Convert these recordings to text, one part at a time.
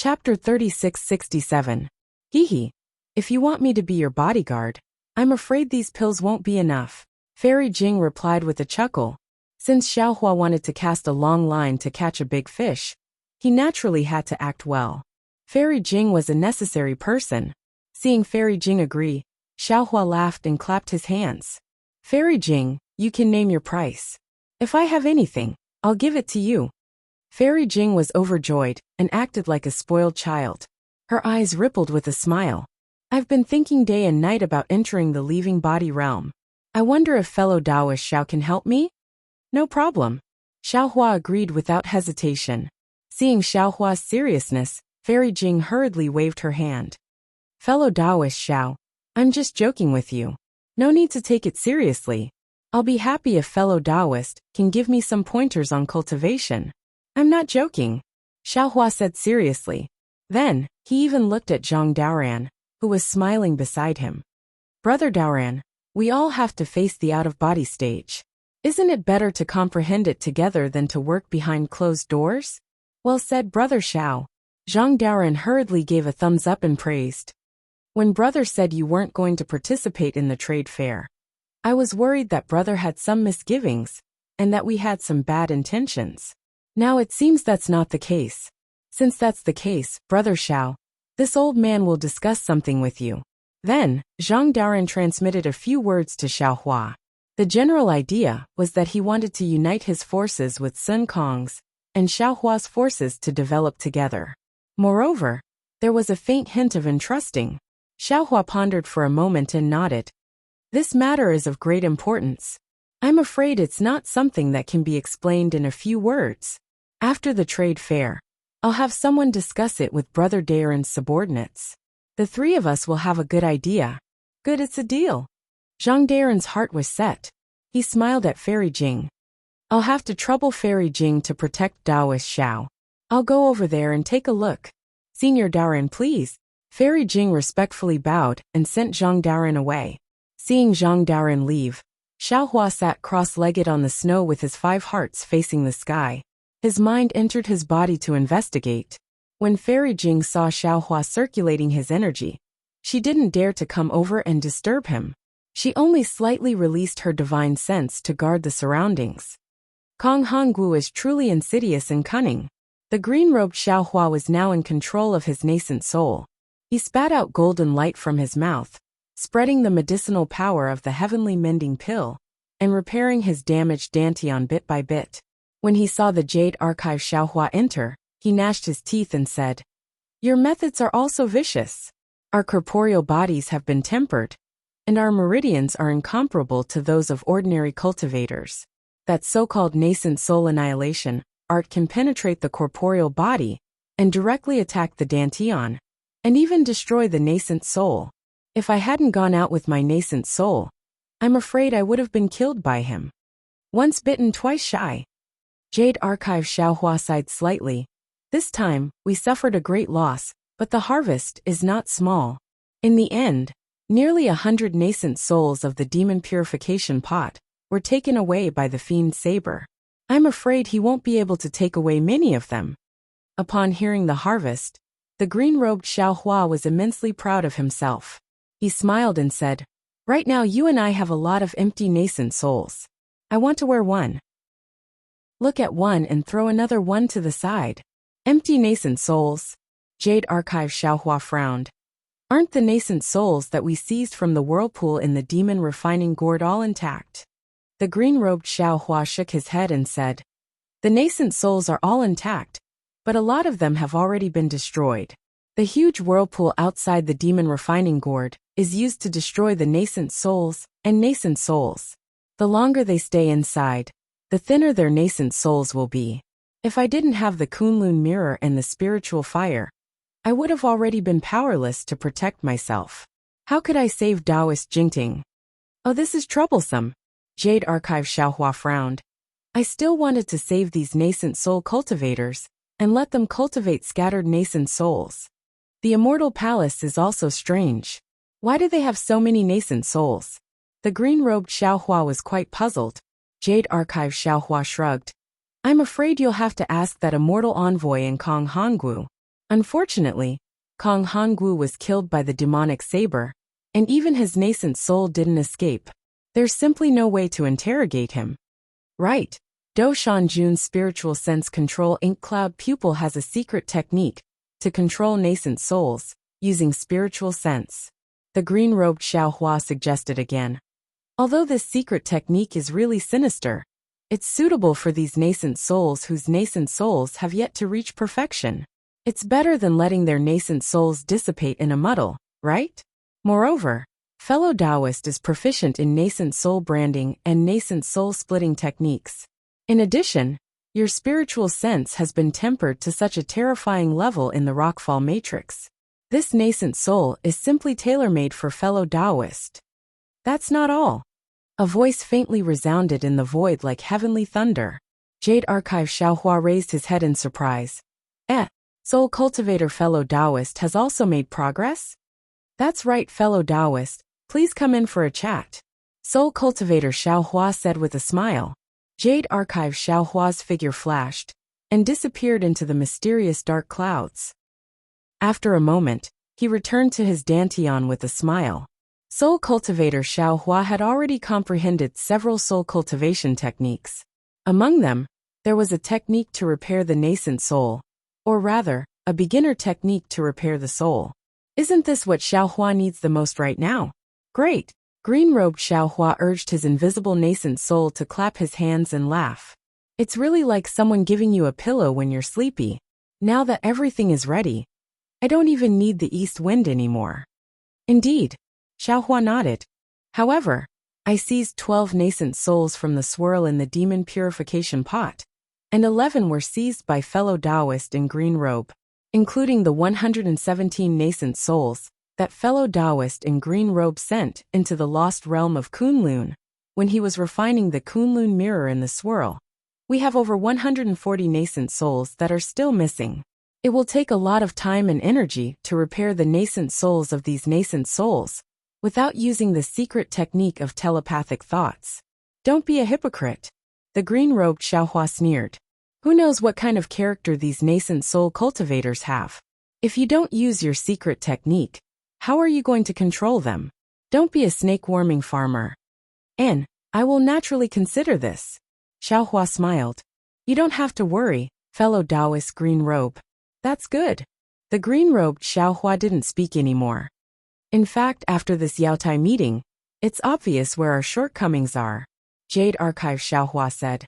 Chapter 3667. Hee. If you want me to be your bodyguard, I'm afraid these pills won't be enough. Fairy Jing replied with a chuckle. Since Xiaohua wanted to cast a long line to catch a big fish, he naturally had to act well. Fairy Jing was a necessary person. Seeing Fairy Jing agree, Xiaohua laughed and clapped his hands. Fairy Jing, you can name your price. If I have anything, I'll give it to you. Fairy Jing was overjoyed and acted like a spoiled child. Her eyes rippled with a smile. I've been thinking day and night about entering the leaving body realm. I wonder if fellow Taoist Xiao can help me? No problem. Xiaohua agreed without hesitation. Seeing Xiaohua's seriousness, Fairy Jing hurriedly waved her hand. Fellow Taoist Xiao, I'm just joking with you. No need to take it seriously. I'll be happy if fellow Taoist can give me some pointers on cultivation. I'm not joking, Xiaohua said seriously. Then, he even looked at Zhang Daoran, who was smiling beside him. Brother Daoran, we all have to face the out-of-body stage. Isn't it better to comprehend it together than to work behind closed doors? Well said, Brother Xiao. Zhang Daoran hurriedly gave a thumbs up and praised. When Brother said you weren't going to participate in the trade fair, I was worried that Brother had some misgivings, and that we had some bad intentions. Now it seems that's not the case. Since that's the case, Brother Xiao, this old man will discuss something with you. Then, Zhang Daoran transmitted a few words to Xiaohua. The general idea was that he wanted to unite his forces with Sun Kong's and Xiaohua's forces to develop together. Moreover, there was a faint hint of entrusting. Xiaohua pondered for a moment and nodded. This matter is of great importance. I'm afraid it's not something that can be explained in a few words. After the trade fair, I'll have someone discuss it with Brother Daoran's subordinates. The three of us will have a good idea. Good, it's a deal. Zhang Daoran's heart was set. He smiled at Fairy Jing. I'll have to trouble Fairy Jing to protect Taoist Xiao. I'll go over there and take a look. Senior Daoran, please. Fairy Jing respectfully bowed and sent Zhang Daoran away. Seeing Zhang Daoran leave, Xiaohua sat cross-legged on the snow with his 5 hearts facing the sky. His mind entered his body to investigate. When Fairy Jing saw Xiaohua circulating his energy, she didn't dare to come over and disturb him. She only slightly released her divine sense to guard the surroundings. Kong Honggu is truly insidious and cunning. The green-robed Xiaohua was now in control of his nascent soul. He spat out golden light from his mouth, spreading the medicinal power of the heavenly mending pill, and repairing his damaged dantian bit by bit. When he saw the Jade Archive Xiaohua enter, he gnashed his teeth and said, Your methods are also vicious. Our corporeal bodies have been tempered, and our meridians are incomparable to those of ordinary cultivators. That so-called nascent soul annihilation art can penetrate the corporeal body and directly attack the dantian, and even destroy the nascent soul. If I hadn't gone out with my nascent soul, I'm afraid I would have been killed by him. Once bitten, twice shy. Jade Archive Xiaohua sighed slightly. This time, we suffered a great loss, but the harvest is not small. In the end, nearly 100 nascent souls of the demon purification pot were taken away by the fiend Saber. I'm afraid he won't be able to take away many of them. Upon hearing the harvest, the green-robed Xiaohua was immensely proud of himself. He smiled and said, Right now you and I have a lot of empty nascent souls. I want to wear one. Look at one and throw another one to the side. Empty nascent souls. Jade Archive Xiaohua frowned. Aren't the nascent souls that we seized from the whirlpool in the demon refining gourd all intact? The green-robed Xiaohua shook his head and said, The nascent souls are all intact, but a lot of them have already been destroyed. The huge whirlpool outside the demon refining gourd is used to destroy the nascent souls and nascent souls. The longer they stay inside, the thinner their nascent souls will be. If I didn't have the Kunlun mirror and the spiritual fire, I would have already been powerless to protect myself. How could I save Taoist Jingting? Oh, this is troublesome. Jade Archive Xiaohua frowned. I still wanted to save these nascent soul cultivators and let them cultivate scattered nascent souls. The Immortal Palace is also strange. Why do they have so many nascent souls? The green-robed Xiaohua was quite puzzled. Jade Archive Xiaohua shrugged. I'm afraid you'll have to ask that immortal envoy in Kong Honggu. Unfortunately, Kong Hongwu was killed by the demonic saber, and even his nascent soul didn't escape. There's simply no way to interrogate him. Right. Do Shanjun's spiritual sense control ink cloud pupil has a secret technique to control nascent souls, using spiritual sense. The green-robed Xiaohua suggested again. Although this secret technique is really sinister, it's suitable for these nascent souls whose nascent souls have yet to reach perfection. It's better than letting their nascent souls dissipate in a muddle, right? Moreover, fellow Taoist is proficient in nascent soul branding and nascent soul splitting techniques. In addition, your spiritual sense has been tempered to such a terrifying level in the rockfall matrix. This nascent soul is simply tailor-made for fellow Taoist. That's not all. A voice faintly resounded in the void like heavenly thunder. Jade Archive Xiaohua raised his head in surprise. Soul Cultivator fellow Taoist has also made progress? That's right, fellow Taoist, please come in for a chat. Soul Cultivator Xiaohua said with a smile. Jade Archive Xiaohua's figure flashed and disappeared into the mysterious dark clouds. After a moment, he returned to his dantian with a smile. Soul Cultivator Xiaohua had already comprehended several soul cultivation techniques. Among them, there was a technique to repair the nascent soul, or rather, a beginner technique to repair the soul. Isn't this what Xiaohua needs the most right now? Great! Green-robed Xiaohua urged his invisible nascent soul to clap his hands and laugh. It's really like someone giving you a pillow when you're sleepy. Now that everything is ready, I don't even need the east wind anymore. Indeed, Xiaohua nodded. However, I seized 12 nascent souls from the swirl in the demon purification pot, and 11 were seized by fellow Taoist in green robe, including the 117 nascent souls that fellow Taoist in green robe sent into the lost realm of Kunlun when he was refining the Kunlun mirror in the swirl. We have over 140 nascent souls that are still missing. It will take a lot of time and energy to repair the nascent souls of these nascent souls without using the secret technique of telepathic thoughts. Don't be a hypocrite. The green-robed Xiaohua sneered. Who knows what kind of character these nascent soul cultivators have? If you don't use your secret technique, how are you going to control them? Don't be a snake-warming farmer. And I will naturally consider this. Xiaohua smiled. You don't have to worry, fellow Taoist green robe. That's good. The green-robed Xiaohua didn't speak anymore. In fact, after this Yaotai meeting, it's obvious where our shortcomings are. Jade Archive Xiaohua said.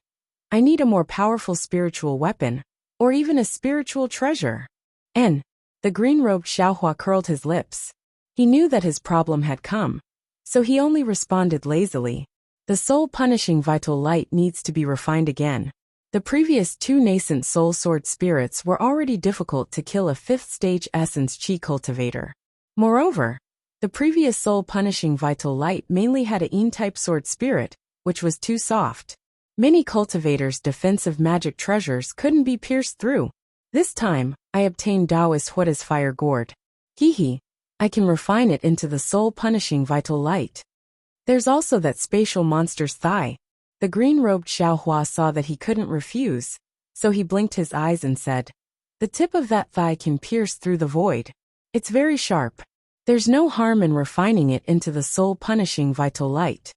I need a more powerful spiritual weapon, or even a spiritual treasure. And the green-robed Xiaohua curled his lips. He knew that his problem had come, so he only responded lazily. The soul-punishing vital light needs to be refined again. The previous 2 nascent soul sword spirits were already difficult to kill a 5th stage essence chi cultivator. Moreover, the previous soul-punishing vital light mainly had a Yin-type sword spirit, which was too soft. Many cultivators' defensive magic treasures couldn't be pierced through. This time, I obtained Taoist Huada's fire gourd. I can refine it into the soul-punishing vital light. There's also that spatial monster's thigh. The green-robed Xiaohua saw that he couldn't refuse, so he blinked his eyes and said, the tip of that thigh can pierce through the void. It's very sharp. There's no harm in refining it into the soul-punishing vital light.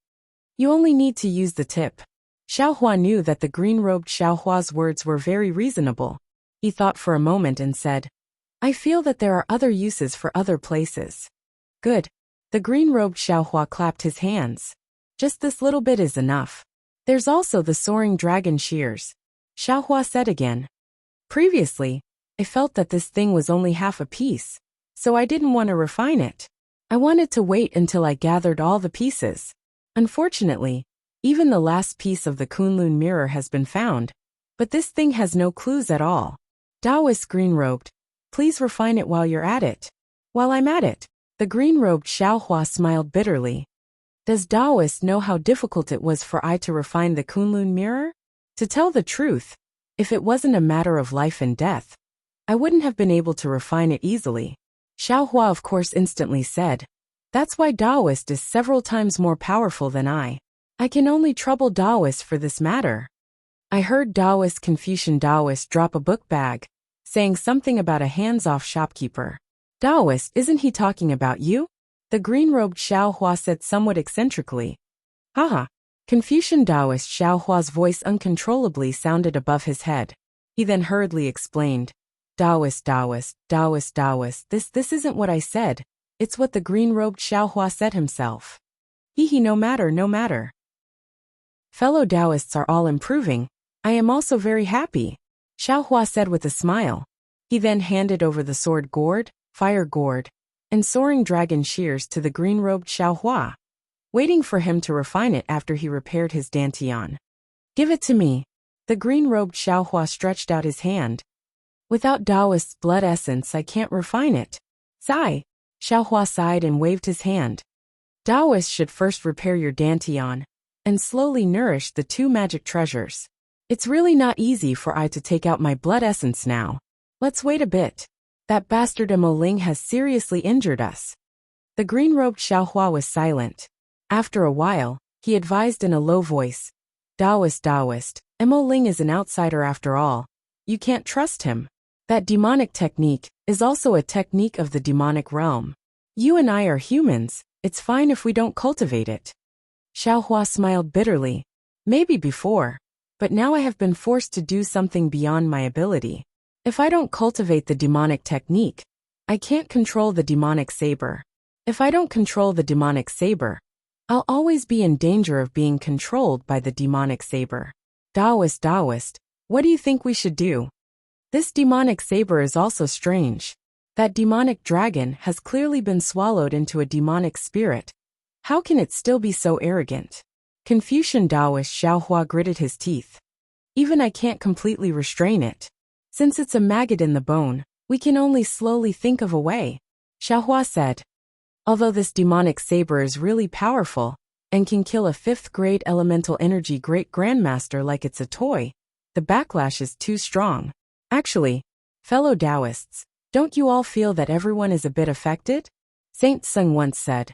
You only need to use the tip. Xiaohua knew that the green-robed Xiaohua's words were very reasonable. He thought for a moment and said, I feel that there are other uses for other places. Good. The green-robed Xiaohua clapped his hands. Just this little bit is enough. There's also the soaring dragon shears. Xiaohua said again. Previously, I felt that this thing was only half a piece, so I didn't want to refine it. I wanted to wait until I gathered all the pieces. Unfortunately, even the last piece of the Kunlun mirror has been found, but this thing has no clues at all. Taoist green-robed, please refine it while you're at it. While I'm at it, the green-robed Xiaohua smiled bitterly. Does Taoist know how difficult it was for I to refine the Kunlun mirror? To tell the truth, if it wasn't a matter of life and death, I wouldn't have been able to refine it easily. Xiaohua of course instantly said, that's why Taoist is several times more powerful than I. I can only trouble Taoist for this matter. I heard Taoist Confucian Taoist drop a book bag, saying something about a hands-off shopkeeper. Taoist, isn't he talking about you? The green-robed Xiao Hua said somewhat eccentrically. Haha. Confucian Taoist Xiao Hua's voice uncontrollably sounded above his head. He then hurriedly explained. Taoist, this isn't what I said. It's what the green-robed Xiao Hua said himself. No matter. Fellow Taoists are all improving. I am also very happy, Xiao Hua said with a smile. He then handed over the sword gourd, fire gourd, and soaring dragon shears to the green-robed Xiao Hua, waiting for him to refine it after he repaired his dantian. Give it to me. The green-robed Xiao Hua stretched out his hand. Without Taoist's blood essence I can't refine it. Sigh. Xiao Hua sighed and waved his hand. Taoist should first repair your dantian, and slowly nourish the two magic treasures. It's really not easy for I to take out my blood essence now. Let's wait a bit. That bastard Mo Ling has seriously injured us. The green-robed Xiao Hua was silent. After a while, he advised in a low voice. Taoist, Mo Ling is an outsider after all. You can't trust him. That demonic technique is also a technique of the demonic realm. You and I are humans, it's fine if we don't cultivate it. Xiao Hua smiled bitterly. Maybe before, but now I have been forced to do something beyond my ability. If I don't cultivate the demonic technique, I can't control the demonic saber. If I don't control the demonic saber, I'll always be in danger of being controlled by the demonic saber. Taoist, what do you think we should do? This demonic saber is also strange. That demonic dragon has clearly been swallowed into a demonic spirit. How can it still be so arrogant? Confucian Taoist Xiao Hua gritted his teeth. Even I can't completely restrain it. Since it's a maggot in the bone, we can only slowly think of a way, Xiao Hua said. Although this demonic saber is really powerful, and can kill a 5th-grade elemental energy great-grandmaster like it's a toy, the backlash is too strong. Actually, fellow Taoists, don't you all feel that everyone is a bit affected? Saint Sung once said,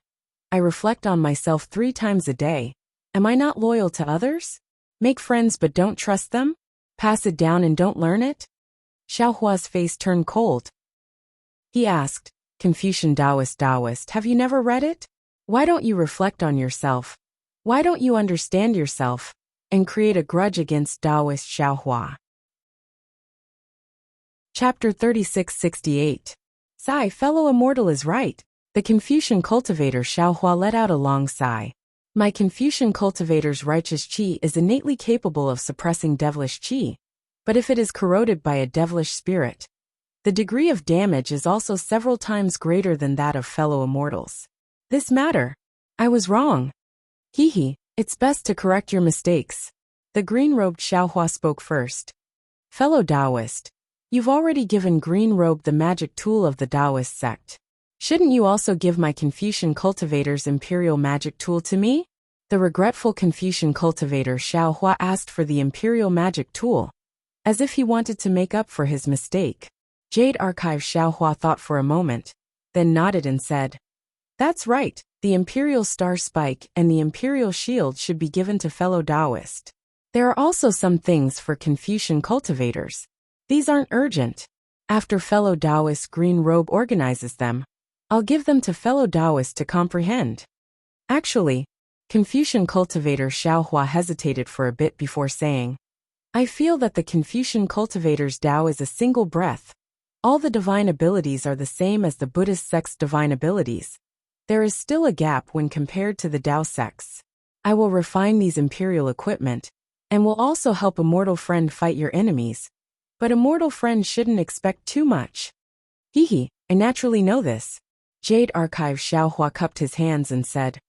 I reflect on myself 3 times a day. Am I not loyal to others? Make friends but don't trust them? Pass it down and don't learn it? Xiao Hua's face turned cold. He asked, Confucian Taoist, have you never read it? Why don't you reflect on yourself? Why don't you understand yourself, and create a grudge against Taoist Xiao Hua? Chapter 3668. Sigh, fellow immortal is right. The Confucian cultivator Xiao Hua let out a long sigh. My Confucian cultivator's righteous qi is innately capable of suppressing devilish qi, but if it is corroded by a devilish spirit, the degree of damage is also several times greater than that of fellow immortals. This matter. I was wrong. It's best to correct your mistakes. The green-robed Xiao Hua spoke first. Fellow Taoist, you've already given green-robe the magic tool of the Taoist sect. Shouldn't you also give my Confucian cultivator's imperial magic tool to me? The regretful Confucian cultivator Xiao Hua asked for the imperial magic tool, as if he wanted to make up for his mistake. Jade Archive Xiao Hua thought for a moment, then nodded and said, That's right, the Imperial Star Spike and the Imperial Shield should be given to fellow Taoist. There are also some things for Confucian cultivators. These aren't urgent. After fellow Taoist Green Robe organizes them, I'll give them to fellow Taoists to comprehend. Actually, Confucian cultivator Xiao Hua hesitated for a bit before saying, I feel that the Confucian cultivator's Tao is a single breath. All the divine abilities are the same as the Buddhist sect's divine abilities. There is still a gap when compared to the Tao sects. I will refine these imperial equipment, and will also help a mortal friend fight your enemies. But a mortal friend shouldn't expect too much. I naturally know this. Jade Archive Xiao Hua cupped his hands and said,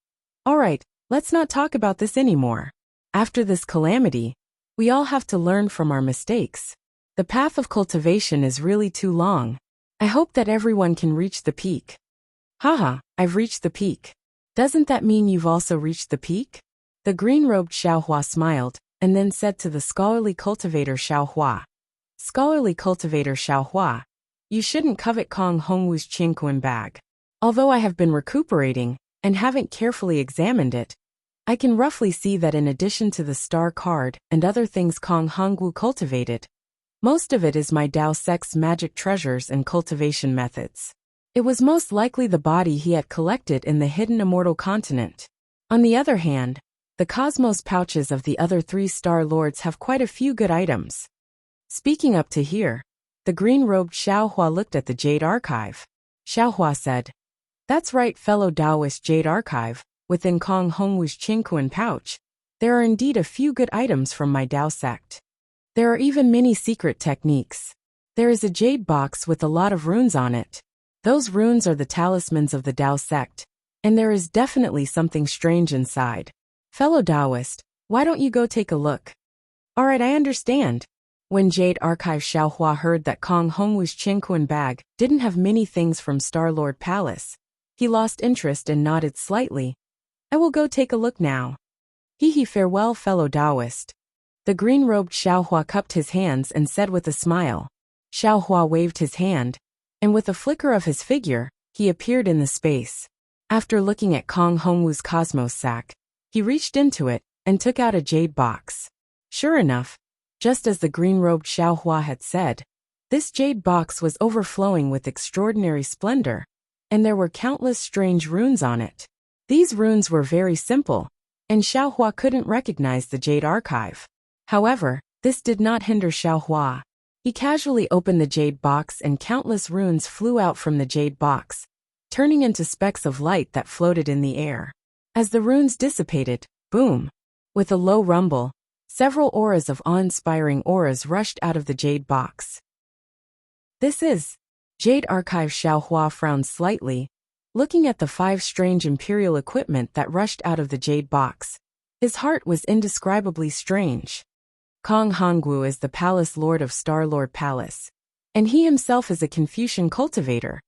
Alright, let's not talk about this anymore. After this calamity, we all have to learn from our mistakes. The path of cultivation is really too long. I hope that everyone can reach the peak. I've reached the peak. Doesn't that mean you've also reached the peak? The green-robed Xiao Hua smiled, and then said to the scholarly cultivator Xiao Hua. Scholarly cultivator Xiao Hua, you shouldn't covet Kong Hongwu's Qingquan bag. Although I have been recuperating, and haven't carefully examined it, I can roughly see that in addition to the star card and other things Kong Hongwu cultivated, Most of it is my Dao sect's magic treasures and cultivation methods. It was most likely the body he had collected in the hidden immortal continent. On the other hand, the cosmos pouches of the other 3 Star Lords have quite a few good items. Speaking up to here, the green-robed Xiaohua looked at the Jade Archive. Xiaohua said, "That's right, fellow Taoist Jade Archive, within Kong Hongwu's Qingquan pouch. There are indeed a few good items from my Dao sect. There are even many secret techniques. There is a jade box with a lot of runes on it. Those runes are the talismans of the Dao sect, and there is definitely something strange inside. Fellow Taoist, why don't you go take a look?" "Alright, I understand." When Jade Archive Xiaohua heard that Kong Hongwu's Qingquan bag didn't have many things from Star-Lord Palace, he lost interest and nodded slightly. "I will go take a look now." Farewell, fellow Taoist." The green-robed Xiaohua cupped his hands and said with a smile. Xiaohua waved his hand, and with a flicker of his figure, he appeared in the space. After looking at Kong Hongwu's cosmos sack, he reached into it and took out a jade box. Sure enough, just as the green-robed Xiaohua had said, this jade box was overflowing with extraordinary splendor, and there were countless strange runes on it. These runes were very simple, and Xiaohua couldn't recognize the Jade Archive. However, this did not hinder Xiaohua. He casually opened the jade box and countless runes flew out from the jade box, turning into specks of light that floated in the air. As the runes dissipated, boom! With a low rumble, several auras of awe-inspiring auras rushed out of the jade box. "This is..." Jade Archive Xiaohua frowned slightly, looking at the 5 strange imperial equipment that rushed out of the jade box. His heart was indescribably strange. Kong Hongwu is the Palace Lord of Star-Lord Palace, and he himself is a Confucian cultivator.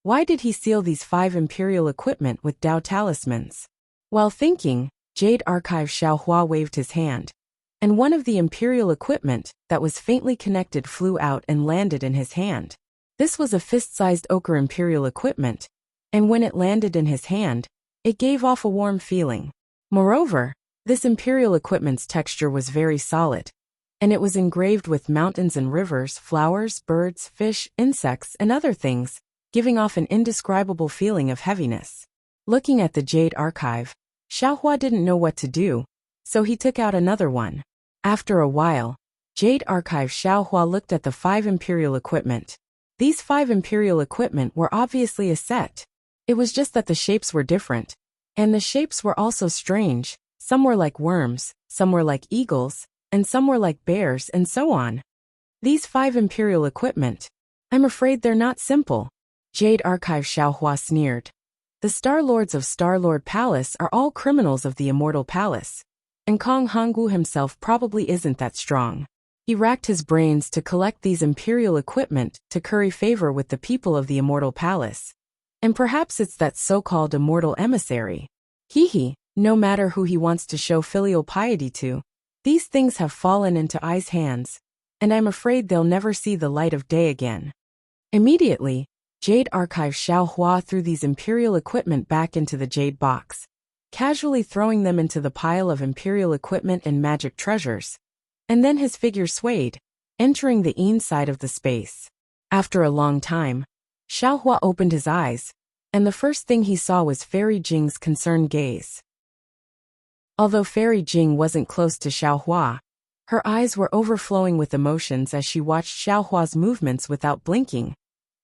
Why did he seal these 5 imperial equipment with Dao talismans? While thinking, Jade Archive Xiaohua waved his hand, and one of the imperial equipment that was faintly connected flew out and landed in his hand. This was a fist-sized ochre imperial equipment, and when it landed in his hand, it gave off a warm feeling. Moreover, this imperial equipment's texture was very solid, and it was engraved with mountains and rivers, flowers, birds, fish, insects, and other things, giving off an indescribable feeling of heaviness. Looking at the Jade Archive, Xiaohua didn't know what to do, so he took out another one. After a while, Jade Archive Xiaohua looked at the 5 imperial equipment. These 5 imperial equipment were obviously a set. It was just that the shapes were different, and the shapes were also strange. Some were like worms, some were like eagles, and some were like bears, and so on. These 5 imperial equipment, I'm afraid they're not simple. Jade Archive Xiaohua sneered. The Star Lords of Star-Lord Palace are all criminals of the Immortal Palace, and Kong Hongwu himself probably isn't that strong. He racked his brains to collect these imperial equipment to curry favor with the people of the Immortal Palace. And perhaps it's that so-called immortal emissary. No matter who he wants to show filial piety to, these things have fallen into Ai's hands, and I'm afraid they'll never see the light of day again. Immediately, Jade Archive Xiaohua threw these imperial equipment back into the jade box, casually throwing them into the pile of imperial equipment and magic treasures. And then his figure swayed, entering the inside of the space. After a long time, Xiaohua opened his eyes, and the first thing he saw was Fairy Jing's concerned gaze. Although Fairy Jing wasn't close to Xiaohua, her eyes were overflowing with emotions as she watched Xiaohua's movements without blinking,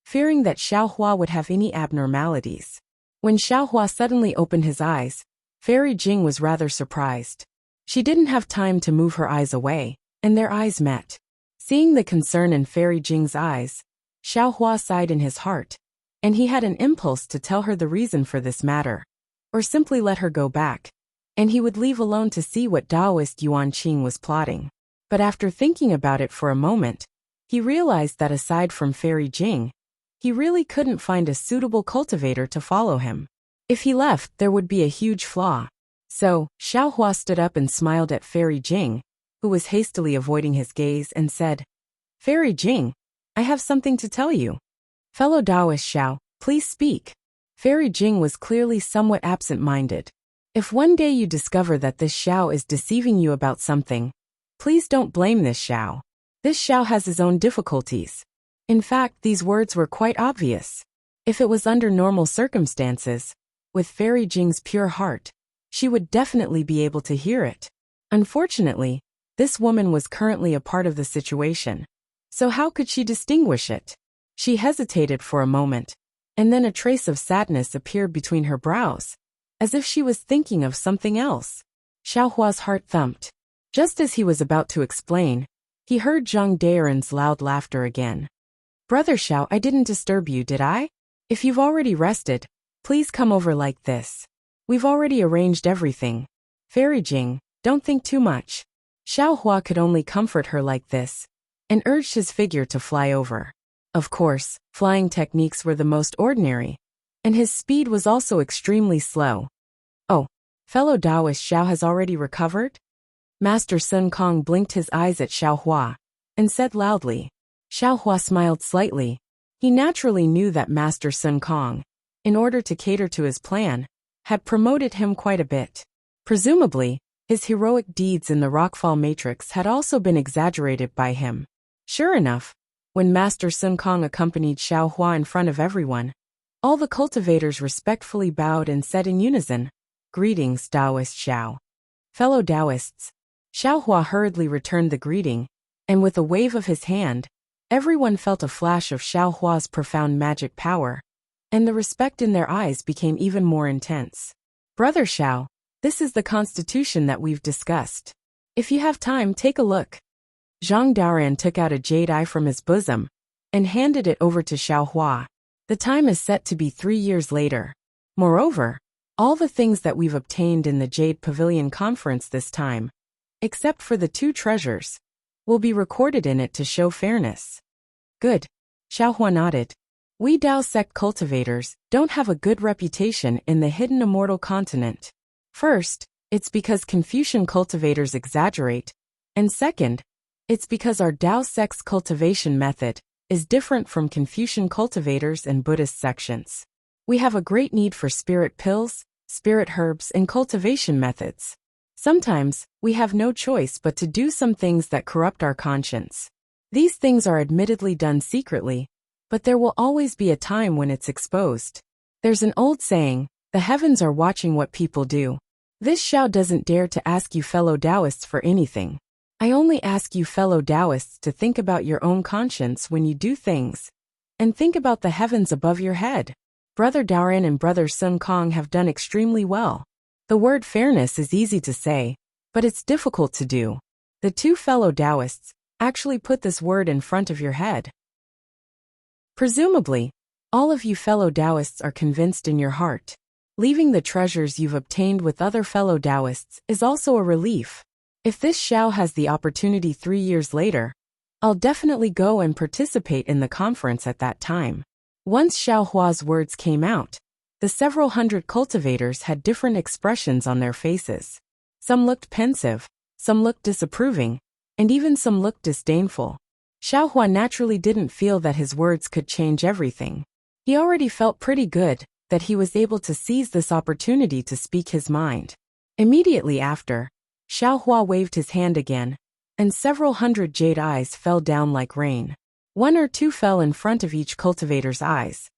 fearing that Xiaohua would have any abnormalities. When Xiaohua suddenly opened his eyes, Fairy Jing was rather surprised. She didn't have time to move her eyes away, and their eyes met. Seeing the concern in Fairy Jing's eyes, Xiaohua sighed in his heart, and he had an impulse to tell her the reason for this matter, or simply let her go back, and he would leave alone to see what Taoist Yuan Qing was plotting. But after thinking about it for a moment, he realized that aside from Fairy Jing, he really couldn't find a suitable cultivator to follow him. If he left, there would be a huge flaw. So, Xiaohua stood up and smiled at Fairy Jing, who was hastily avoiding his gaze, and said, "Fairy Jing, I have something to tell you." "Fellow Taoist Xiao, please speak." Fairy Jing was clearly somewhat absent-minded. "If one day you discover that this Xiao is deceiving you about something, please don't blame this Xiao. This Xiao has his own difficulties. In fact, these words were quite obvious. If it was under normal circumstances, with Fairy Jing's pure heart, she would definitely be able to hear it. Unfortunately, this woman was currently a part of the situation. So how could she distinguish it? She hesitated for a moment, and then a trace of sadness appeared between her brows, as if she was thinking of something else. Xiaohua's heart thumped. Just as he was about to explain, he heard Zhang Daren's loud laughter again. Brother Xiao, I didn't disturb you, did I? If you've already rested, please come over like this. We've already arranged everything. Fairy Jing, don't think too much. Xiaohua could only comfort her like this, and urged his figure to fly over. Of course, flying techniques were the most ordinary, and his speed was also extremely slow. Oh, fellow Taoist Xiao has already recovered? Master Sun Kong blinked his eyes at Xiaohua, and said loudly. Xiaohua smiled slightly. He naturally knew that Master Sun Kong, in order to cater to his plan, had promoted him quite a bit. Presumably, his heroic deeds in the Rockfall Matrix had also been exaggerated by him. Sure enough, when Master Sun Kong accompanied Xiaohua in front of everyone, all the cultivators respectfully bowed and said in unison, "Greetings, Taoist Xiao." Fellow Taoists, Xiaohua hurriedly returned the greeting, and with a wave of his hand, everyone felt a flash of Xiaohua's profound magic power, and the respect in their eyes became even more intense. Brother Xiao, this is the constitution that we've discussed. If you have time, take a look. Zhang Daoran took out a jade eye from his bosom and handed it over to Xiaohua. The time is set to be 3 years later. Moreover, all the things that we've obtained in the Jade Pavilion conference this time, except for the 2 treasures, will be recorded in it to show fairness. Good. Xiaohua nodded. We Dao sect cultivators don't have a good reputation in the hidden immortal continent. First, it's because Confucian cultivators exaggerate, and second, it's because our Dao sect's cultivation method is different from Confucian cultivators and Buddhist sections. We have a great need for spirit pills, spirit herbs, and cultivation methods. Sometimes, we have no choice but to do some things that corrupt our conscience. These things are admittedly done secretly, but there will always be a time when it's exposed. There's an old saying, the heavens are watching what people do. This Xiao doesn't dare to ask you fellow Taoists for anything. I only ask you fellow Taoists to think about your own conscience when you do things, and think about the heavens above your head. Brother Daoran and Brother Sun Kong have done extremely well. The word fairness is easy to say, but it's difficult to do. The 2 fellow Taoists actually put this word in front of your head. Presumably, all of you fellow Taoists are convinced in your heart. Leaving the treasures you've obtained with other fellow Taoists is also a relief. If this Xiao has the opportunity 3 years later, I'll definitely go and participate in the conference at that time. Once Xiaohua's words came out, the several hundred cultivators had different expressions on their faces. Some looked pensive, some looked disapproving, and even some looked disdainful. Xiaohua naturally didn't feel that his words could change everything. He already felt pretty good that he was able to seize this opportunity to speak his mind. Immediately after, Xiaohua waved his hand again, and several hundred jade eyes fell down like rain. 1 or 2 fell in front of each cultivator's eyes.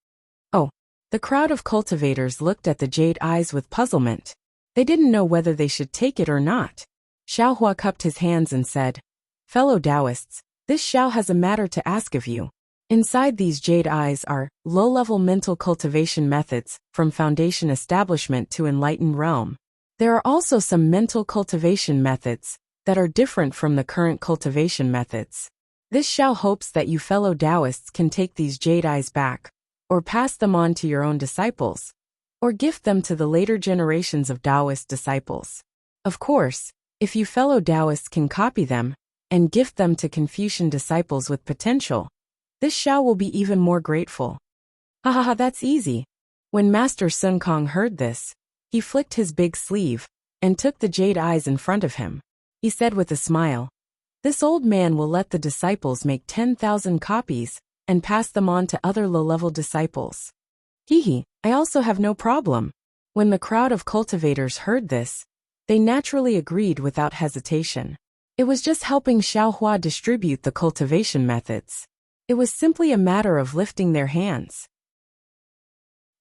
Oh, the crowd of cultivators looked at the jade eyes with puzzlement. They didn't know whether they should take it or not. Xiaohua cupped his hands and said, Fellow Taoists, this Xiao has a matter to ask of you. Inside these jade eyes are low-level mental cultivation methods from foundation establishment to enlightened realm. There are also some mental cultivation methods that are different from the current cultivation methods. This Xiao hopes that you fellow Taoists can take these jade eyes back, or pass them on to your own disciples, or gift them to the later generations of Taoist disciples. Of course, if you fellow Taoists can copy them and gift them to Confucian disciples with potential, this Xiao will be even more grateful. Ha ha ha, that's easy. When Master Sun Kong heard this, he flicked his big sleeve and took the jade eyes in front of him. He said with a smile, This old man will let the disciples make 10,000 copies and pass them on to other low-level disciples. Hee, I also have no problem. When the crowd of cultivators heard this, they naturally agreed without hesitation. It was just helping Xiaohua distribute the cultivation methods. It was simply a matter of lifting their hands.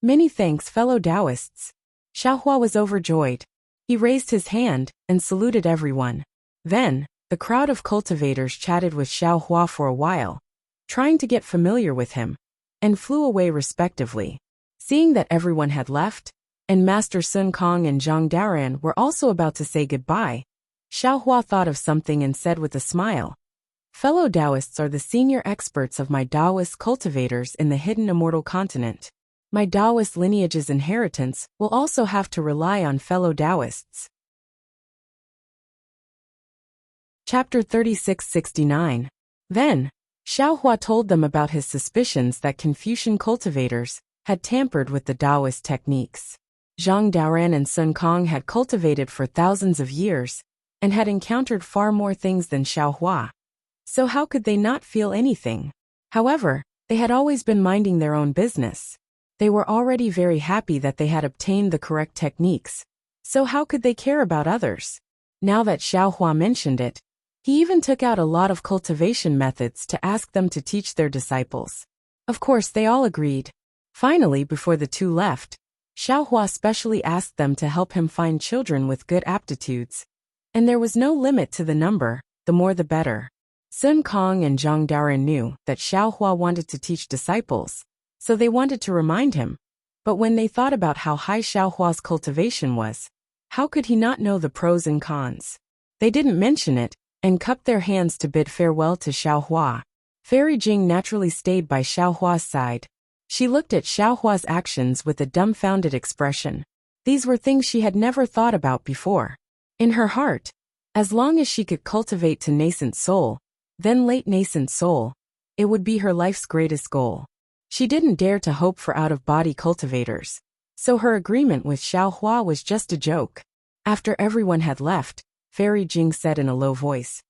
Many thanks, fellow Taoists. Xiaohua was overjoyed. He raised his hand and saluted everyone. Then, the crowd of cultivators chatted with Xiaohua for a while, trying to get familiar with him, and flew away respectively. Seeing that everyone had left, and Master Sun Kong and Zhang Daoran were also about to say goodbye, Xiaohua thought of something and said with a smile, "Fellow Taoists are the senior experts of my Taoist cultivators in the hidden immortal continent. My Taoist lineage's inheritance will also have to rely on fellow Taoists." Chapter 3669. Then, Xiaohua told them about his suspicions that Confucian cultivators had tampered with the Taoist techniques. Zhang Daoran and Sun Kong had cultivated for thousands of years and had encountered far more things than Xiaohua. So how could they not feel anything? However, they had always been minding their own business. They were already very happy that they had obtained the correct techniques. So how could they care about others? Now that Xiaohua mentioned it, he even took out a lot of cultivation methods to ask them to teach their disciples. Of course, they all agreed. Finally, before the two left, Xiaohua specially asked them to help him find children with good aptitudes. And there was no limit to the number, the more the better. Sun Kong and Zhang Daoran knew that Xiaohua wanted to teach disciples, so they wanted to remind him. But when they thought about how high Xiaohua's cultivation was, how could he not know the pros and cons? They didn't mention it, and cupped their hands to bid farewell to Xiaohua. Fairy Jing naturally stayed by Xiaohua's side. She looked at Xiaohua's actions with a dumbfounded expression. These were things she had never thought about before. In her heart, as long as she could cultivate to nascent soul, then late nascent soul, it would be her life's greatest goal. She didn't dare to hope for out-of-body cultivators, so her agreement with Xiaohua was just a joke. After everyone had left, Fairy Jing said in a low voice,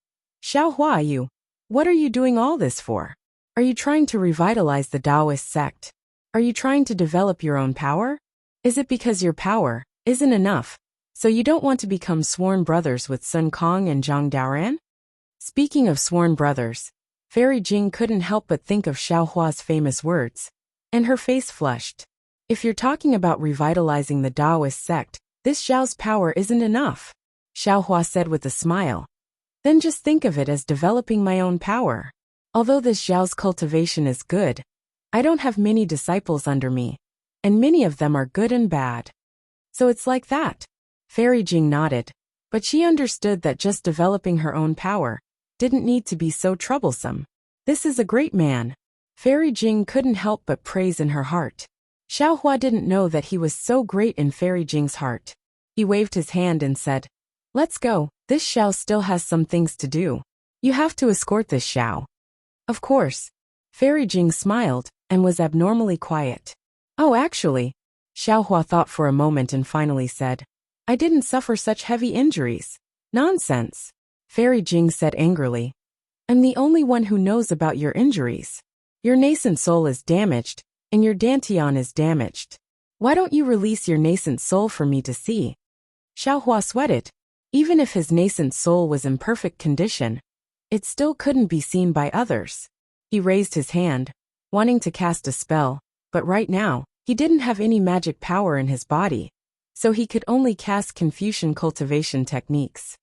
"Xiaohua, what are you doing all this for? Are you trying to revitalize the Taoist sect? Are you trying to develop your own power? Is it because your power isn't enough, so you don't want to become sworn brothers with Sun Kong and Zhang Daoran?" Speaking of sworn brothers, Fairy Jing couldn't help but think of Xiaohua's famous words, and her face flushed. If you're talking about revitalizing the Taoist sect, this Xiao's power isn't enough, Xiaohua said with a smile. Then just think of it as developing my own power. Although this Xiao's cultivation is good, I don't have many disciples under me, and many of them are good and bad. So it's like that. Fairy Jing nodded, but she understood that just developing her own power didn't need to be so troublesome. This is a great man. Fairy Jing couldn't help but praise in her heart. Xiaohua didn't know that he was so great in Fairy Jing's heart. He waved his hand and said, "Let's go, this Xiao still has some things to do. You have to escort this Xiao." Of course. Fairy Jing smiled and was abnormally quiet. "Oh, actually," Xiaohua thought for a moment and finally said, "I didn't suffer such heavy injuries." "Nonsense," Fairy Jing said angrily. "I'm the only one who knows about your injuries. Your nascent soul is damaged, and your dantian is damaged. Why don't you release your nascent soul for me to see?" Xiaohua sweated. Even if his nascent soul was in perfect condition, it still couldn't be seen by others. He raised his hand, wanting to cast a spell, but right now, he didn't have any magic power in his body, so he could only cast Confucian cultivation techniques.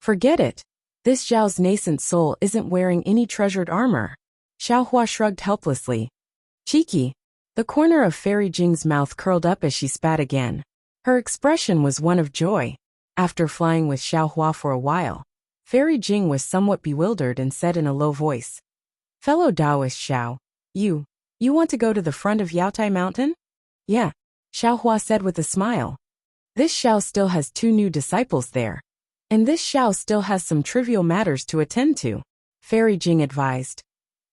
Forget it. This Xiao's nascent soul isn't wearing any treasured armor. Xiaohua shrugged helplessly. Cheeky. The corner of Fairy Jing's mouth curled up as she spat again. Her expression was one of joy. After flying with Xiaohua for a while, Fairy Jing was somewhat bewildered and said in a low voice, "Fellow Taoist Xiao, you want to go to the front of Yaotai Mountain?" "Yeah," Xiaohua said with a smile. "This Xiao still has 2 new disciples there, and this Xiao still has some trivial matters to attend to," Fairy Jing advised.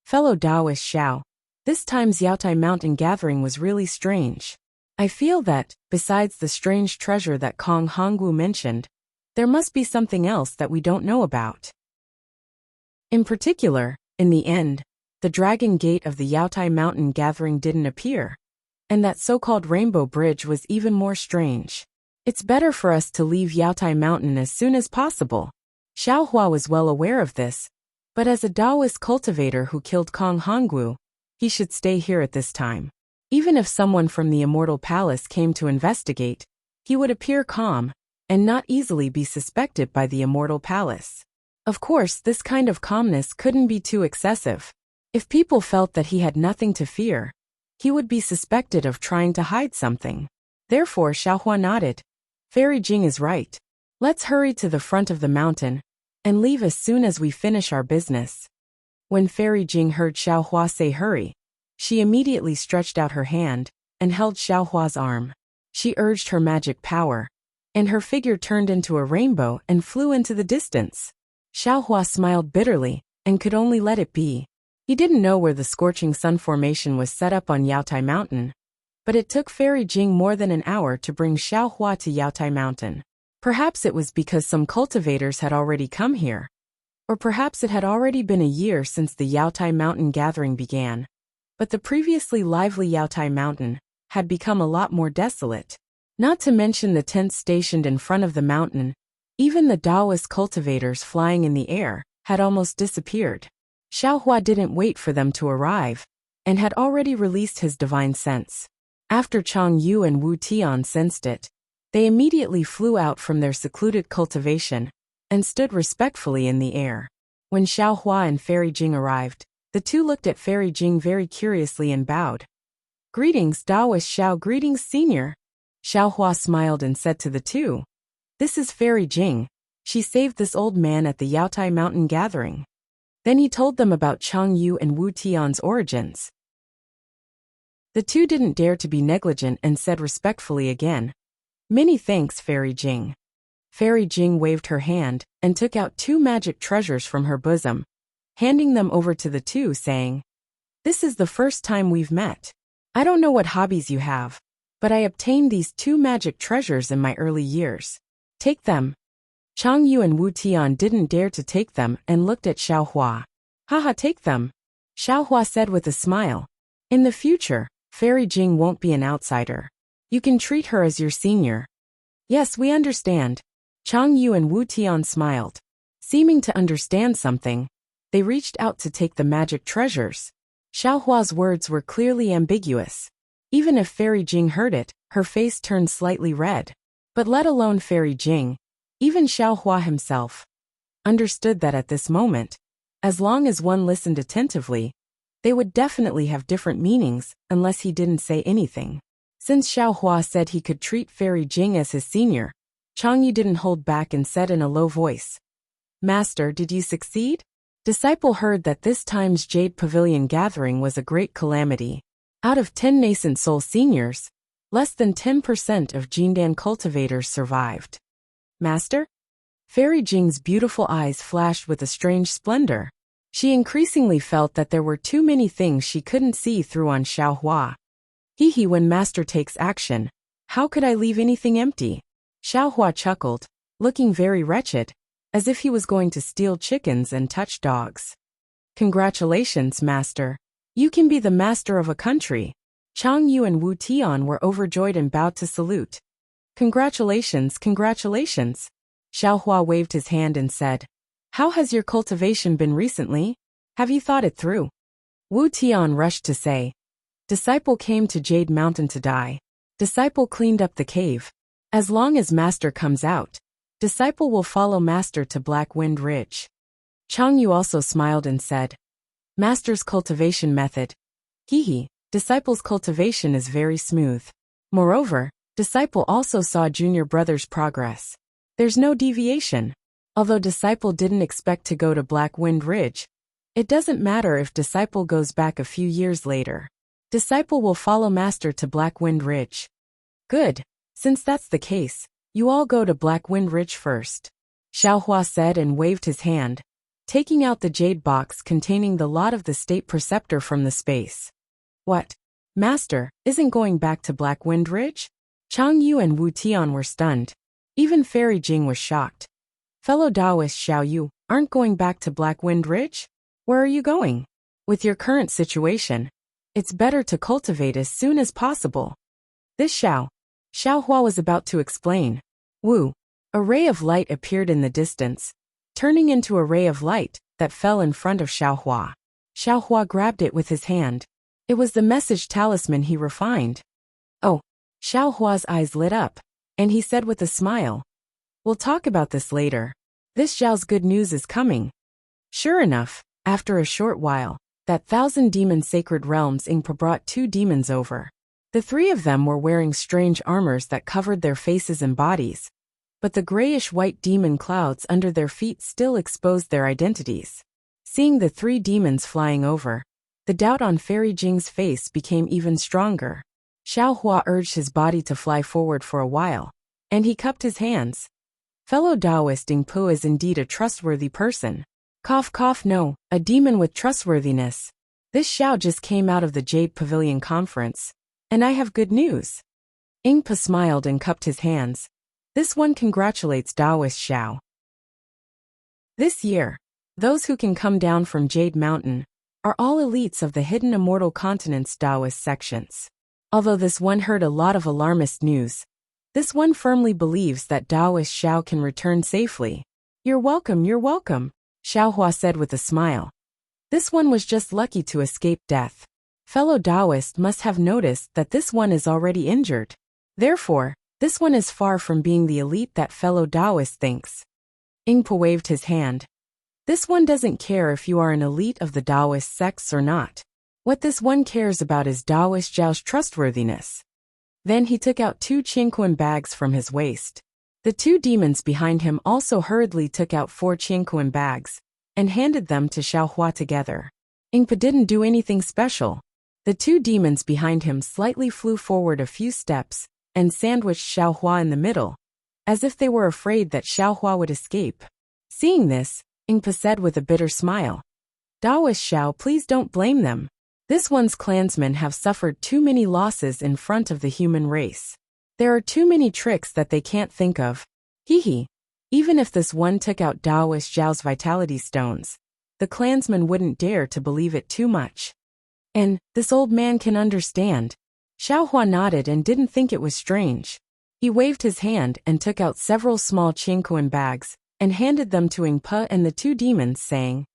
"Fellow Taoist Xiao, this time's Yaotai Mountain gathering was really strange. I feel that, besides the strange treasure that Kong Hongwu mentioned, there must be something else that we don't know about. In particular, in the end, the Dragon Gate of the Yaotai Mountain gathering didn't appear, and that so-called Rainbow Bridge was even more strange. It's better for us to leave Yaotai Mountain as soon as possible," Xiaohua was well aware of this, but as a Taoist cultivator who killed Kong Hongwu, he should stay here at this time. Even if someone from the Immortal Palace came to investigate, he would appear calm and not easily be suspected by the Immortal Palace. Of course, this kind of calmness couldn't be too excessive. If people felt that he had nothing to fear, he would be suspected of trying to hide something. Therefore, Xiaohua nodded. Fairy Jing is right. Let's hurry to the front of the mountain and leave as soon as we finish our business. When Fairy Jing heard Xiaohua say hurry, she immediately stretched out her hand and held Xiaohua's arm. She urged her magic power, and her figure turned into a rainbow and flew into the distance. Xiaohua smiled bitterly and could only let it be. He didn't know where the scorching sun formation was set up on Yaotai Mountain, but it took Fairy Jing more than an hour to bring Xiaohua to Yaotai Mountain. Perhaps it was because some cultivators had already come here, or perhaps it had already been a year since the Yaotai Mountain gathering began, but the previously lively Yaotai Mountain had become a lot more desolate. Not to mention the tents stationed in front of the mountain, even the Taoist cultivators flying in the air had almost disappeared. Xiaohua didn't wait for them to arrive, and had already released his divine sense. After Chang Yu and Wu Tian sensed it, they immediately flew out from their secluded cultivation and stood respectfully in the air. When Xiaohua and Fairy Jing arrived, the two looked at Fairy Jing very curiously and bowed. Greetings, Taoist Xiao. Greetings, Senior. Xiaohua smiled and said to the two, This is Fairy Jing. She saved this old man at the Yaotai Mountain gathering. Then he told them about Chang Yu and Wu Tian's origins. The two didn't dare to be negligent and said respectfully again, Many thanks, Fairy Jing. Fairy Jing waved her hand and took out two magic treasures from her bosom, handing them over to the two, saying, This is the first time we've met. I don't know what hobbies you have, but I obtained these two magic treasures in my early years. Take them. Chang Yu and Wu Tian didn't dare to take them and looked at Xiaohua. Haha, take them. Xiaohua said with a smile. In the future, Fairy Jing won't be an outsider. You can treat her as your senior. Yes, we understand. Chang Yu and Wu Tian smiled. Seeming to understand something, they reached out to take the magic treasures. Xiaohua's words were clearly ambiguous. Even if Fairy Jing heard it, her face turned slightly red. But let alone Fairy Jing, even Xiaohua himself understood that at this moment, as long as one listened attentively, they would definitely have different meanings unless he didn't say anything. Since Xiaohua said he could treat Fairy Jing as his senior, Chang Yu didn't hold back and said in a low voice, Master, did you succeed? Disciple heard that this time's Jade Pavilion gathering was a great calamity. Out of 10 nascent soul seniors, less than 10% of Jindan cultivators survived. Master? Fairy Jing's beautiful eyes flashed with a strange splendor. She increasingly felt that there were too many things she couldn't see through on Xiaohua. Hee, when Master takes action, how could I leave anything empty? Xiaohua chuckled, looking very wretched, as if he was going to steal chickens and touch dogs. Congratulations, Master. You can be the master of a country. Chang Yu and Wu Tian were overjoyed and bowed to salute. Congratulations, congratulations. Xiaohua waved his hand and said, How has your cultivation been recently? Have you thought it through? Wu Tian rushed to say, Disciple came to Jade Mountain to die. Disciple cleaned up the cave. As long as Master comes out, Disciple will follow Master to Black Wind Ridge. Chang Yu also smiled and said, Master's cultivation method. Disciple's cultivation is very smooth. Moreover, Disciple also saw Junior Brother's progress. There's no deviation. Although Disciple didn't expect to go to Black Wind Ridge, it doesn't matter if Disciple goes back a few years later. Disciple will follow Master to Black Wind Ridge. Good. Since that's the case, you all go to Black Wind Ridge first. Xiaohua said and waved his hand, taking out the jade box containing the lot of the state preceptor from the space. What? Master isn't going back to Black Wind Ridge? Chang Yu and Wu Tian were stunned. Even Fairy Jing was shocked. Fellow Taoist Xiao Yu, aren't going back to Black Wind Ridge? Where are you going? With your current situation, it's better to cultivate as soon as possible. This Xiaohua was about to explain. Woo! A ray of light appeared in the distance, turning into a ray of light that fell in front of Xiaohua. Xiaohua grabbed it with his hand. It was the message talisman he refined. Oh, Xiaohua's eyes lit up, and he said with a smile, "We'll talk about this later. This Zhao's good news is coming." Sure enough, after a short while, that 1,000-demon sacred realms Ingpa brought 2 demons over. The 3 of them were wearing strange armors that covered their faces and bodies, but the grayish-white demon clouds under their feet still exposed their identities. Seeing the 3 demons flying over, the doubt on Fairy Jing's face became even stronger. Xiaohua urged his body to fly forward for a while, and he cupped his hands. Fellow Taoist Ingpa is indeed a trustworthy person. Cough cough, no, a demon with trustworthiness. This Xiao just came out of the Jade Pavilion conference, and I have good news. Ingpa smiled and cupped his hands. This one congratulates Taoist Xiao. This year, those who can come down from Jade Mountain are all elites of the Hidden Immortal Continent's Taoist sections. Although this one heard a lot of alarmist news, this one firmly believes that Taoist Xiao can return safely. You're welcome, Xiaohua said with a smile. This one was just lucky to escape death. Fellow Taoist must have noticed that this one is already injured. Therefore, this one is far from being the elite that fellow Taoist thinks. Ingpa waved his hand. This one doesn't care if you are an elite of the Taoist sects or not. What this one cares about is Taoist Zhao's trustworthiness. Then he took out 2 Qingquan bags from his waist. The 2 demons behind him also hurriedly took out 4 Qingquan bags and handed them to Xiaohua together. Ingpa didn't do anything special. The 2 demons behind him slightly flew forward a few steps and sandwiched Xiaohua in the middle, as if they were afraid that Xiaohua would escape. Seeing this, Ingpa said with a bitter smile, "Taoist Xiao, please don't blame them. This one's clansmen have suffered too many losses in front of the human race. There are too many tricks that they can't think of. Hee. Even if this one took out Taoist Zhao's vitality stones, the clansmen wouldn't dare to believe it too much. And this old man can understand." Xiaohua nodded and didn't think it was strange. He waved his hand and took out several small Qingquan bags and handed them to Ingpa and the 2 demons, saying,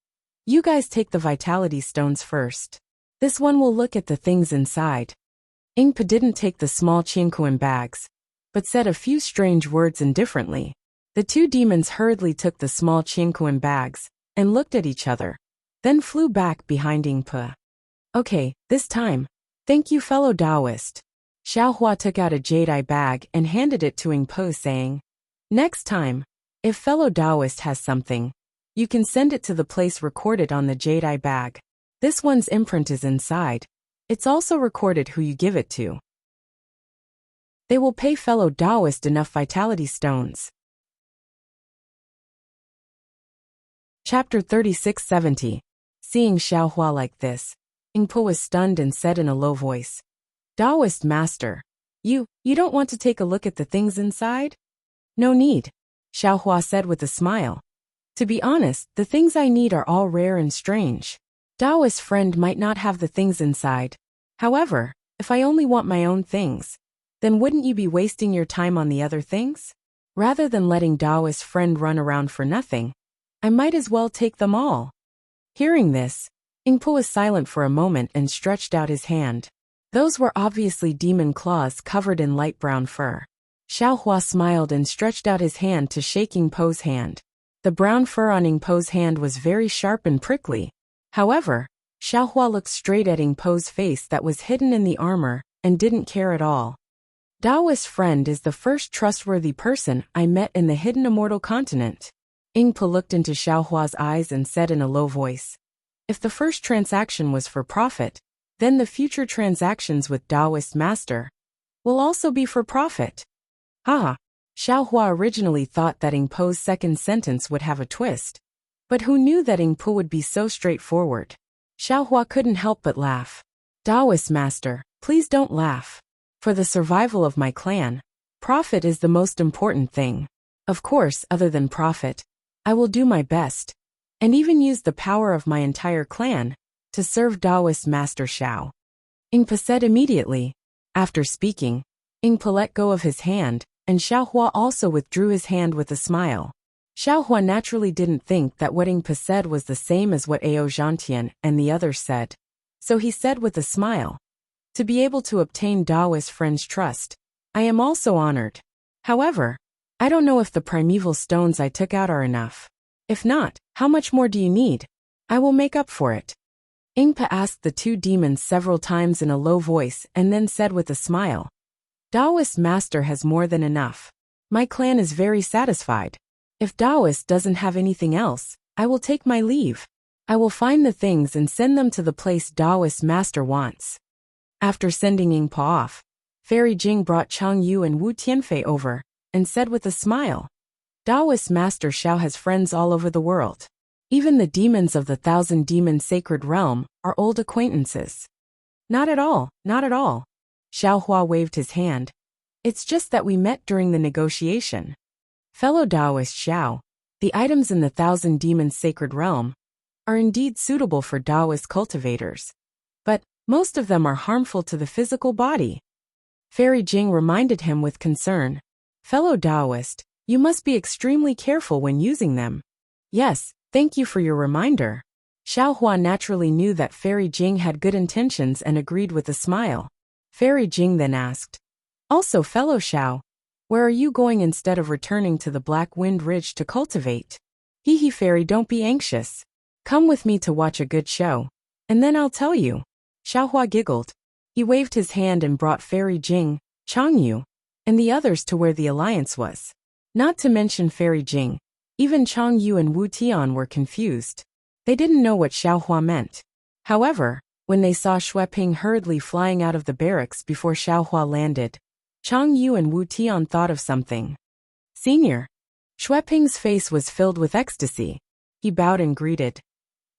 "You guys take the vitality stones first. This one will look at the things inside." Ingpa didn't take the small Qingquan bags, but said a few strange words indifferently. The 2 demons hurriedly took the small Qingquan bags and looked at each other, then flew back behind Ingpa. "Okay, this time. Thank you, fellow Taoist." Xiaohua took out a jade bag and handed it to Ingpa, saying, "Next time, if fellow Taoist has something, you can send it to the place recorded on the jade bag. This one's imprint is inside. It's also recorded who you give it to. They will pay fellow Taoist enough vitality stones." Chapter 3670. Seeing Xiaohua like this, Ingpa was stunned and said in a low voice, "Taoist master, you don't want to take a look at the things inside?" "No need," Xiaohua said with a smile. "To be honest, the things I need are all rare and strange. Taoist friend might not have the things inside. However, if I only want my own things, then wouldn't you be wasting your time on the other things? Rather than letting Taoist friend run around for nothing, I might as well take them all." Hearing this, Ingpa was silent for a moment and stretched out his hand. Those were obviously demon claws covered in light brown fur. Xiaohua smiled and stretched out his hand to shake Ingpa's hand. The brown fur on Ingpa's hand was very sharp and prickly. However, Xiaohua looked straight at Ingpa's face that was hidden in the armor and didn't care at all. "Taoist friend is the first trustworthy person I met in the Hidden Immortal Continent." Ingpa looked into Xiaohua's eyes and said in a low voice, "If the first transaction was for profit, then the future transactions with Taoist master will also be for profit." Haha. Xiaohua originally thought that Ingpa's second sentence would have a twist, but who knew that Ingpa would be so straightforward? Xiaohua couldn't help but laugh. "Taoist master, please don't laugh. For the survival of my clan, profit is the most important thing. Of course, other than profit, I will do my best, and even use the power of my entire clan, to serve Taoist Master Xiao." Ingpa said immediately. After speaking, Ingpa let go of his hand, and Xiaohua also withdrew his hand with a smile. Xiaohua naturally didn't think that what Ingpa said was the same as what Ao Zhantian and the others said. So he said with a smile, "To be able to obtain Daoist friend's trust, I am also honored. However, I don't know if the primeval stones I took out are enough. If not, how much more do you need? I will make up for it." Ingpa asked the two demons several times in a low voice and then said with a smile, "Daoist master has more than enough. My clan is very satisfied. If Daoist doesn't have anything else, I will take my leave. I will find the things and send them to the place Daoist master wants." After sending Ingpa off, Fairy Jing brought Chang Yu and Wu Tianfei over and said with a smile, "Daoist master Xiao has friends all over the world. Even the demons of the Thousand Demon Sacred Realm are old acquaintances." Not at all, not at all." Xiaohua waved his hand. "It's just that we met during the negotiation. Fellow Daoist Xiao, the items in the Thousand Demon Sacred Realm are indeed suitable for Daoist cultivators. But most of them are harmful to the physical body." Fairy Jing reminded him with concern, "Fellow Daoist, you must be extremely careful when using them." "Yes, thank you for your reminder." Xiaohua naturally knew that Fairy Jing had good intentions and agreed with a smile. Fairy Jing then asked, "Also, fellow Xiao, where are you going instead of returning to the Black Wind Ridge to cultivate?" "Hee Fairy, don't be anxious. Come with me to watch a good show, and then I'll tell you." Xiaohua giggled. He waved his hand and brought Fairy Jing, Chang Yu, and the others to where the alliance was. Not to mention Fairy Jing, even Chang Yu and Wu Tian were confused. They didn't know what Xiaohua meant. However, when they saw Xueping hurriedly flying out of the barracks before Xiaohua landed, Chang Yu and Wu Tian thought of something. "Senior." Xueping's face was filled with ecstasy. He bowed and greeted.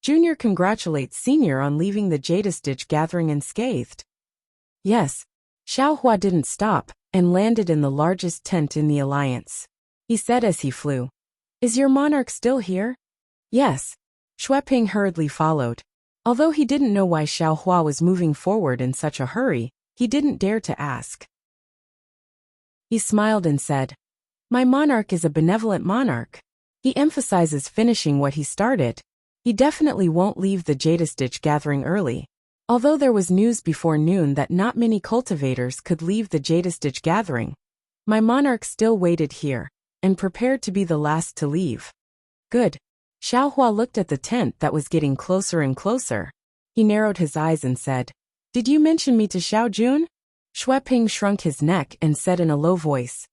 Junior congratulates Senior on leaving the Jadestitch gathering unscathed. "Yes." Xiaohua didn't stop and landed in the largest tent in the alliance. He said as he flew, "Is your monarch still here?" "Yes." Xueping hurriedly followed. Although he didn't know why Xiaohua was moving forward in such a hurry, he didn't dare to ask. He smiled and said, "My monarch is a benevolent monarch. He emphasizes finishing what he started. He definitely won't leave the Jadestitch gathering early." Although there was news before noon that not many cultivators could leave the Jadestitch gathering, my monarch still waited here and prepared to be the last to leave. "Good." Xiaohua looked at the tent that was getting closer and closer. He narrowed his eyes and said, "Did you mention me to Xiao Jun?" Xueping shrunk his neck and said in a low voice,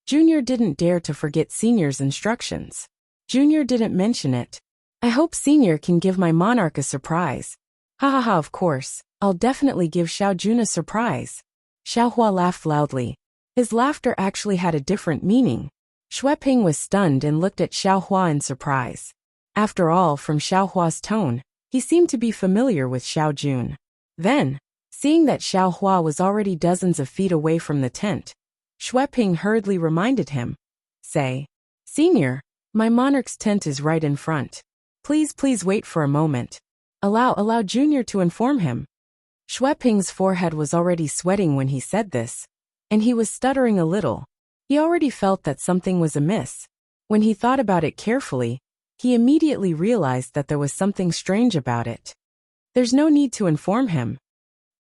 "Junior didn't dare to forget Senior's instructions. Junior didn't mention it. I hope Senior can give my monarch a surprise." "Ha ha ha, of course, I'll definitely give Xiao Jun a surprise." Xiaohua laughed loudly. His laughter actually had a different meaning. Xueping was stunned and looked at Xiaohua in surprise. After all, from Xiaohua's tone, he seemed to be familiar with Xiao Jun. Then, seeing that Xiaohua was already dozens of feet away from the tent, Xueping hurriedly reminded him, "Say, Senior, my monarch's tent is right in front. Please wait for a moment. Allow Junior to inform him." Xueping's forehead was already sweating when he said this, and he was stuttering a little. He already felt that something was amiss. When he thought about it carefully, he immediately realized that there was something strange about it. "There's no need to inform him,"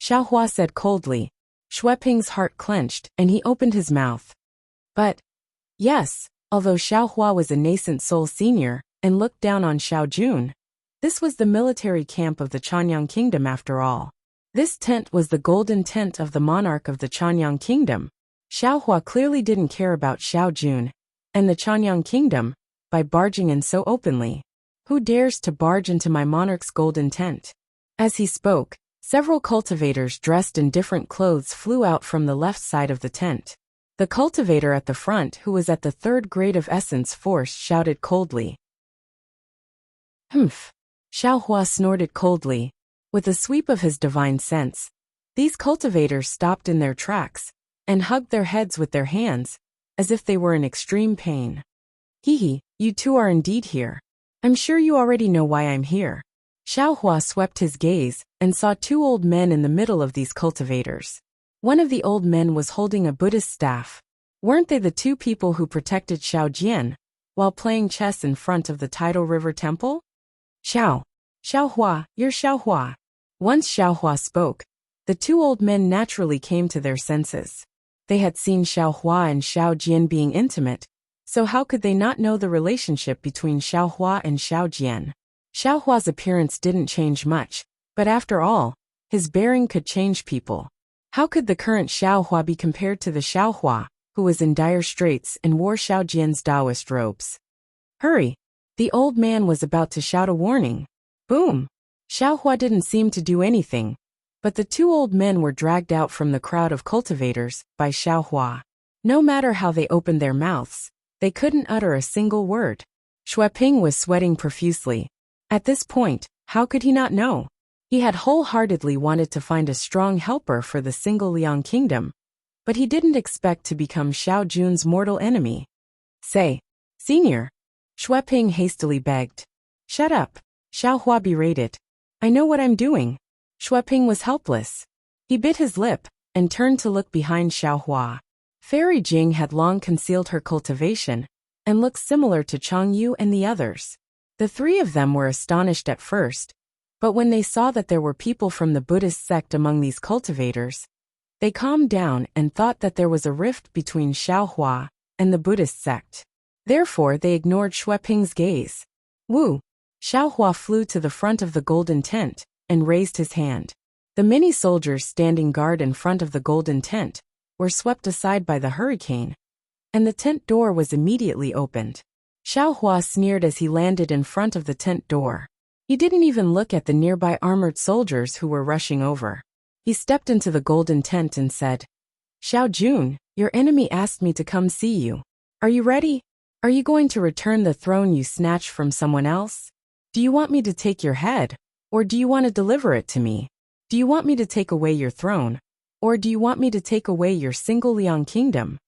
Xiaohua said coldly. Xueping's heart clenched and he opened his mouth. But, yes, although Xiaohua was a nascent soul senior and looked down on Xiao Jun, this was the military camp of the Chanyang Kingdom after all. This tent was the golden tent of the monarch of the Chanyang Kingdom. Xiaohua clearly didn't care about Xiao Jun and the Chanyang Kingdom by barging in so openly. "Who dares to barge into my monarch's golden tent?" As he spoke, several cultivators dressed in different clothes flew out from the left side of the tent. The cultivator at the front, who was at the third grade of essence force, shouted coldly. "Humph." Xiaohua snorted coldly. With a sweep of his divine sense, these cultivators stopped in their tracks and hugged their heads with their hands, as if they were in extreme pain. "Hee, you two are indeed here. I'm sure you already know why I'm here." Xiaohua swept his gaze and saw two old men in the middle of these cultivators. One of the old men was holding a Buddhist staff. Weren't they the two people who protected Xiao Jian while playing chess in front of the tidal river temple? Xiao. Xiaohua, you're Xiaohua. Once Xiaohua spoke, the two old men naturally came to their senses. They had seen Xiaohua and Xiao Jian being intimate, so how could they not know the relationship between Xiaohua and Xiao Jian? Xiaohua's appearance didn't change much, but after all, his bearing could change people. How could the current Xiaohua be compared to the Xiaohua, who was in dire straits and wore Xiao Jian's Taoist robes? Hurry! The old man was about to shout a warning. Boom! Xiaohua didn't seem to do anything, but the two old men were dragged out from the crowd of cultivators by Xiaohua. No matter how they opened their mouths, they couldn't utter a single word. Xueping was sweating profusely. At this point, how could he not know? He had wholeheartedly wanted to find a strong helper for the single Liang kingdom, but he didn't expect to become Xiao Jun's mortal enemy. Say, Senior. Xueping hastily begged. Shut up, Xiaohua berated. I know what I'm doing. Xueping was helpless. He bit his lip and turned to look behind Xiaohua. Fairy Jing had long concealed her cultivation and looked similar to Changyu and the others. The three of them were astonished at first, but when they saw that there were people from the Buddhist sect among these cultivators, they calmed down and thought that there was a rift between Xiaohua and the Buddhist sect. Therefore they ignored Xueping's gaze. Wu! Xiaohua flew to the front of the golden tent and raised his hand. The many soldiers standing guard in front of the golden tent were swept aside by the hurricane, and the tent door was immediately opened. Xiaohua sneered as he landed in front of the tent door. He didn't even look at the nearby armored soldiers who were rushing over. He stepped into the golden tent and said, Xiao Jun, your enemy asked me to come see you. Are you ready? Are you going to return the throne you snatched from someone else? Do you want me to take your head, or do you want to deliver it to me? Do you want me to take away your throne, or do you want me to take away your single Liang kingdom?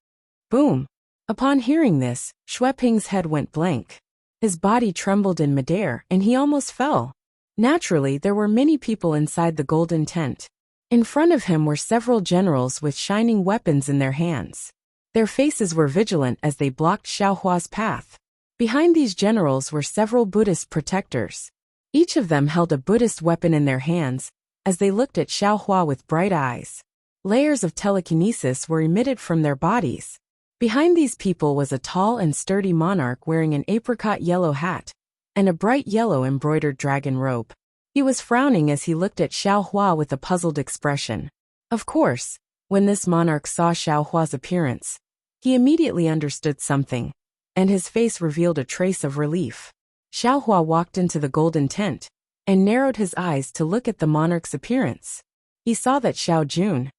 Boom! Upon hearing this, Xueping's head went blank. His body trembled in midair and he almost fell. Naturally, there were many people inside the golden tent. In front of him were several generals with shining weapons in their hands. Their faces were vigilant as they blocked Xiaohua's path. Behind these generals were several Buddhist protectors. Each of them held a Buddhist weapon in their hands as they looked at Xiaohua with bright eyes. Layers of telekinesis were emitted from their bodies. Behind these people was a tall and sturdy monarch wearing an apricot yellow hat and a bright yellow embroidered dragon robe. He was frowning as he looked at Xiaohua with a puzzled expression. Of course, when this monarch saw Xiaohua's appearance, he immediately understood something, and his face revealed a trace of relief. Xiaohua walked into the golden tent and narrowed his eyes to look at the monarch's appearance. He saw that Xiao Jun,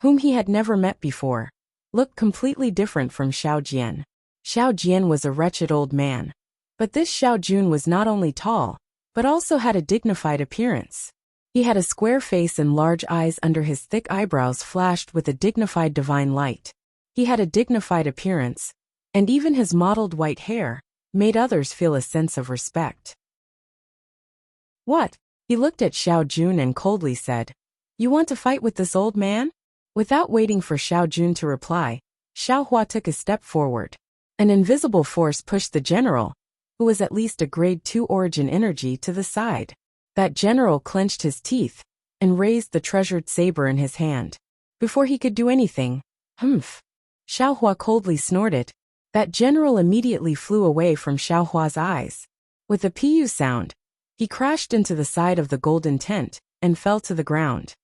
whom he had never met before, looked completely different from Xiao Jian. Xiao Jian was a wretched old man, but this Xiao Jun was not only tall, but also had a dignified appearance. He had a square face and large eyes under his thick eyebrows flashed with a dignified divine light. He had a dignified appearance, and even his mottled white hair made others feel a sense of respect. What? He looked at Xiao Jun and coldly said, You want to fight with this old man? Without waiting for Xiao Jun to reply, Xiaohua took a step forward. An invisible force pushed the general, who was at least a grade 2 origin energy, to the side. That general clenched his teeth and raised the treasured saber in his hand. Before he could do anything, humph! Xiaohua coldly snorted. That general immediately flew away from Xiaohua's eyes. With a pu sound, he crashed into the side of the golden tent and fell to the ground.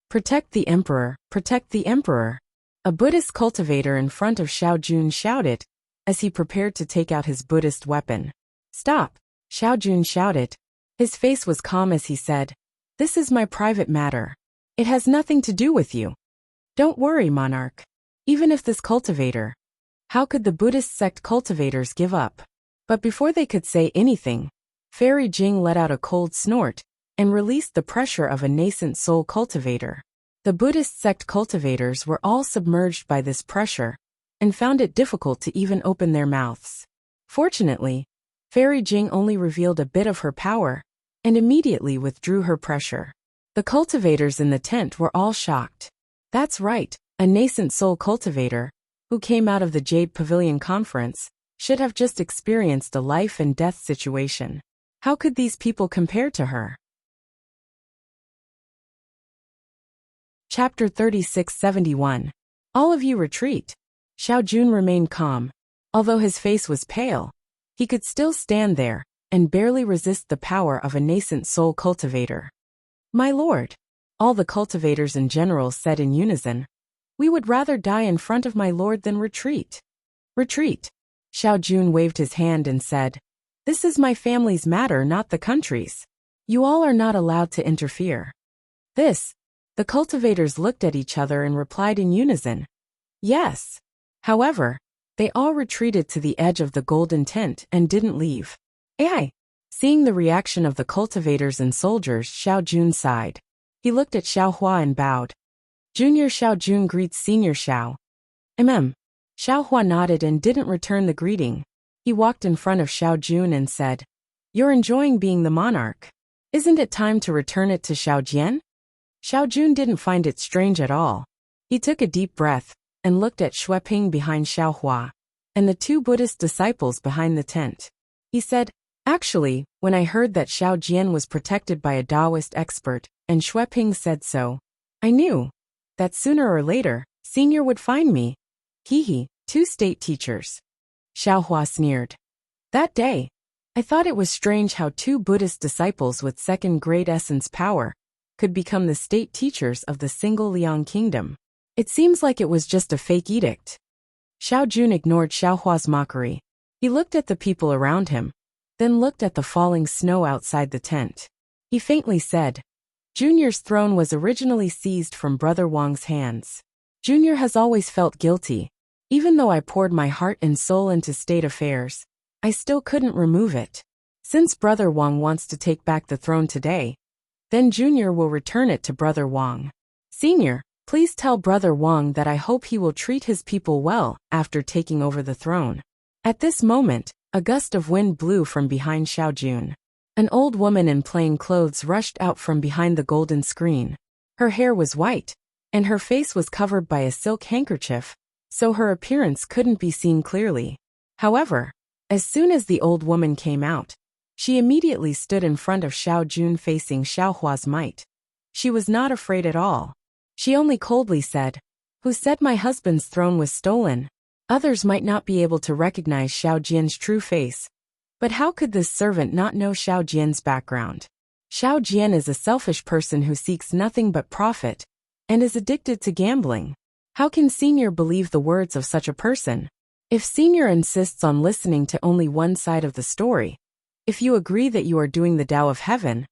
Protect the emperor, protect the emperor! A Buddhist cultivator in front of Xiao Jun shouted as he prepared to take out his Buddhist weapon. Stop! Xiao Jun shouted. His face was calm as he said, This is my private matter. It has nothing to do with you. Don't worry, monarch. Even if this cultivator, how could the Buddhist sect cultivators give up? But before they could say anything, Fairy Jing let out a cold snort and released the pressure of a nascent soul cultivator. The Buddhist sect cultivators were all submerged by this pressure and found it difficult to even open their mouths. Fortunately, Fairy Jing only revealed a bit of her power and immediately withdrew her pressure. The cultivators in the tent were all shocked. That's right, a nascent soul cultivator, who came out of the Jade Pavilion conference, should have just experienced a life and death situation. How could these people compare to her? Chapter 3671. All of you retreat. Xiao Jun remained calm. Although his face was pale, he could still stand there and barely resist the power of a nascent soul cultivator. My lord, all the cultivators and generals said in unison, we would rather die in front of my lord than retreat. Retreat. Xiao Jun waved his hand and said, this is my family's matter, not the country's. You all are not allowed to interfere. The cultivators looked at each other and replied in unison, yes. However, they all retreated to the edge of the golden tent and didn't leave. Seeing the reaction of the cultivators and soldiers, Xiao Jun sighed. He looked at Xiao Hua and bowed. Junior Xiao Jun greets Senior Xiao. Xiao Hua nodded and didn't return the greeting. He walked in front of Xiao Jun and said, you're enjoying being the monarch. Isn't it time to return it to Xiao Jian? Xiao Jun didn't find it strange at all. He took a deep breath and looked at Xueping behind Xiao Hua and the two Buddhist disciples behind the tent. He said, actually, when I heard that Xiao Jian was protected by a Taoist expert and Xueping said so, I knew that sooner or later, Senior would find me. Two state teachers. Xiao Hua sneered. That day, I thought it was strange how two Buddhist disciples with second-grade essence power could become the state teachers of the single Liang kingdom. It seems like it was just a fake edict. Xiao Jun ignored Xiao Hua's mockery. He looked at the people around him, then looked at the falling snow outside the tent. He faintly said, Junior's throne was originally seized from Brother Wang's hands. Junior has always felt guilty. Even though I poured my heart and soul into state affairs, I still couldn't remove it. Since Brother Wang wants to take back the throne today, then Junior will return it to Brother Wang. Senior, please tell Brother Wang that I hope he will treat his people well after taking over the throne. At this moment, a gust of wind blew from behind Xiao Jun. An old woman in plain clothes rushed out from behind the golden screen. Her hair was white, and her face was covered by a silk handkerchief, so her appearance couldn't be seen clearly. However, as soon as the old woman came out, she immediately stood in front of Xiao Jun facing Xiao Hua's might. She was not afraid at all. She only coldly said, who said my husband's throne was stolen? Others might not be able to recognize Xiao Jian's true face, but how could this servant not know Xiao Jian's background? Xiao Jian is a selfish person who seeks nothing but profit and is addicted to gambling. How can Senior believe the words of such a person? If Senior insists on listening to only one side of the story, if you agree that you are doing the Tao of Heaven,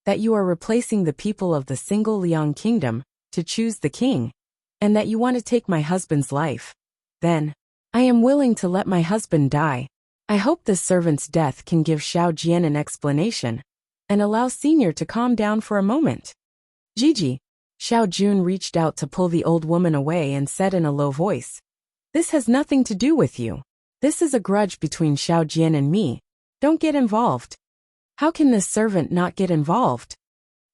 that you are replacing the people of the single Liang kingdom to choose the king, and that you want to take my husband's life, then I am willing to let my husband die. I hope this servant's death can give Xiao Jian an explanation and allow Senior to calm down for a moment. Gigi. Xiao Jun reached out to pull the old woman away and said in a low voice, this has nothing to do with you. This is a grudge between Xiao Jian and me. Don't get involved. How can this servant not get involved?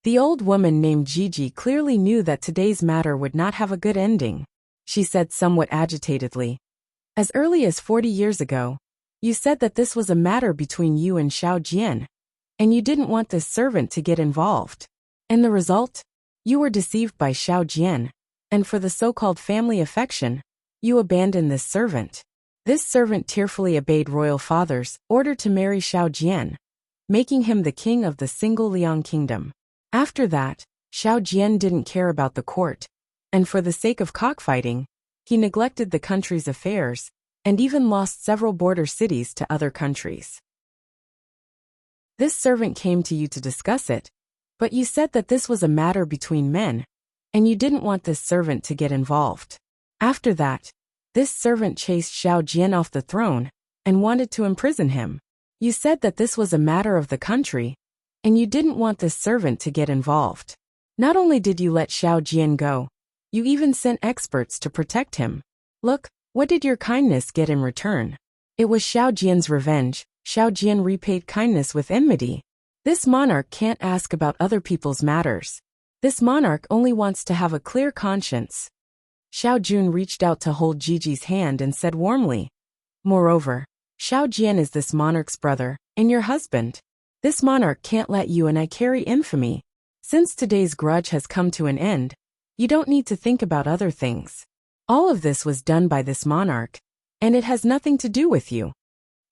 The old woman named Gigi clearly knew that today's matter would not have a good ending. She said somewhat agitatedly, as early as 40 years ago, you said that this was a matter between you and Xiao Jian, and you didn't want this servant to get involved. And the result? You were deceived by Xiao Jian, and for the so-called family affection, you abandoned this servant. This servant tearfully obeyed royal father's order to marry Xiao Jian, making him the king of the single Liang kingdom. After that, Xiao Jian didn't care about the court, and for the sake of cockfighting, he neglected the country's affairs and even lost several border cities to other countries. This servant came to you to discuss it, but you said that this was a matter between men, and you didn't want this servant to get involved. After that, this servant chased Xiao Jian off the throne and wanted to imprison him. You said that this was a matter of the country, and you didn't want this servant to get involved. Not only did you let Xiao Jian go, you even sent experts to protect him. Look, what did your kindness get in return? It was Xiao Jian's revenge. Xiao Jian repaid kindness with enmity. This monarch can't ask about other people's matters. This monarch only wants to have a clear conscience. Xiao Jun reached out to hold Gigi's hand and said warmly, moreover, Xiao Jian is this monarch's brother, and your husband. This monarch can't let you and I carry infamy. Since today's grudge has come to an end, you don't need to think about other things. All of this was done by this monarch, and it has nothing to do with you.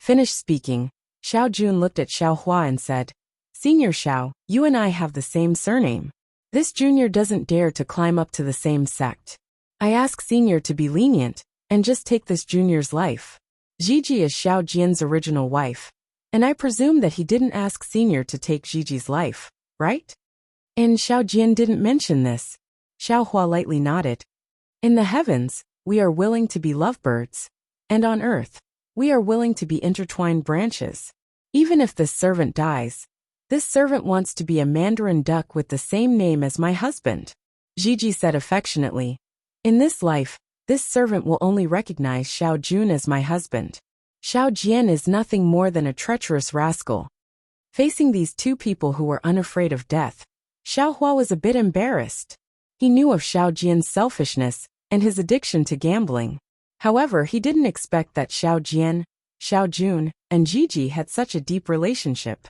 Finished speaking, Xiao Jun looked at Xiao Hua and said, Senior Xiao, you and I have the same surname. This junior doesn't dare to climb up to the same sect. I ask Senior to be lenient, and just take this junior's life. Gigi is Xiao Jian's original wife, and I presume that he didn't ask Senior to take Gigi's life, right? And Xiao Jian didn't mention this. Xiao Hua lightly nodded. In the heavens, we are willing to be lovebirds, and on earth, we are willing to be intertwined branches. Even if this servant dies, this servant wants to be a mandarin duck with the same name as my husband. Gigi said affectionately. In this life, this servant will only recognize Xiao Jun as my husband. Xiao Jian is nothing more than a treacherous rascal. Facing these two people who were unafraid of death, Xiao Hua was a bit embarrassed. He knew of Xiao Jian's selfishness and his addiction to gambling. However, he didn't expect that Xiao Jian, Xiao Jun, and Gigi had such a deep relationship.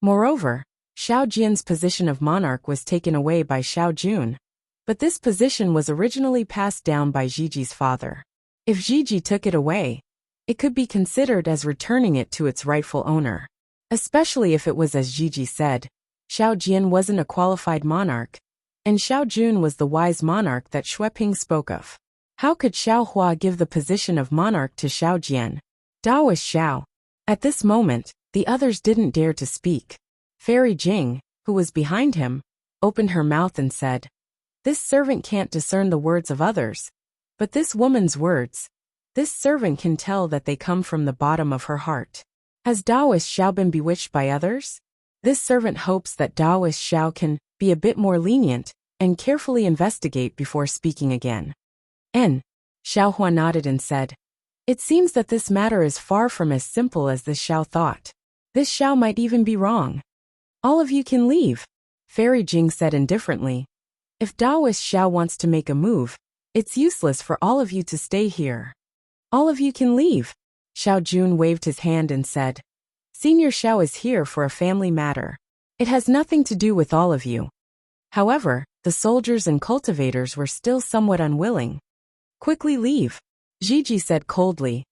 Moreover, Xiao Jian's position of monarch was taken away by Xiao Jun, but this position was originally passed down by Gigi's father. If Gigi took it away, it could be considered as returning it to its rightful owner. Especially if it was as Gigi said, Xiao Jian wasn't a qualified monarch, and Xiao Jun was the wise monarch that Xueping spoke of. How could Xiao Hua give the position of monarch to Xiao Jian? Daoist Xiao. At this moment, the others didn't dare to speak. Fairy Jing, who was behind him, opened her mouth and said, This servant can't discern the words of others, but this woman's words, this servant can tell that they come from the bottom of her heart. Has Daoist Xiao been bewitched by others? This servant hopes that Daoist Xiao can be a bit more lenient and carefully investigate before speaking again. Xiao Hua nodded and said, It seems that this matter is far from as simple as this Xiao thought. This Xiao might even be wrong. All of you can leave, Fairy Jing said indifferently. If Daoist Xiao wants to make a move, it's useless for all of you to stay here. All of you can leave. Xiao Jun waved his hand and said, Senior Xiao is here for a family matter. It has nothing to do with all of you. However, the soldiers and cultivators were still somewhat unwilling. Quickly leave, Gigi said coldly.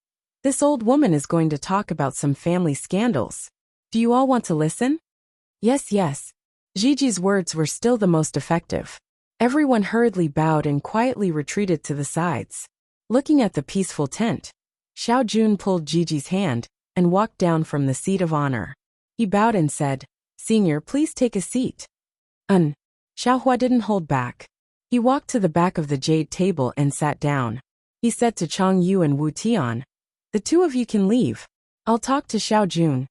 This old woman is going to talk about some family scandals. Do you all want to listen? Yes. Gigi's words were still the most effective. Everyone hurriedly bowed and quietly retreated to the sides. Looking at the peaceful tent, Xiao Jun pulled Gigi's hand and walked down from the seat of honor. He bowed and said, Senior, please take a seat. Xiao Hua didn't hold back. He walked to the back of the jade table and sat down. He said to Chang Yu and Wu Tian, The two of you can leave. I'll talk to Xiao Jun.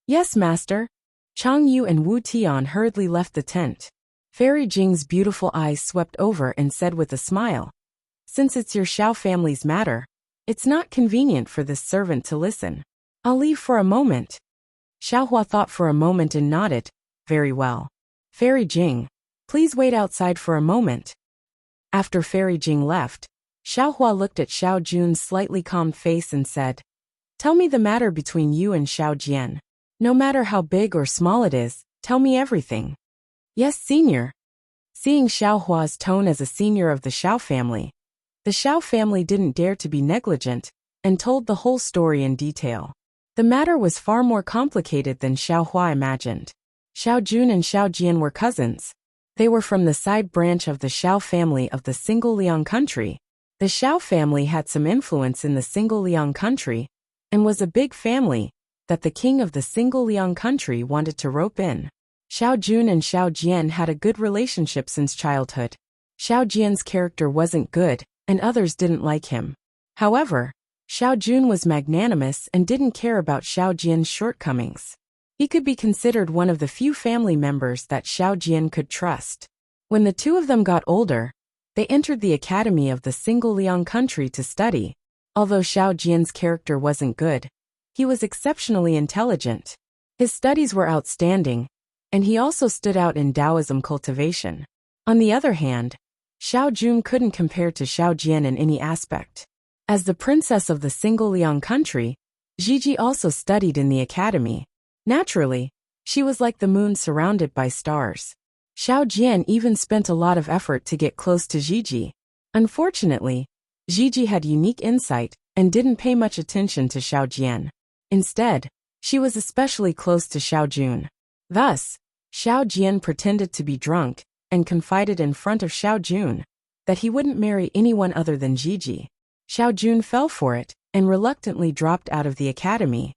Yes, master. Chang Yu and Wu Tian hurriedly left the tent. Fairy Jing's beautiful eyes swept over and said with a smile, Since it's your Xiao family's matter, it's not convenient for this servant to listen. I'll leave for a moment. Xiao Hua thought for a moment and nodded. Very well. Fairy Jing, please wait outside for a moment. After Fairy Jing left, Xiao Hua looked at Xiao Jun's slightly calm face and said, Tell me the matter between you and Xiao Jian. No matter how big or small it is, tell me everything. Yes, senior. Seeing Xiao Hua's tone as a senior of the Xiao family, the Xiao family didn't dare to be negligent and told the whole story in detail. The matter was far more complicated than Xiao Hua imagined. Xiao Jun and Xiao Jian were cousins. They were from the side branch of the Xiao family of the Single Liang country. The Xiao family had some influence in the Single Liang country, and was a big family that the king of the Single Liang country wanted to rope in. Xiao Jun and Xiao Jian had a good relationship since childhood. Xiao Jian's character wasn't good, and others didn't like him. However, Xiao Jun was magnanimous and didn't care about Xiao Jian's shortcomings. He could be considered one of the few family members that Xiao Jian could trust. When the two of them got older, they entered the academy of the Single Liang country to study. Although Xiao Jian's character wasn't good, he was exceptionally intelligent. His studies were outstanding, and he also stood out in Taoism cultivation. On the other hand, Xiao Jun couldn't compare to Xiao Jian in any aspect. As the princess of the single Liang country, Gigi also studied in the academy. Naturally, she was like the moon surrounded by stars. Xiao Jian even spent a lot of effort to get close to Gigi. Unfortunately, Gigi had unique insight and didn't pay much attention to Xiao Jian. Instead, she was especially close to Xiao Jun. Thus, Xiao Jian pretended to be drunk and confided in front of Xiao Jun that he wouldn't marry anyone other than Gigi. Xiao Jun fell for it and reluctantly dropped out of the academy.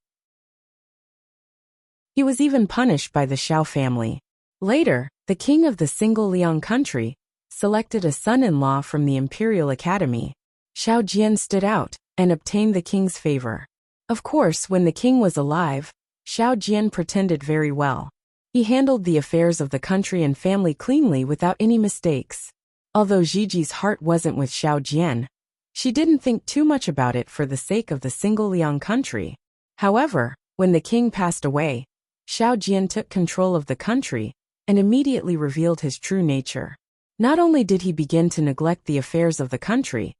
He was even punished by the Xiao family. Later, the king of the single Liang country selected a son-in-law from the Imperial Academy. Xiao Jian stood out and obtained the king's favor. Of course, when the king was alive, Xiao Jian pretended very well. He handled the affairs of the country and family cleanly without any mistakes. Although Gigi's heart wasn't with Xiao Jian, she didn't think too much about it for the sake of the single Liang country. However, when the king passed away, Xiao Jian took control of the country and immediately revealed his true nature. Not only did he begin to neglect the affairs of the country,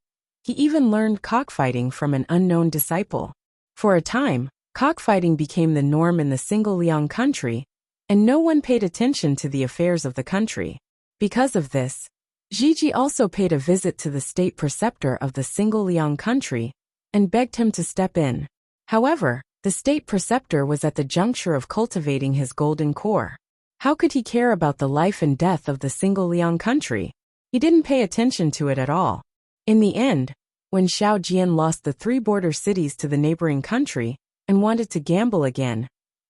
he even learned cockfighting from an unknown disciple. For a time, cockfighting became the norm in the single Liang country, and no one paid attention to the affairs of the country. Because of this, Gigi also paid a visit to the state preceptor of the single Liang country and begged him to step in. However, the state preceptor was at the juncture of cultivating his golden core. How could he care about the life and death of the single Liang country? He didn't pay attention to it at all. In the end, when Xiao Jian lost the 3 border cities to the neighboring country and wanted to gamble again,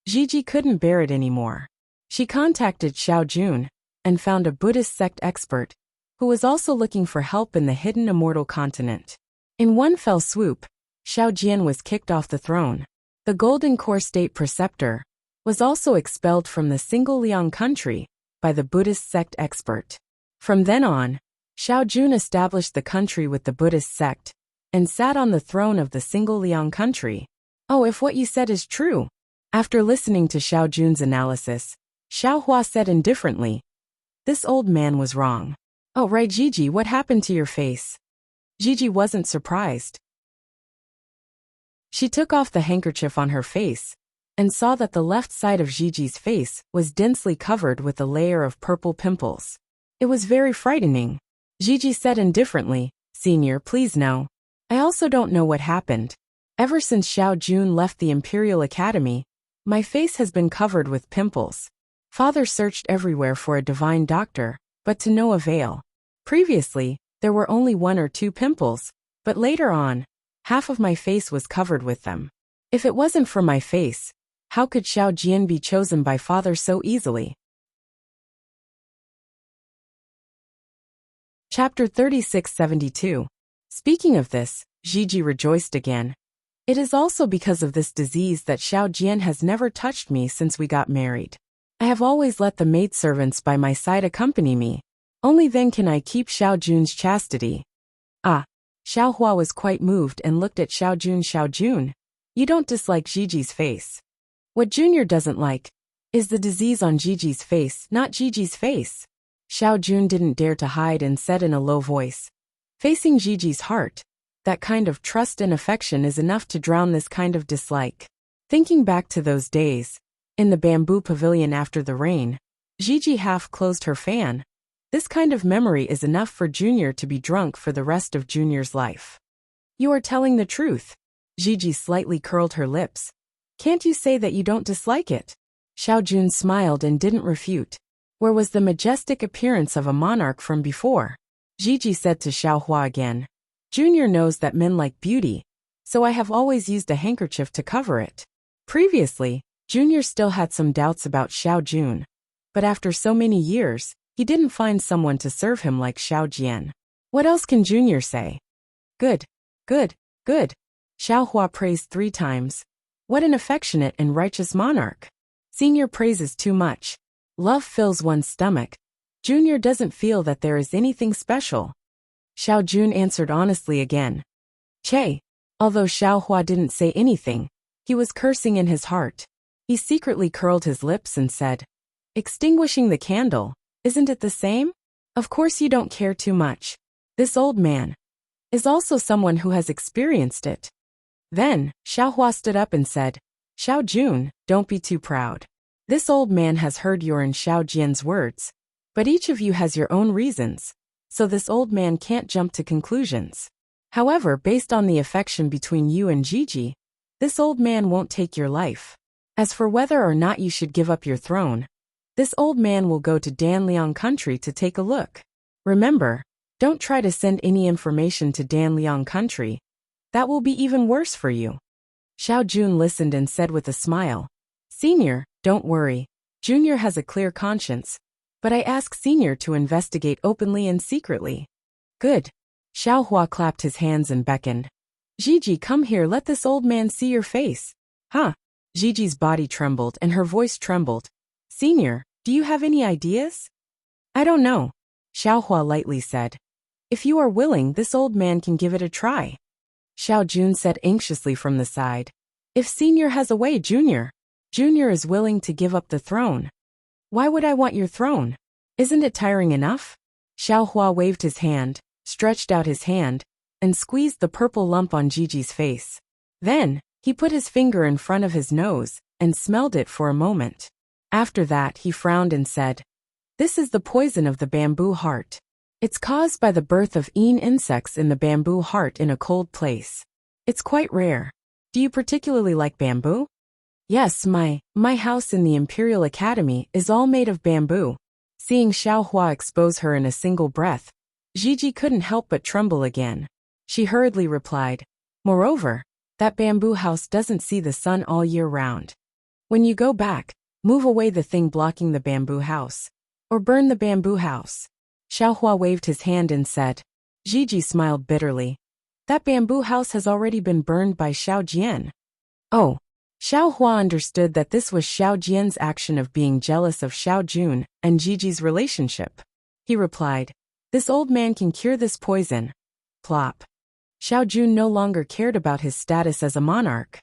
Gigi couldn't bear it anymore. She contacted Xiao Jun and found a Buddhist sect expert who was also looking for help in the hidden immortal continent. In one fell swoop, Xiao Jian was kicked off the throne. The Golden Core State Preceptor was also expelled from the single Liang country by the Buddhist sect expert. From then on, Xiao Jun established the country with the Buddhist sect and sat on the throne of the single Liang country. Oh, if what you said is true. After listening to Xiao Jun's analysis, Xiao Hua said indifferently, "This old man was wrong." "Oh right, Gigi, what happened to your face?" Gigi wasn't surprised. She took off the handkerchief on her face and saw that the left side of Gigi's face was densely covered with a layer of purple pimples. It was very frightening. Gigi said indifferently, "Senior, please no. I also don't know what happened. Ever since Xiao Jun left the Imperial Academy, my face has been covered with pimples. Father searched everywhere for a divine doctor, but to no avail. Previously, there were only 1 or 2 pimples, but later on, half of my face was covered with them. If it wasn't for my face, how could Xiao Jian be chosen by father so easily?" Chapter 3672. Speaking of this, Gigi rejoiced again. "It is also because of this disease that Xiao Jian has never touched me since we got married. I have always let the maidservants by my side accompany me. Only then can I keep Xiao Jun's chastity." Ah. Xiao Hua was quite moved and looked at Xiao Jun. "Xiao Jun, you don't dislike Gigi's face. What Junior doesn't like is the disease on Gigi's face, not Gigi's face." Xiao Jun didn't dare to hide and said in a low voice, "Facing Gigi's heart, that kind of trust and affection is enough to drown this kind of dislike." Thinking back to those days, in the bamboo pavilion after the rain, Gigi half closed her fan. This kind of memory is enough for Junior to be drunk for the rest of Junior's life. "You are telling the truth." Gigi slightly curled her lips. "Can't you say that you don't dislike it?" Xiao Jun smiled and didn't refute. Where was the majestic appearance of a monarch from before? Gigi said to Xiao Hua again, "Junior knows that men like beauty, so I have always used a handkerchief to cover it." Previously, Junior still had some doubts about Xiao Jun, but after so many years, he didn't find someone to serve him like Xiao Jian. What else can Junior say? "Good, good, good." Xiao Hua praised 3 times. What an affectionate and righteous monarch. Senior praises too much. Love fills one's stomach. Junior doesn't feel that there is anything special. Xiao Jun answered honestly again. Che. Although Xiao Hua didn't say anything, he was cursing in his heart. He secretly curled his lips and said, "Extinguishing the candle, isn't it the same? Of course you don't care too much. This old man. is also someone who has experienced it. Then, Xiaohua stood up and said, Xiao Jun, don't be too proud. This old man has heard your and Xiao Jian's words, but each of you has your own reasons, so this old man can't jump to conclusions. However, based on the affection between you and Gigi, this old man won't take your life. As for whether or not you should give up your throne, this old man will go to Danliang country to take a look. Remember, don't try to send any information to Danliang country. That will be even worse for you. Xiao Jun listened and said with a smile, Senior, don't worry. Junior has a clear conscience, but I ask Senior to investigate openly and secretly. Good. Xiaohua clapped his hands and beckoned. Gigi, come here, let this old man see your face. Huh? Gigi's body trembled and her voice trembled. Senior, do you have any ideas? I don't know, Xiaohua lightly said. If you are willing, this old man can give it a try. Xiao Jun said anxiously from the side. If Senior has a way, Junior is willing to give up the throne. Why would I want your throne? Isn't it tiring enough? Xiaohua waved his hand, stretched out his hand, and squeezed the purple lump on Gigi's face. Then, he put his finger in front of his nose and smelled it for a moment. After that, he frowned and said, This is the poison of the bamboo heart. It's caused by the birth of insects in the bamboo heart in a cold place. It's quite rare. Do you particularly like bamboo? Yes, my house in the Imperial Academy is all made of bamboo. Seeing Xiaohua expose her in a single breath, Gigi couldn't help but tremble again. She hurriedly replied, Moreover, that bamboo house doesn't see the sun all year round. When you go back, move away the thing blocking the bamboo house. Or burn the bamboo house. Xiaohua waved his hand and said. Gigi smiled bitterly. That bamboo house has already been burned by Xiao Jian. Oh. Xiaohua understood that this was Xiao Jian's action of being jealous of Xiao Jun and Gigi's relationship. He replied, This old man can cure this poison. Plop. Xiao Jun no longer cared about his status as a monarch.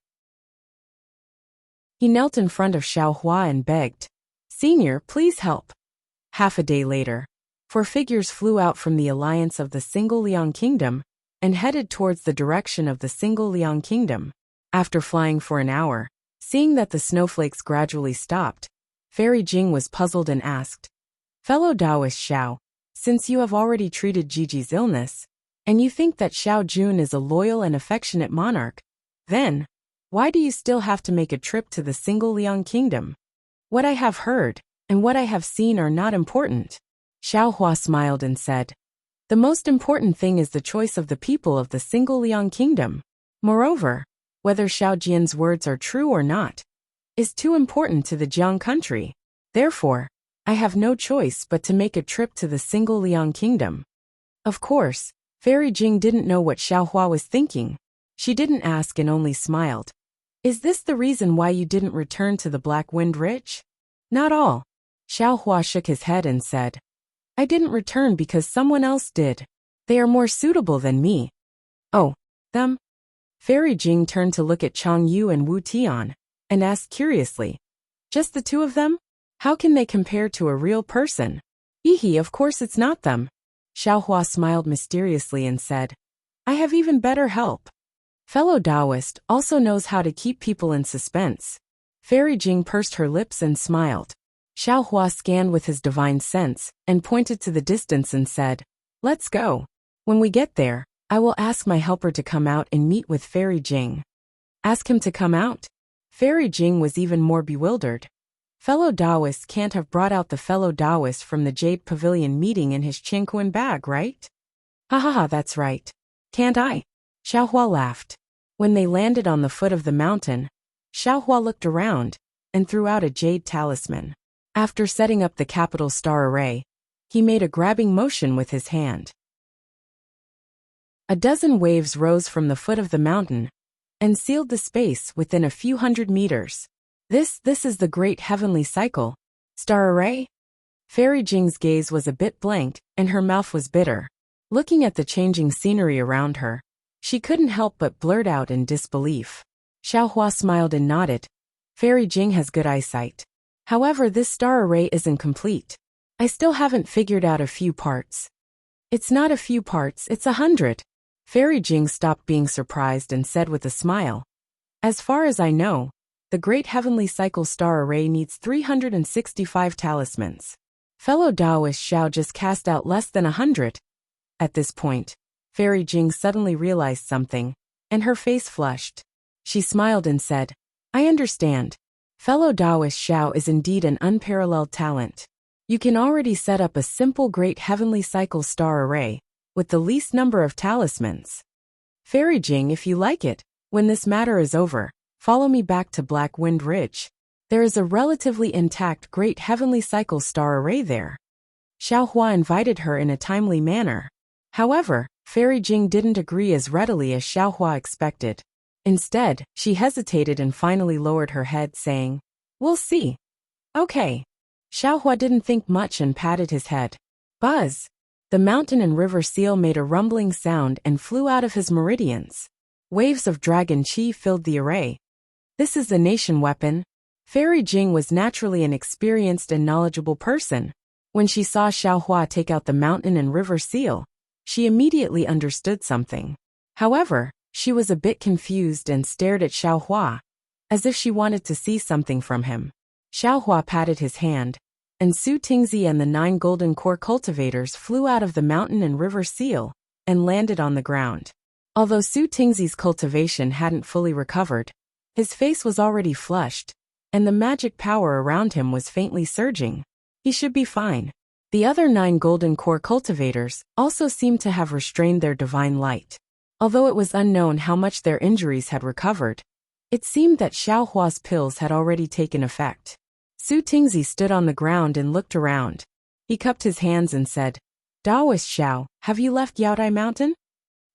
He knelt in front of Xiaohua and begged, Senior, please help. Half a day later, 4 figures flew out from the alliance of the Single Liang Kingdom and headed towards the direction of the Single Liang Kingdom. After flying for an hour, seeing that the snowflakes gradually stopped, Fairy Jing was puzzled and asked, Fellow Taoist Xiao, since you have already treated Gigi's illness, and you think that Xiao Jun is a loyal and affectionate monarch, then, why do you still have to make a trip to the Single Liang Kingdom? What I have heard, and what I have seen are not important. Xiaohua smiled and said, The most important thing is the choice of the people of the Single Liang Kingdom. Moreover, whether Xiao Jian's words are true or not, is too important to the Jiang country. Therefore, I have no choice but to make a trip to the Single Liang Kingdom. Of course, Fairy Jing didn't know what Xiaohua was thinking. She didn't ask and only smiled. Is this the reason why you didn't return to the Black Wind Ridge? Not all. Xiaohua shook his head and said, I didn't return because someone else did. They are more suitable than me. Oh, them? Fairy Jing turned to look at Chang Yu and Wu Tian, and asked curiously, Just the 2 of them? How can they compare to a real person? Hehe, of course it's not them. Xiaohua smiled mysteriously and said, I have even better help. Fellow Taoist also knows how to keep people in suspense. Fairy Jing pursed her lips and smiled. Xiaohua scanned with his divine sense and pointed to the distance and said, Let's go. When we get there, I will ask my helper to come out and meet with Fairy Jing. Ask him to come out? Fairy Jing was even more bewildered. Fellow Taoist can't have brought out the fellow Taoist from the Jade Pavilion meeting in his Qingquan bag, right? Ha ha ha, that's right. Can't I? Xiaohua laughed. When they landed on the foot of the mountain, Xiaohua looked around and threw out a jade talisman. After setting up the capital star array, he made a grabbing motion with his hand. A dozen waves rose from the foot of the mountain and sealed the space within a few hundred meters. This is the great heavenly cycle. Star array? Fairy Jing's gaze was a bit blank and her mouth was bitter. Looking at the changing scenery around her, she couldn't help but blurt out in disbelief. Xiaohua smiled and nodded. Fairy Jing has good eyesight. However, this star array isn't complete. I still haven't figured out a few parts. It's not a few parts, it's 100. Fairy Jing stopped being surprised and said with a smile, "As far as I know, the Great Heavenly Cycle Star Array needs 365 talismans. Fellow Taoist Xiao just cast out less than 100. At this point, Fairy Jing suddenly realized something, and her face flushed. She smiled and said, "I understand. Fellow Taoist Xiao is indeed an unparalleled talent. You can already set up a simple Great Heavenly Cycle Star Array, with the least number of talismans. Fairy Jing, if you like it, when this matter is over, follow me back to Black Wind Ridge. There is a relatively intact Great Heavenly Cycle Star Array there." Xiao Hua invited her in a timely manner. However, Fairy Jing didn't agree as readily as Xiao Hua expected. Instead, she hesitated and finally lowered her head, saying, "We'll see." "Okay." Xiao Hua didn't think much and patted his head. Buzz! The mountain and river seal made a rumbling sound and flew out of his meridians. Waves of dragon chi filled the array. This is the nation weapon. Fairy Jing was naturally an experienced and knowledgeable person. When she saw Xiao Hua take out the mountain and river seal, she immediately understood something. However, she was a bit confused and stared at Xiao Hua, as if she wanted to see something from him. Xiao Hua patted his hand, and Su Tingzi and the 9 golden core cultivators flew out of the mountain and river seal, and landed on the ground. Although Su Tingzi's cultivation hadn't fully recovered, his face was already flushed, and the magic power around him was faintly surging. He should be fine. The other 9 golden core cultivators also seemed to have restrained their divine light. Although it was unknown how much their injuries had recovered, it seemed that Xiao Hua's pills had already taken effect. Su Tingzi stood on the ground and looked around. He cupped his hands and said, "Taoist Xiao, have you left Yaotai Mountain?"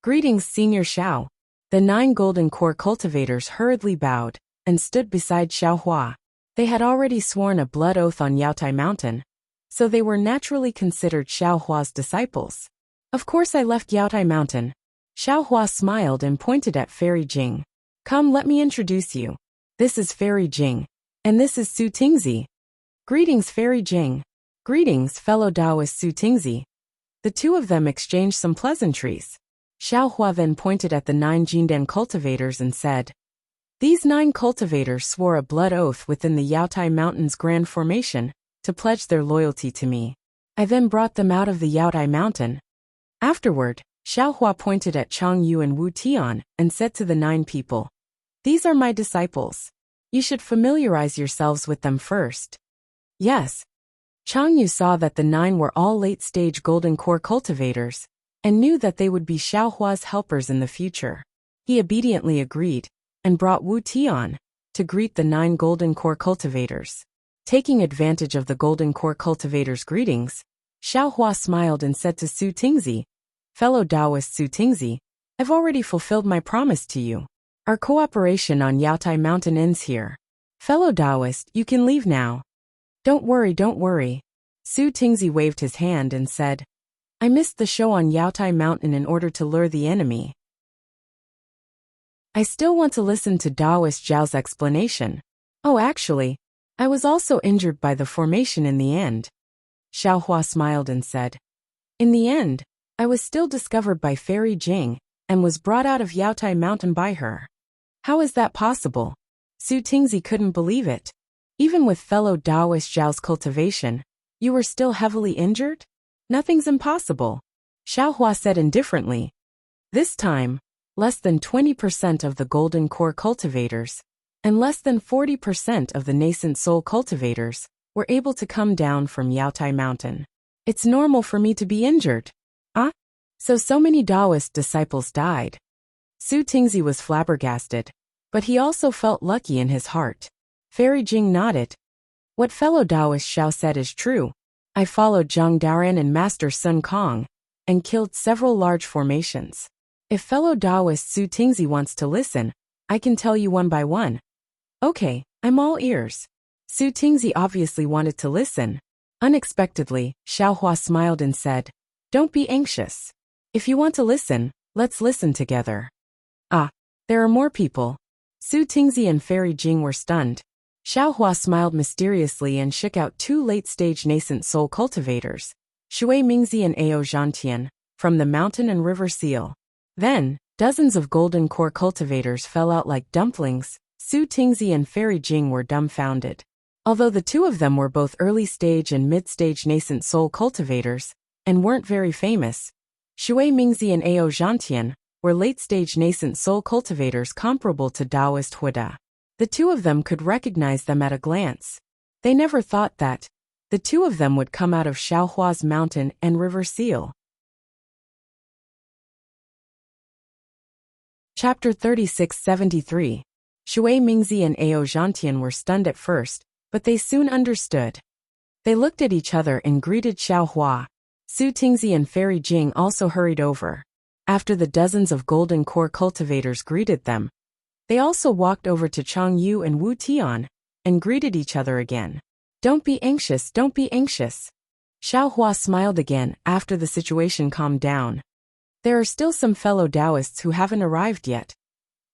"Greetings, Senior Xiao." The 9 golden core cultivators hurriedly bowed and stood beside Xiao Hua. They had already sworn a blood oath on Yaotai Mountain, so they were naturally considered Xiao Hua's disciples. "Of course I left Yaotai Mountain." Xiao Hua smiled and pointed at Fairy Jing. "Come, let me introduce you. This is Fairy Jing, and this is Su Tingzi." "Greetings, Fairy Jing." "Greetings, fellow Taoist Su Tingzi." The two of them exchanged some pleasantries. Xiao Hua then pointed at the 9 Jindan cultivators and said, "These 9 cultivators swore a blood oath within the Yaotai Mountain's Grand Formation to pledge their loyalty to me. I then brought them out of the Yaotai Mountain." Afterward, Xiao Hua pointed at Chang Yu and Wu Tian and said to the 9 people, "These are my disciples. You should familiarize yourselves with them first." "Yes." Chang Yu saw that the 9 were all late-stage golden core cultivators, and knew that they would be Xiao Hua's helpers in the future. He obediently agreed, and brought Wu Tian to greet the 9 golden core cultivators. Taking advantage of the golden core cultivators' greetings, Xiao Hua smiled and said to Su Tingzi, "Fellow Taoist Su Tingzi, I've already fulfilled my promise to you. Our cooperation on Yaotai Mountain ends here. Fellow Taoist, you can leave now." Don't worry. Su Tingzi waved his hand and said, "I missed the show on Yaotai Mountain in order to lure the enemy. I still want to listen to Taoist Zhao's explanation. Oh, actually, I was also injured by the formation in the end." Xiao Hua smiled and said, "In the end, I was still discovered by Fairy Jing, and was brought out of Yaotai Mountain by her." "How is that possible?" Su Tingzi couldn't believe it. "Even with fellow Taoist Zhao's cultivation, you were still heavily injured? Nothing's impossible," Xiao Hua said indifferently. This time, less than 20% of the golden core cultivators, and less than 40% of the nascent soul cultivators, were able to come down from Yaotai Mountain. "It's normal for me to be injured." "Ah? So many Taoist disciples died." Su Tingzi was flabbergasted, but he also felt lucky in his heart. Fairy Jing nodded. "What fellow Taoist Xiao said is true. I followed Zhang Daran and Master Sun Kong, and killed several large formations. If fellow Taoist Su Tingzi wants to listen, I can tell you one by one." "Okay, I'm all ears." Su Tingzi obviously wanted to listen. Unexpectedly, Xiao Hua smiled and said, "Don't be anxious. If you want to listen, let's listen together." "Ah, there are more people." Su Tingzi and Fairy Jing were stunned. Xiao Hua smiled mysteriously and shook out 2 late-stage nascent soul cultivators, Shui Mingzi and Ao Zhantian, from the mountain and river seal. Then, dozens of golden core cultivators fell out like dumplings. Su Tingzi and Fairy Jing were dumbfounded. Although the two of them were both early-stage and mid-stage nascent soul cultivators, and weren't very famous, Shui Mingzi and Ao Zhantian were late-stage nascent soul cultivators comparable to Taoist Huida. The two of them could recognize them at a glance. They never thought that the two of them would come out of Xiaohua's mountain and river seal. Chapter 3673. Shui Mingzi and Ao Zhantian were stunned at first, but they soon understood. They looked at each other and greeted Xiaohua. Su Tingzi and Fairy Jing also hurried over. After the dozens of golden core cultivators greeted them, they also walked over to Chang Yu and Wu Tian and greeted each other again. Don't be anxious, don't be anxious. Xiaohua smiled again after the situation calmed down. There are still some fellow Taoists who haven't arrived yet.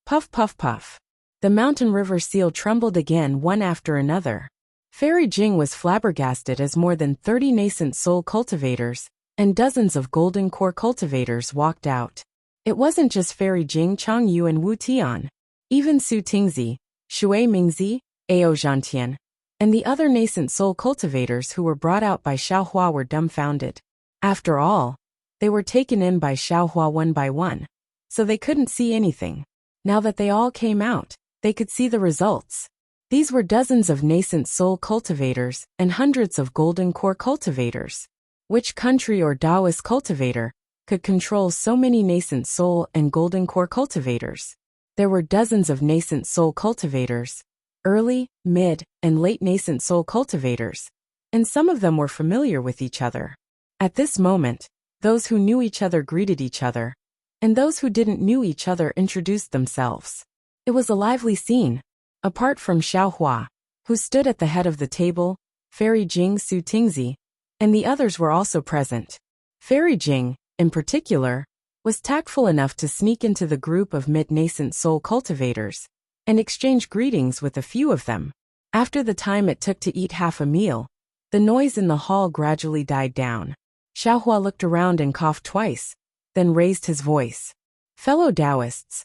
Puff puff puff. The mountain river seal trembled again one after another. Fairy Jing was flabbergasted as more than 30 nascent soul cultivators and dozens of golden core cultivators walked out. It wasn't just Fairy Jing, Chang Yu and Wu Tian. Even Su Tingzi, Shui Mingzi, Ao Zhantian, and the other nascent soul cultivators who were brought out by Xiaohua were dumbfounded. After all, they were taken in by Xiaohua one by one, so they couldn't see anything. Now that they all came out, they could see the results. These were dozens of nascent soul cultivators and hundreds of golden core cultivators. Which country or Taoist cultivator could control so many nascent soul and golden core cultivators? There were dozens of nascent soul cultivators, early, mid, and late nascent soul cultivators, and some of them were familiar with each other. At this moment, those who knew each other greeted each other, and those who didn't knew each other introduced themselves. It was a lively scene. Apart from Xiaohua, who stood at the head of the table, Fairy Jing, Su Tingzi, and the others were also present. Fairy Jing, in particular, was tactful enough to sneak into the group of mid-nascent soul cultivators and exchange greetings with a few of them. After the time it took to eat half a meal, the noise in the hall gradually died down. Xiaohua looked around and coughed twice, then raised his voice. Fellow Taoists.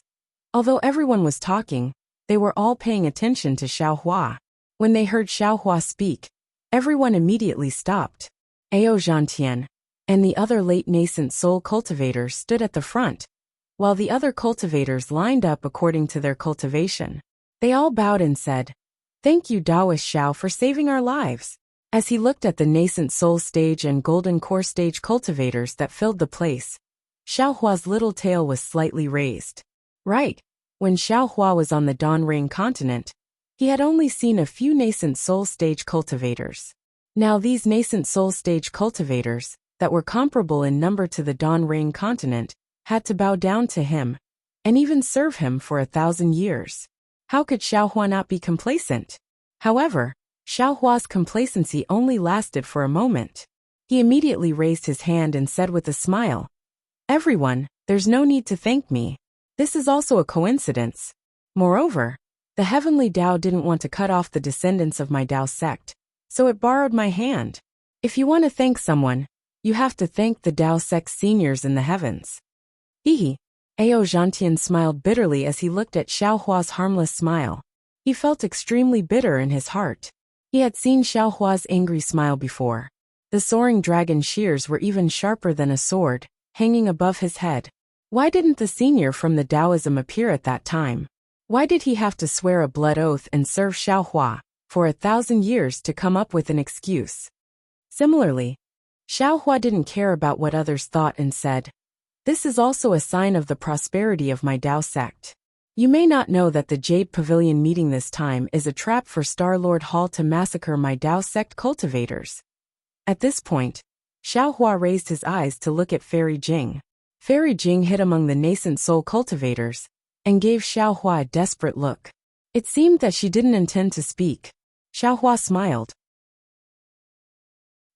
Although everyone was talking, they were all paying attention to Xiaohua. When they heard Xiaohua speak, everyone immediately stopped. Ao Zhantian and the other late nascent soul cultivators stood at the front, while the other cultivators lined up according to their cultivation. They all bowed and said, "Thank you, Taoist Xiao, for saving our lives." As he looked at the nascent soul stage and golden core stage cultivators that filled the place, Xiaohua's little tail was slightly raised. Right. When Xiaohua was on the Danring continent, he had only seen a few nascent soul stage cultivators. Now these nascent soul stage cultivators, that were comparable in number to the Danring continent, had to bow down to him, and even serve him for 1,000 years. How could Xiaohua not be complacent? However, Xiaohua's complacency only lasted for a moment. He immediately raised his hand and said with a smile, "Everyone, there's no need to thank me. This is also a coincidence. Moreover, the heavenly Tao didn't want to cut off the descendants of my Tao sect, so it borrowed my hand. If you want to thank someone, you have to thank the Tao sect seniors in the heavens." Hehe. Ao Zhantian smiled bitterly as he looked at Xiaohua's harmless smile. He felt extremely bitter in his heart. He had seen Xiaohua's angry smile before. The soaring dragon shears were even sharper than a sword, hanging above his head. Why didn't the senior from the Taoism appear at that time? Why did he have to swear a blood oath and serve Xiaohua for 1,000 years to come up with an excuse? Similarly, Xiaohua didn't care about what others thought and said, "This is also a sign of the prosperity of my Tao sect. You may not know that the Jade Pavilion meeting this time is a trap for Star-Lord Hall to massacre my Tao sect cultivators." At this point, Xiaohua raised his eyes to look at Fairy Jing. Fairy Jing hid among the nascent soul cultivators and gave Xiaohua a desperate look. It seemed that she didn't intend to speak. Xiaohua smiled.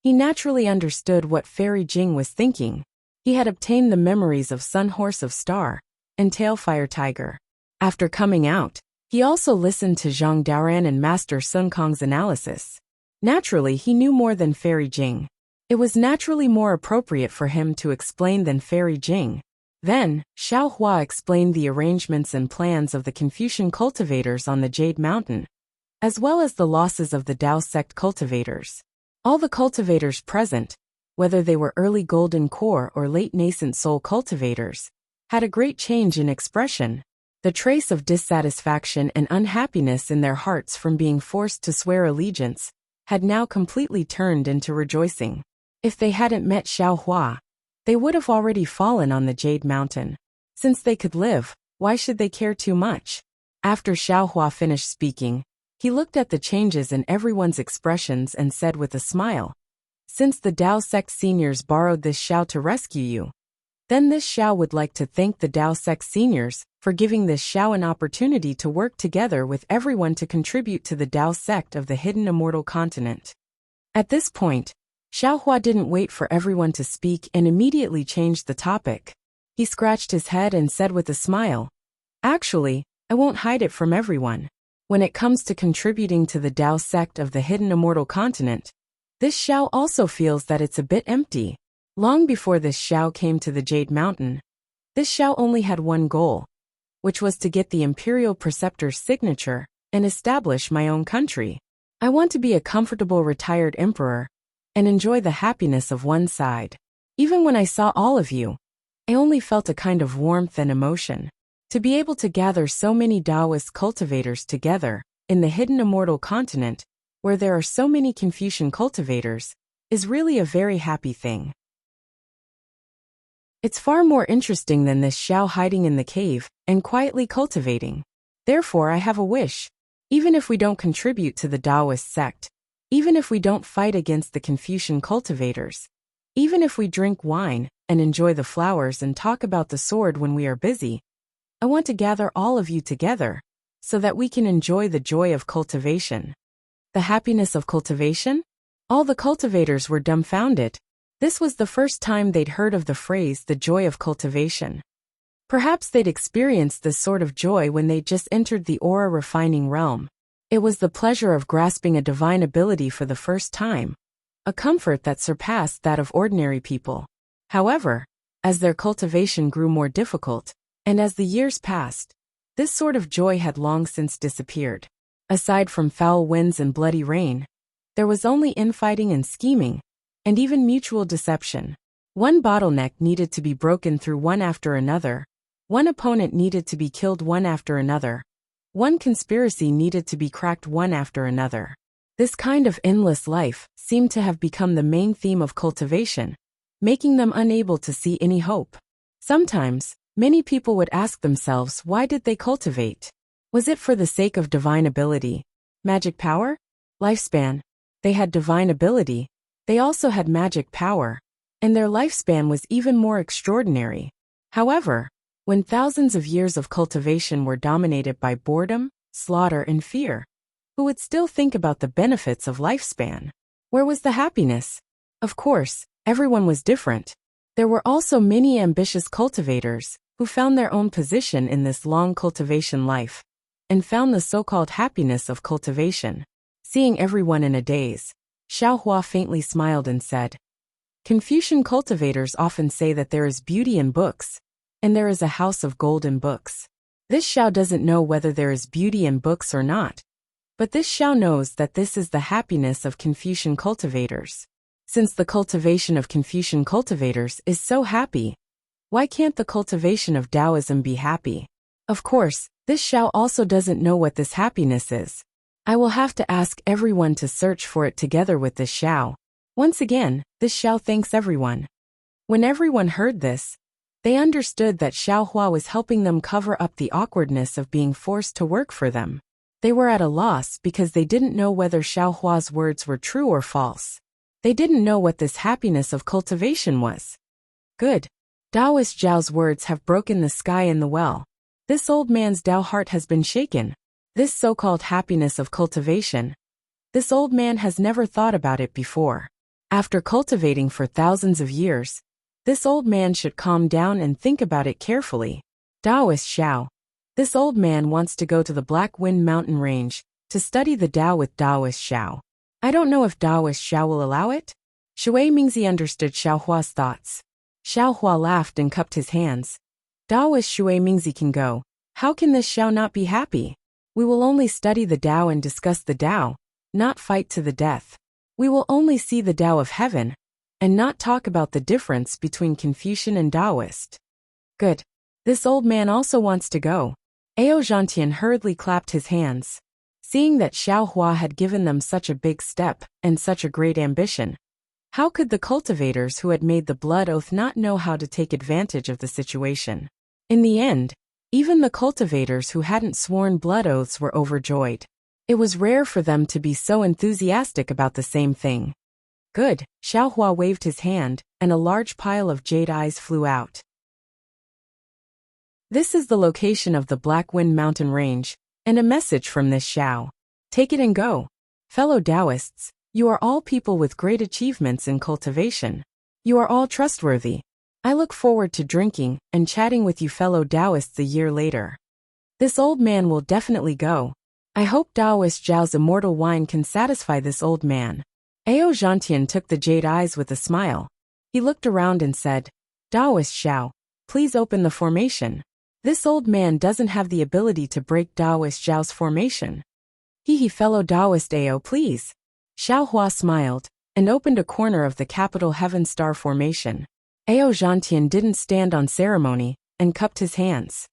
He naturally understood what Fairy Jing was thinking. He had obtained the memories of Sun Horse of Star and Tailfire Tiger. After coming out, he also listened to Zhang Daoran and Master Sun Kong's analysis. Naturally, he knew more than Fairy Jing. It was naturally more appropriate for him to explain than Fairy Jing. Then, Xiaohua explained the arrangements and plans of the Confucian cultivators on the Jade Mountain, as well as the losses of the Tao sect cultivators. All the cultivators present, whether they were early golden core or late nascent soul cultivators, had a great change in expression. The trace of dissatisfaction and unhappiness in their hearts from being forced to swear allegiance had now completely turned into rejoicing. If they hadn't met Xiaohua, they would have already fallen on the Jade Mountain. Since they could live, why should they care too much? After Xiaohua finished speaking, he looked at the changes in everyone's expressions and said with a smile, "Since the Tao sect seniors borrowed this Xiao to rescue you, then this Xiao would like to thank the Tao sect seniors for giving this Xiao an opportunity to work together with everyone to contribute to the Tao sect of the hidden immortal continent." At this point, Xiaohua didn't wait for everyone to speak and immediately changed the topic. He scratched his head and said with a smile, "Actually, I won't hide it from everyone. When it comes to contributing to the Tao sect of the hidden immortal continent, this Xiao also feels that it's a bit empty. Long before this Xiao came to the Jade Mountain, this Xiao only had one goal, which was to get the Imperial Preceptor's signature and establish my own country. I want to be a comfortable retired emperor and enjoy the happiness of one side. Even when I saw all of you, I only felt a kind of warmth and emotion. To be able to gather so many Taoist cultivators together in the hidden immortal continent, where there are so many Confucian cultivators, is really a very happy thing. It's far more interesting than this Xiao hiding in the cave and quietly cultivating. Therefore, I have a wish. Even if we don't contribute to the Taoist sect, even if we don't fight against the Confucian cultivators, even if we drink wine and enjoy the flowers and talk about the sword when we are busy, I want to gather all of you together so that we can enjoy the joy of cultivation." The happiness of cultivation? All the cultivators were dumbfounded. This was the first time they'd heard of the phrase "the joy of cultivation." Perhaps they'd experienced this sort of joy when they just entered the aura refining realm. It was the pleasure of grasping a divine ability for the first time, a comfort that surpassed that of ordinary people. However, as their cultivation grew more difficult, and as the years passed, this sort of joy had long since disappeared. Aside from foul winds and bloody rain, there was only infighting and scheming, and even mutual deception. One bottleneck needed to be broken through one after another, one opponent needed to be killed one after another, one conspiracy needed to be cracked one after another. This kind of endless life seemed to have become the main theme of cultivation, making them unable to see any hope. Sometimes, many people would ask themselves, why did they cultivate? Was it for the sake of divine ability, magic power, lifespan? They had divine ability, they also had magic power, and their lifespan was even more extraordinary. However, when thousands of years of cultivation were dominated by boredom, slaughter, and fear, who would still think about the benefits of lifespan? Where was the happiness? Of course, everyone was different. There were also many ambitious cultivators who found their own position in this long cultivation life and found the so-called happiness of cultivation. Seeing everyone in a daze, Xiaohua faintly smiled and said, "Confucian cultivators often say that there is beauty in books, and there is a house of gold in books. This Xiao doesn't know whether there is beauty in books or not, but this Xiao knows that this is the happiness of Confucian cultivators. Since the cultivation of Confucian cultivators is so happy, why can't the cultivation of Taoism be happy? Of course, this Xiao also doesn't know what this happiness is. I will have to ask everyone to search for it together with this Xiao." Once again, this Xiao thanks everyone. When everyone heard this, they understood that Xiaohua was helping them cover up the awkwardness of being forced to work for them. They were at a loss because they didn't know whether Xiaohua's words were true or false. They didn't know what this happiness of cultivation was. Good. Taoist Zhao's words have broken the sky in the well. This old man's Tao heart has been shaken. This so-called happiness of cultivation. This old man has never thought about it before. After cultivating for thousands of years, this old man should calm down and think about it carefully. Taoist Xiao. This old man wants to go to the Black Wind Mountain Range to study the Tao with Taoist Xiao. I don't know if Taoist Xiao will allow it. Shui Mingzi understood Xiaohua's thoughts. Xiaohua laughed and cupped his hands. Taoist Shui Mingzi can go. How can this Xiao not be happy? We will only study the Tao and discuss the Tao, not fight to the death. We will only see the Tao of heaven, and not talk about the difference between Confucian and Taoist. Good. This old man also wants to go. Ao Zhantian hurriedly clapped his hands. Seeing that Xiao Hua had given them such a big step and such a great ambition, how could the cultivators who had made the blood oath not know how to take advantage of the situation? In the end, even the cultivators who hadn't sworn blood oaths were overjoyed. It was rare for them to be so enthusiastic about the same thing. Good, Xiao Hua waved his hand, and a large pile of jade eyes flew out. This is the location of the Black Wind Mountain Range, and a message from this Xiao. Take it and go. Fellow Taoists, you are all people with great achievements in cultivation. You are all trustworthy. I look forward to drinking and chatting with you fellow Taoists a year later. This old man will definitely go. I hope Taoist Zhao's immortal wine can satisfy this old man. Ao Zhantian took the jade eyes with a smile. He looked around and said, Taoist Xiao, please open the formation. This old man doesn't have the ability to break Taoist Zhao's formation. Fellow Taoist Ao, please. Xiao Hua smiled, and opened a corner of the capital Heaven Star formation. Ao Zhantian didn't stand on ceremony, and cupped his hands.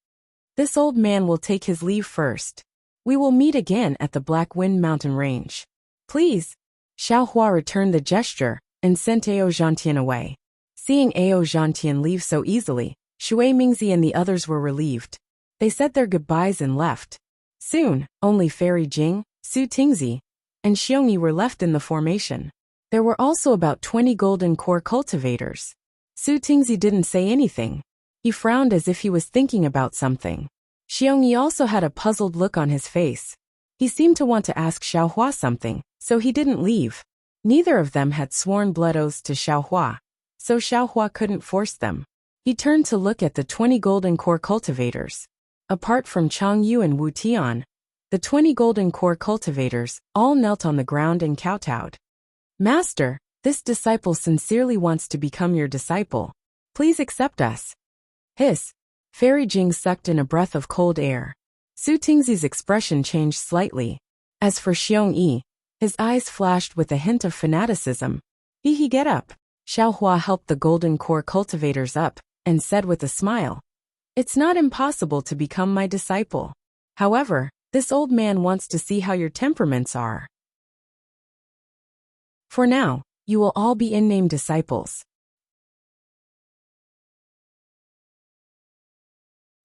This old man will take his leave first. We will meet again at the Black Wind Mountain Range. Please. Xiao Hua returned the gesture, and sent Ao Zhantian away. Seeing Ao Zhantian leave so easily, Shui Mingzi and the others were relieved. They said their goodbyes and left. Soon, only Fairy Jing, Su Tingzi, and Xiongyi were left in the formation. There were also about 20 golden core cultivators. Su Tingzi didn't say anything. He frowned as if he was thinking about something. Xiongyi also had a puzzled look on his face. He seemed to want to ask Xiao Hua something, so he didn't leave. Neither of them had sworn blood oaths to Xiao Hua, so Xiao Hua couldn't force them. He turned to look at the 20 golden core cultivators. Apart from Chang Yu and Wu Tian, the 20 golden core cultivators all knelt on the ground and kowtowed. Master, this disciple sincerely wants to become your disciple. Please accept us. Hiss. Fairy Jing sucked in a breath of cold air. Su Tingzi's expression changed slightly. As for Xiongyi, his eyes flashed with a hint of fanaticism. Get up. Xiao Hua helped the golden core cultivators up, and said with a smile, It's not impossible to become my disciple. However, this old man wants to see how your temperaments are. For now, you will all be in-name disciples.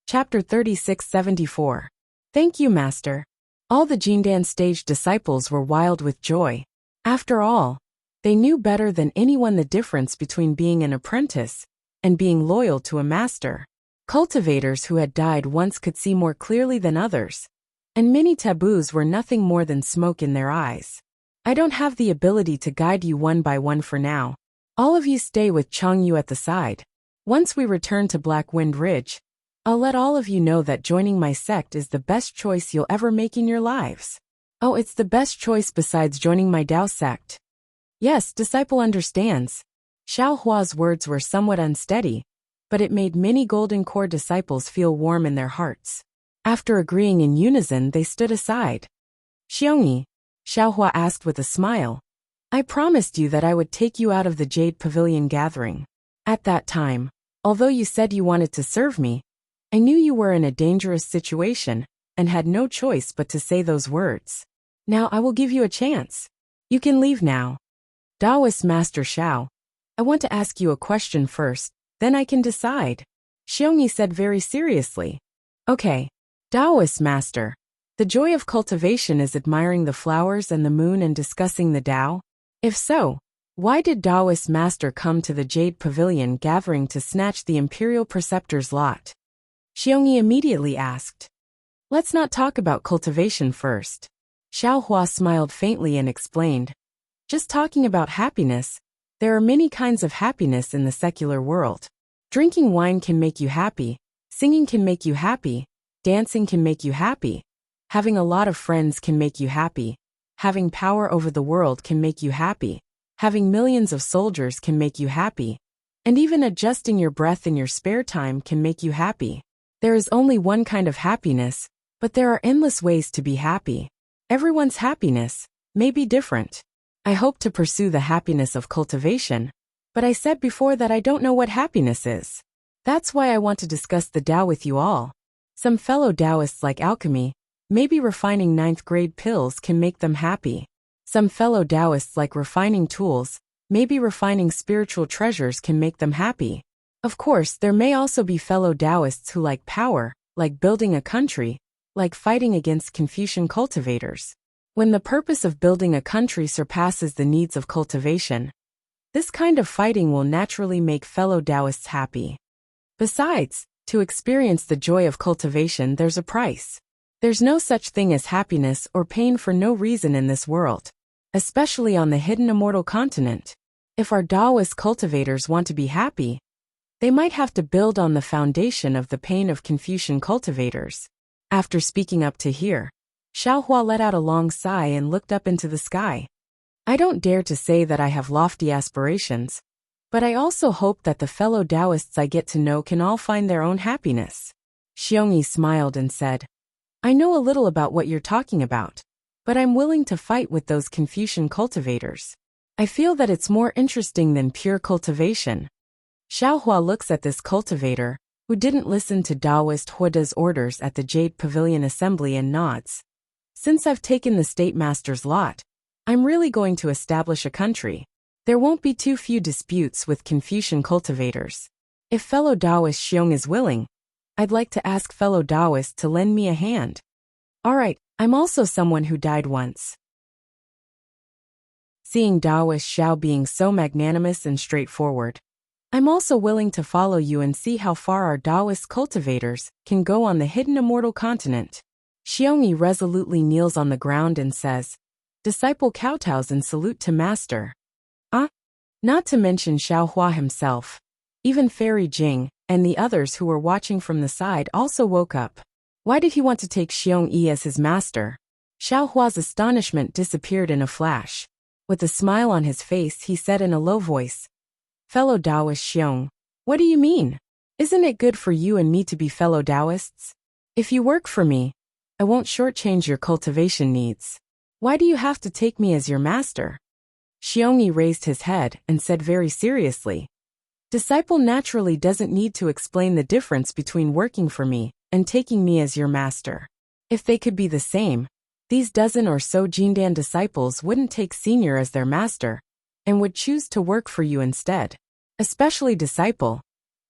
Chapter 3674. Thank you, Master. All the Jindan stage disciples were wild with joy. After all, they knew better than anyone the difference between being an apprentice and being loyal to a master. Cultivators who had died once could see more clearly than others, and many taboos were nothing more than smoke in their eyes. I don't have the ability to guide you one by one for now. All of you stay with Chang Yu at the side. Once we return to Black Wind Ridge, I'll let all of you know that joining my sect is the best choice you'll ever make in your lives. Oh, it's the best choice besides joining my Dao sect. Yes, disciple understands. Xiao Hua's words were somewhat unsteady, but it made many golden core disciples feel warm in their hearts. After agreeing in unison, they stood aside. Xiongyi, Xiao Hua asked with a smile, I promised you that I would take you out of the Jade Pavilion gathering. At that time, although you said you wanted to serve me, I knew you were in a dangerous situation, and had no choice but to say those words. Now I will give you a chance. You can leave now. Taoist Master Xiao, I want to ask you a question first, then I can decide. Xiongyi said very seriously. Okay. Taoist Master, the joy of cultivation is admiring the flowers and the moon and discussing the Tao? If so, why did Taoist Master come to the Jade Pavilion gathering to snatch the Imperial Preceptor's lot? Xiongyi immediately asked. Let's not talk about cultivation first. Xiao Hua smiled faintly and explained. Just talking about happiness, there are many kinds of happiness in the secular world. Drinking wine can make you happy, singing can make you happy, dancing can make you happy, having a lot of friends can make you happy, having power over the world can make you happy, having millions of soldiers can make you happy, And even adjusting your breath in your spare time can make you happy. There is only one kind of happiness, but there are endless ways to be happy. Everyone's happiness may be different. I hope to pursue the happiness of cultivation, but I said before that I don't know what happiness is. That's why I want to discuss the Tao with you all. Some fellow Taoists like alchemy, maybe refining ninth-grade pills can make them happy. Some fellow Taoists like refining tools, maybe refining spiritual treasures can make them happy. Of course, there may also be fellow Taoists who like power, like building a country, like fighting against Confucian cultivators. When the purpose of building a country surpasses the needs of cultivation, this kind of fighting will naturally make fellow Taoists happy. Besides, to experience the joy of cultivation, there's a price. There's no such thing as happiness or pain for no reason in this world, especially on the hidden immortal continent. If our Taoist cultivators want to be happy, they might have to build on the foundation of the pain of Confucian cultivators. After speaking up to here, Xiaohua let out a long sigh and looked up into the sky. I don't dare to say that I have lofty aspirations, but I also hope that the fellow Taoists I get to know can all find their own happiness. Xiongyi smiled and said, I know a little about what you're talking about, but I'm willing to fight with those Confucian cultivators. I feel that it's more interesting than pure cultivation. Xiaohua looks at this cultivator, who didn't listen to Taoist Huada's orders at the Jade Pavilion Assembly, and nods. Since I've taken the State Master's lot, I'm really going to establish a country. There won't be too few disputes with Confucian cultivators. If fellow Taoist Xiong is willing, I'd like to ask fellow Taoist to lend me a hand. Alright, I'm also someone who died once. Seeing Taoist Xiao being so magnanimous and straightforward, I'm also willing to follow you and see how far our Taoist cultivators can go on the hidden immortal continent. Xiongyi resolutely kneels on the ground and says, Disciple kowtows in salute to Master. Not to mention Xiaohua himself. Even Fairy Jing and the others who were watching from the side also woke up. Why did he want to take Xiongyi as his master? Xiaohua's astonishment disappeared in a flash. With a smile on his face, he said in a low voice, Fellow Taoist Xiong, what do you mean? Isn't it good for you and me to be fellow Taoists? If you work for me, I won't shortchange your cultivation needs. Why do you have to take me as your master? Xiongyi raised his head and said very seriously, Disciple naturally doesn't need to explain the difference between working for me and taking me as your master. If they could be the same, these dozen or so Jindan disciples wouldn't take senior as their master, and would choose to work for you instead. Especially disciple.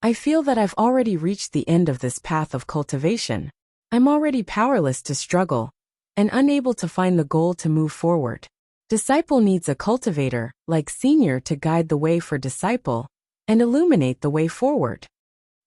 I feel that I've already reached the end of this path of cultivation. I'm already powerless to struggle, and unable to find the goal to move forward. Disciple needs a cultivator, like senior, to guide the way for disciple, and illuminate the way forward.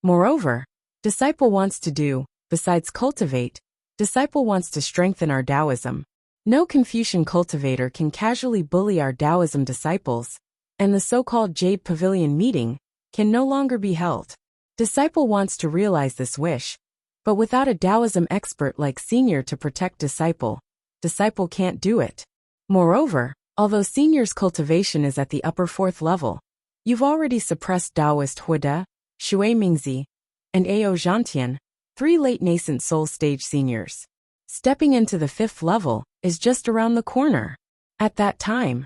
Moreover, disciple wants to do, besides cultivate, disciple wants to strengthen our Taoism. No Confucian cultivator can casually bully our Taoism disciples, and the so-called Jade Pavilion meeting can no longer be held. Disciple wants to realize this wish, but without a Taoism expert like senior to protect disciple, disciple can't do it. Moreover, although senior's cultivation is at the upper 4th level, you've already suppressed Taoist Huada, Shui Mingzi, and Ao Zhantian, 3 late nascent soul stage seniors. Stepping into the 5th level is just around the corner. At that time,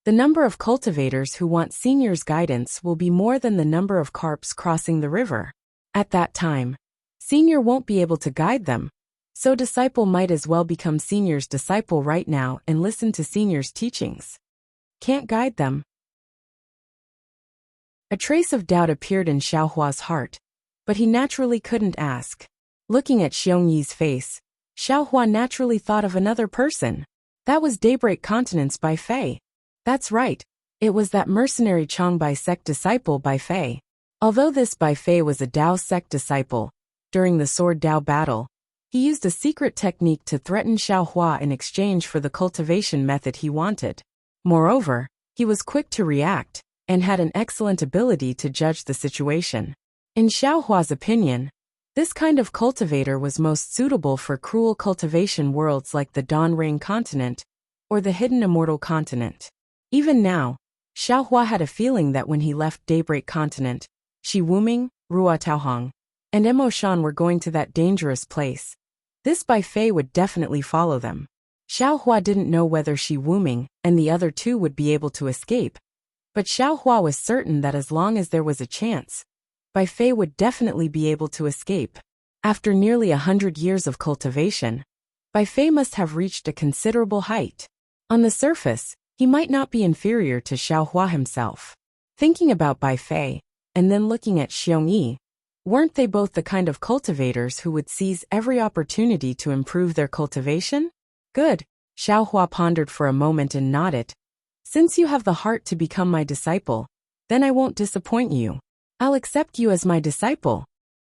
the number of cultivators who want senior's guidance will be more than the number of carps crossing the river. At that time, senior won't be able to guide them, so disciple might as well become senior's disciple right now and listen to senior's teachings. Can't guide them. A trace of doubt appeared in Xiaohua's heart, but he naturally couldn't ask. Looking at Xiongyi's face, Xiaohua naturally thought of another person. That was Daybreak Continents Bai Fei. That's right, it was that mercenary Chang Bai sect disciple Bai Fei. Although this Bai Fei was a Dao sect disciple, during the Sword Dao battle, he used a secret technique to threaten Xiaohua in exchange for the cultivation method he wanted. Moreover, he was quick to react, and had an excellent ability to judge the situation. In Xiaohua's opinion, this kind of cultivator was most suitable for cruel cultivation worlds like the Dawn Rain continent, or the hidden immortal continent. Even now, Xiaohua had a feeling that when he left Daybreak Continent, Shi Wuming, Rua Taohong, and Emo Shan were going to that dangerous place. This Bai Fei would definitely follow them. Xiaohua didn't know whether Shi Wuming and the other two would be able to escape, but Xiaohua was certain that as long as there was a chance, Bai Fei would definitely be able to escape. After nearly 100 years of cultivation, Bai Fei must have reached a considerable height. On the surface, he might not be inferior to Xiaohua himself. Thinking about Bai Fei, and then looking at Xiongyi, weren't they both the kind of cultivators who would seize every opportunity to improve their cultivation? Good, Xiaohua pondered for a moment and nodded. Since you have the heart to become my disciple, then I won't disappoint you. I'll accept you as my disciple.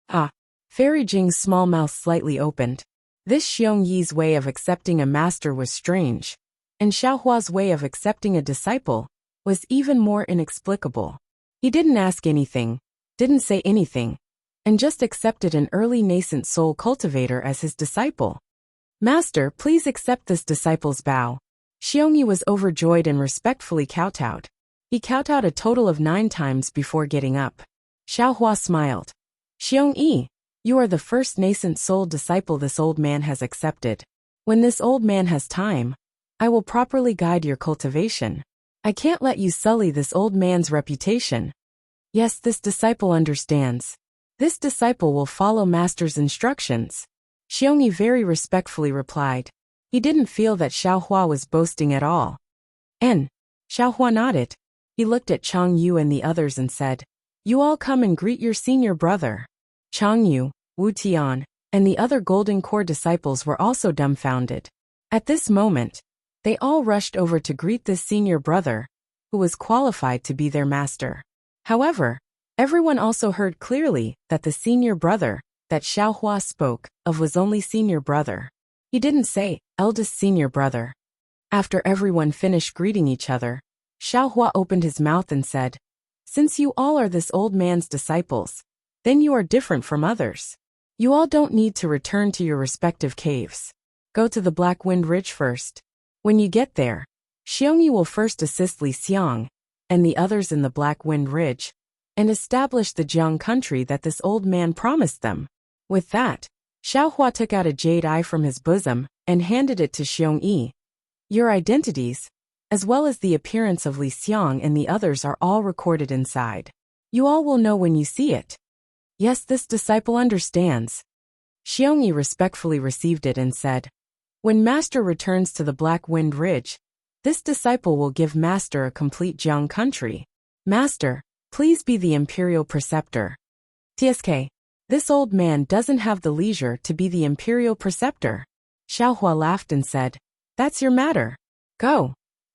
Ah, Fairy Jing's small mouth slightly opened. This Xiongyi's way of accepting a master was strange, and Xiaohua's way of accepting a disciple was even more inexplicable. He didn't ask anything, didn't say anything, and just accepted an early nascent soul cultivator as his disciple. Master, please accept this disciple's bow. Xiongyi was overjoyed and respectfully kowtowed. He kowtowed a total of 9 times before getting up. Xiaohua smiled. Xiongyi, you are the first nascent soul disciple this old man has accepted. When this old man has time, I will properly guide your cultivation. I can't let you sully this old man's reputation. Yes, this disciple understands. This disciple will follow master's instructions. Xiongyi very respectfully replied. He didn't feel that Xiaohua was boasting at all. Xiaohua nodded. He looked at Chang Yu and the others and said, You all come and greet your senior brother. Chang Yu, Wu Tian, and the other Golden Core disciples were also dumbfounded. At this moment, they all rushed over to greet this senior brother, who was qualified to be their master. However, everyone also heard clearly that the senior brother that Xiaohua spoke of was only senior brother. He didn't say, eldest senior brother. After everyone finished greeting each other, Xiaohua opened his mouth and said, Since you all are this old man's disciples, then you are different from others. You all don't need to return to your respective caves. Go to the Black Wind Ridge first. When you get there, Xiongyi will first assist Li Xiang and the others in the Black Wind Ridge and establish the Jiang country that this old man promised them. With that, Xiaohua took out a jade eye from his bosom and handed it to Xiongyi. Your identities, as well as the appearance of Li Xiang and the others, are all recorded inside. You all will know when you see it. Yes, this disciple understands. Xiongyi respectfully received it and said, When Master returns to the Black Wind Ridge, this disciple will give Master a complete Jiang country. Master, please be the imperial preceptor. TSK. This old man doesn't have the leisure to be the imperial preceptor. Xiaohua laughed and said, That's your matter. Go.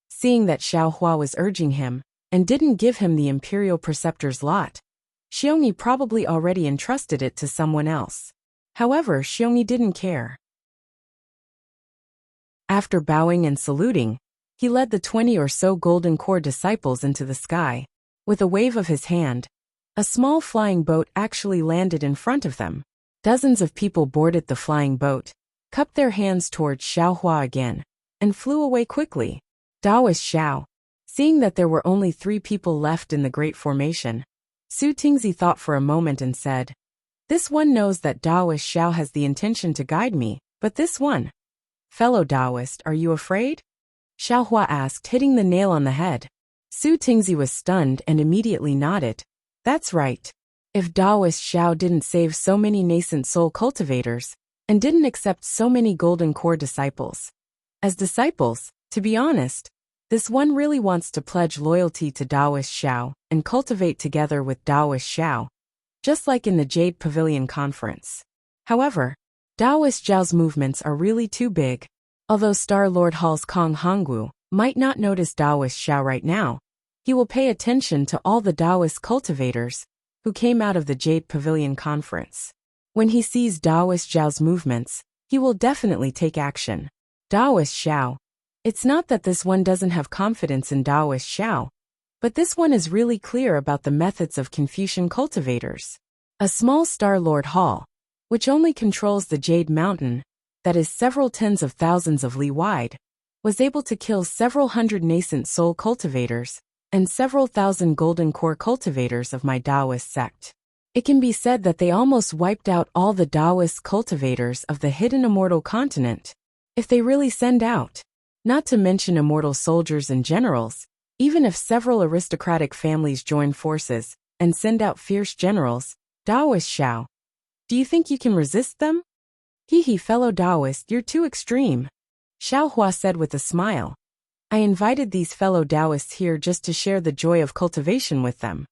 Seeing that Xiaohua was urging him, and didn't give him the imperial preceptor's lot, Xiongyi probably already entrusted it to someone else. However, Xiongyi didn't care. After bowing and saluting, he led the 20 or so Golden Core disciples into the sky. With a wave of his hand, a small flying boat actually landed in front of them. Dozens of people boarded the flying boat, cupped their hands towards Xiaohua again, and flew away quickly. Daoist Xiao. Seeing that there were only 3 people left in the Great Formation, Su Tingzi thought for a moment and said, This one knows that Daoist Xiao has the intention to guide me, but this one. Fellow Daoist, are you afraid? Xiaohua asked, hitting the nail on the head. Su Tingzi was stunned and immediately nodded. That's right. If Daoist Xiao didn't save so many nascent soul cultivators, and didn't accept so many Golden Core disciples as disciples, to be honest, this one really wants to pledge loyalty to Daoist Xiao and cultivate together with Daoist Xiao, just like in the Jade Pavilion Conference. However, Daoist Xiao's movements are really too big. Although Star Lord Hall's Kong Hongwu might not notice Daoist Xiao right now, he will pay attention to all the Daoist cultivators who came out of the Jade Pavilion Conference. When he sees Daoist Xiao's movements, he will definitely take action. Daoist Xiao. It's not that this one doesn't have confidence in Daoist Xiao, but this one is really clear about the methods of Confucian cultivators. A small Star Lord Hall, which only controls the Jade Mountain, that is several tens of thousands of li wide, was able to kill several hundred nascent soul cultivators and several thousand golden core cultivators of my Taoist sect. It can be said that they almost wiped out all the Taoist cultivators of the hidden immortal continent, if they really send out. Not to mention immortal soldiers and generals, even if several aristocratic families join forces and send out fierce generals, Taoist Xiao. Do you think you can resist them? Hee, fellow Taoist, you're too extreme. Xiao Hua said with a smile. I invited these fellow Taoists here just to share the joy of cultivation with them.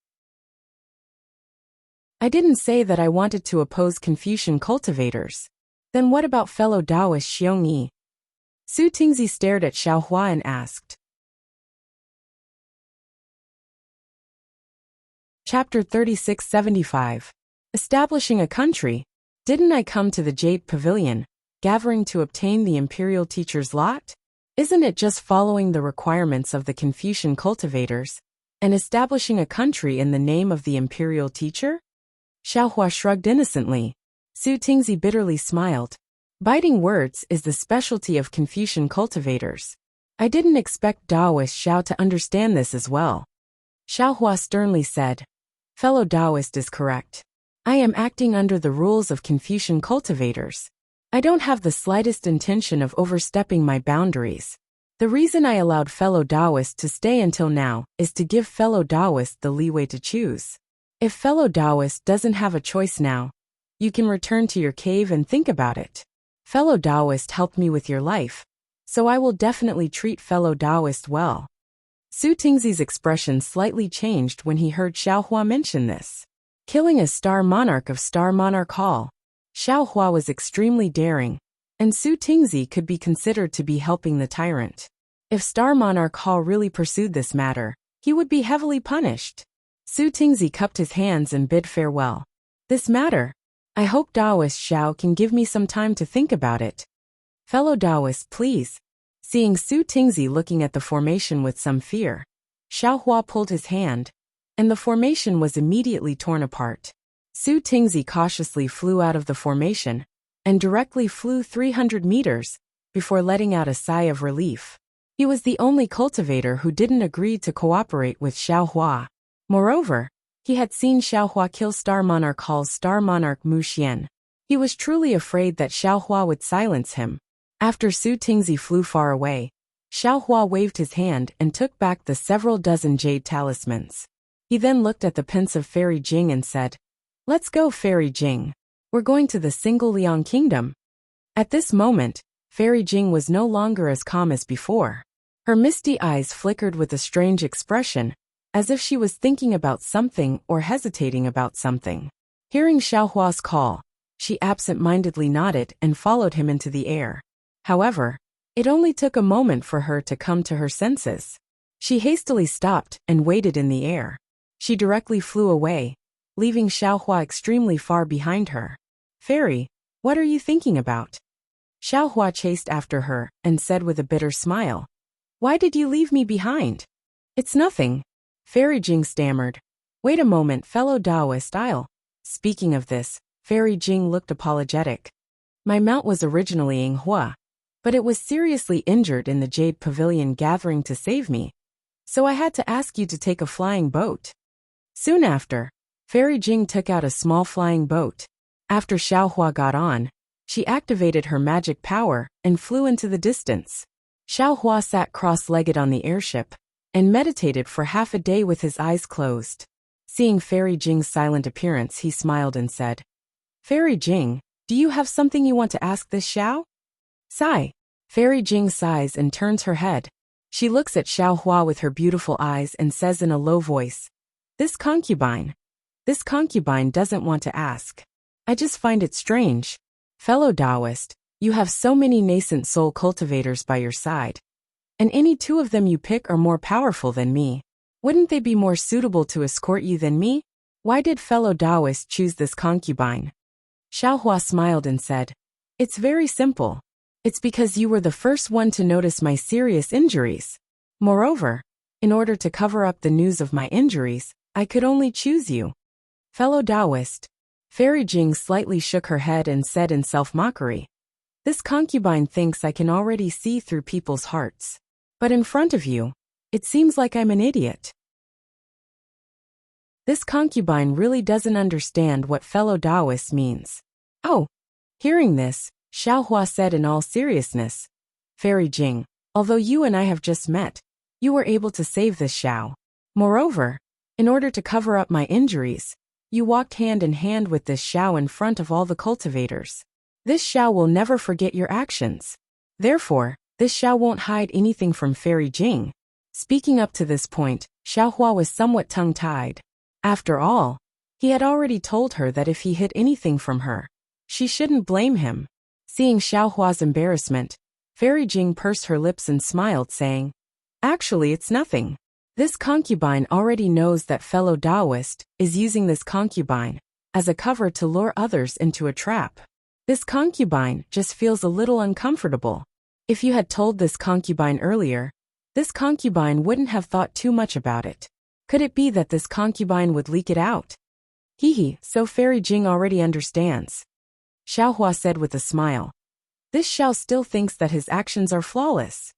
I didn't say that I wanted to oppose Confucian cultivators. Then what about fellow Taoist Xiong Yi? Su Tingzi stared at Xiao Hua and asked. Chapter 3675. Establishing a country. Didn't I come to the Jade Pavilion, gathering to obtain the imperial teacher's lot? Isn't it just following the requirements of the Confucian cultivators, and establishing a country in the name of the imperial teacher? Xiao Hua shrugged innocently. Su Tingzi bitterly smiled. Biting words is the specialty of Confucian cultivators. I didn't expect Taoist Xiao to understand this as well. Xiao Hua sternly said, fellow Taoist is correct. I am acting under the rules of Confucian cultivators. I don't have the slightest intention of overstepping my boundaries. The reason I allowed fellow Taoist to stay until now is to give fellow Taoist the leeway to choose. If fellow Taoist doesn't have a choice now, you can return to your cave and think about it. Fellow Taoist helped me with your life, so I will definitely treat fellow Taoist well. Su Tingzi's expression slightly changed when he heard Xiao Hua mention this. Killing a Star Monarch of Star Monarch Hall. Xiao Hua was extremely daring, and Su Tingzi could be considered to be helping the tyrant. If Star Monarch Hall really pursued this matter, he would be heavily punished. Su Tingzi cupped his hands and bid farewell. This matter? I hope Taoist Xiao can give me some time to think about it. Fellow Taoist, please. Seeing Su Tingzi looking at the formation with some fear, Xiao Hua pulled his hand, and the formation was immediately torn apart. Su Tingzi cautiously flew out of the formation, and directly flew 300 meters, before letting out a sigh of relief. He was the only cultivator who didn't agree to cooperate with Xiao Hua. Moreover, he had seen Xiao Hua kill Star Monarch Hall's Star Monarch Mu Xian. He was truly afraid that Xiao Hua would silence him. After Su Tingzi flew far away, Xiao Hua waved his hand and took back the several dozen jade talismans. He then looked at the pensive Fairy Jing and said, Let's go, Fairy Jing. We're going to the Single Liang Kingdom. At this moment, Fairy Jing was no longer as calm as before. Her misty eyes flickered with a strange expression, as if she was thinking about something or hesitating about something. Hearing Xiao Hua's call, she absent-mindedly nodded and followed him into the air. However, it only took a moment for her to come to her senses. She hastily stopped and waited in the air. She directly flew away, leaving Xiao Hua extremely far behind her. Fairy, what are you thinking about? Xiao Hua chased after her and said with a bitter smile, Why did you leave me behind? It's nothing. Fairy Jing stammered. Wait a moment, fellow Taoist, Speaking of this, Fairy Jing looked apologetic. My mount was originally Ing Hua, but it was seriously injured in the Jade Pavilion gathering to save me, so I had to ask you to take a flying boat. Soon after, Fairy Jing took out a small flying boat. After Xiao Hua got on, she activated her magic power and flew into the distance. Xiao Hua sat cross-legged on the airship and meditated for half a day with his eyes closed. Seeing Fairy Jing's silent appearance, he smiled and said, Fairy Jing, do you have something you want to ask this Xiao? Sigh. Fairy Jing sighs and turns her head. She looks at Xiao Hua with her beautiful eyes and says in a low voice, This concubine doesn't want to ask. I just find it strange. Fellow Taoist, you have so many nascent soul cultivators by your side, and any two of them you pick are more powerful than me. Wouldn't they be more suitable to escort you than me? Why did fellow Taoist choose this concubine? Xiao Hua smiled and said, It's very simple. It's because you were the first one to notice my serious injuries. Moreover, in order to cover up the news of my injuries, I could only choose you. Fellow Taoist, Fairy Jing slightly shook her head and said in self-mockery, This concubine thinks I can already see through people's hearts. But in front of you, it seems like I'm an idiot. This concubine really doesn't understand what fellow Taoist means. Oh. Hearing this, Xiaohua said in all seriousness, Fairy Jing, although you and I have just met, you were able to save this Xiao. Moreover, in order to cover up my injuries, you walked hand in hand with this Xiao in front of all the cultivators. This Xiao will never forget your actions. Therefore, this Xiao won't hide anything from Fairy Jing. Speaking up to this point, Xiaohua was somewhat tongue-tied. After all, he had already told her that if he hid anything from her, she shouldn't blame him. Seeing Xiaohua's embarrassment, Fairy Jing pursed her lips and smiled, saying, Actually, it's nothing. This concubine already knows that fellow Taoist is using this concubine as a cover to lure others into a trap. This concubine just feels a little uncomfortable. If you had told this concubine earlier, this concubine wouldn't have thought too much about it. Could it be that this concubine would leak it out? So Fairy Jing already understands. Xiaohua said with a smile. This Xiao still thinks that his actions are flawless.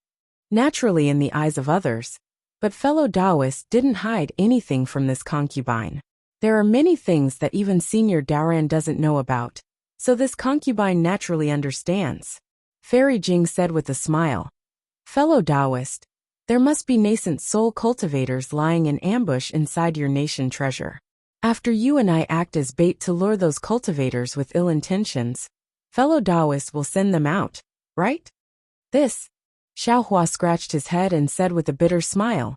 Naturally in the eyes of others, but fellow Taoist didn't hide anything from this concubine. There are many things that even Senior Daoran doesn't know about, so this concubine naturally understands. Fairy Jing said with a smile. Fellow Taoist, there must be nascent soul cultivators lying in ambush inside your nation treasure. After you and I act as bait to lure those cultivators with ill intentions, fellow Taoists will send them out, right? This. Xiaohua scratched his head and said with a bitter smile.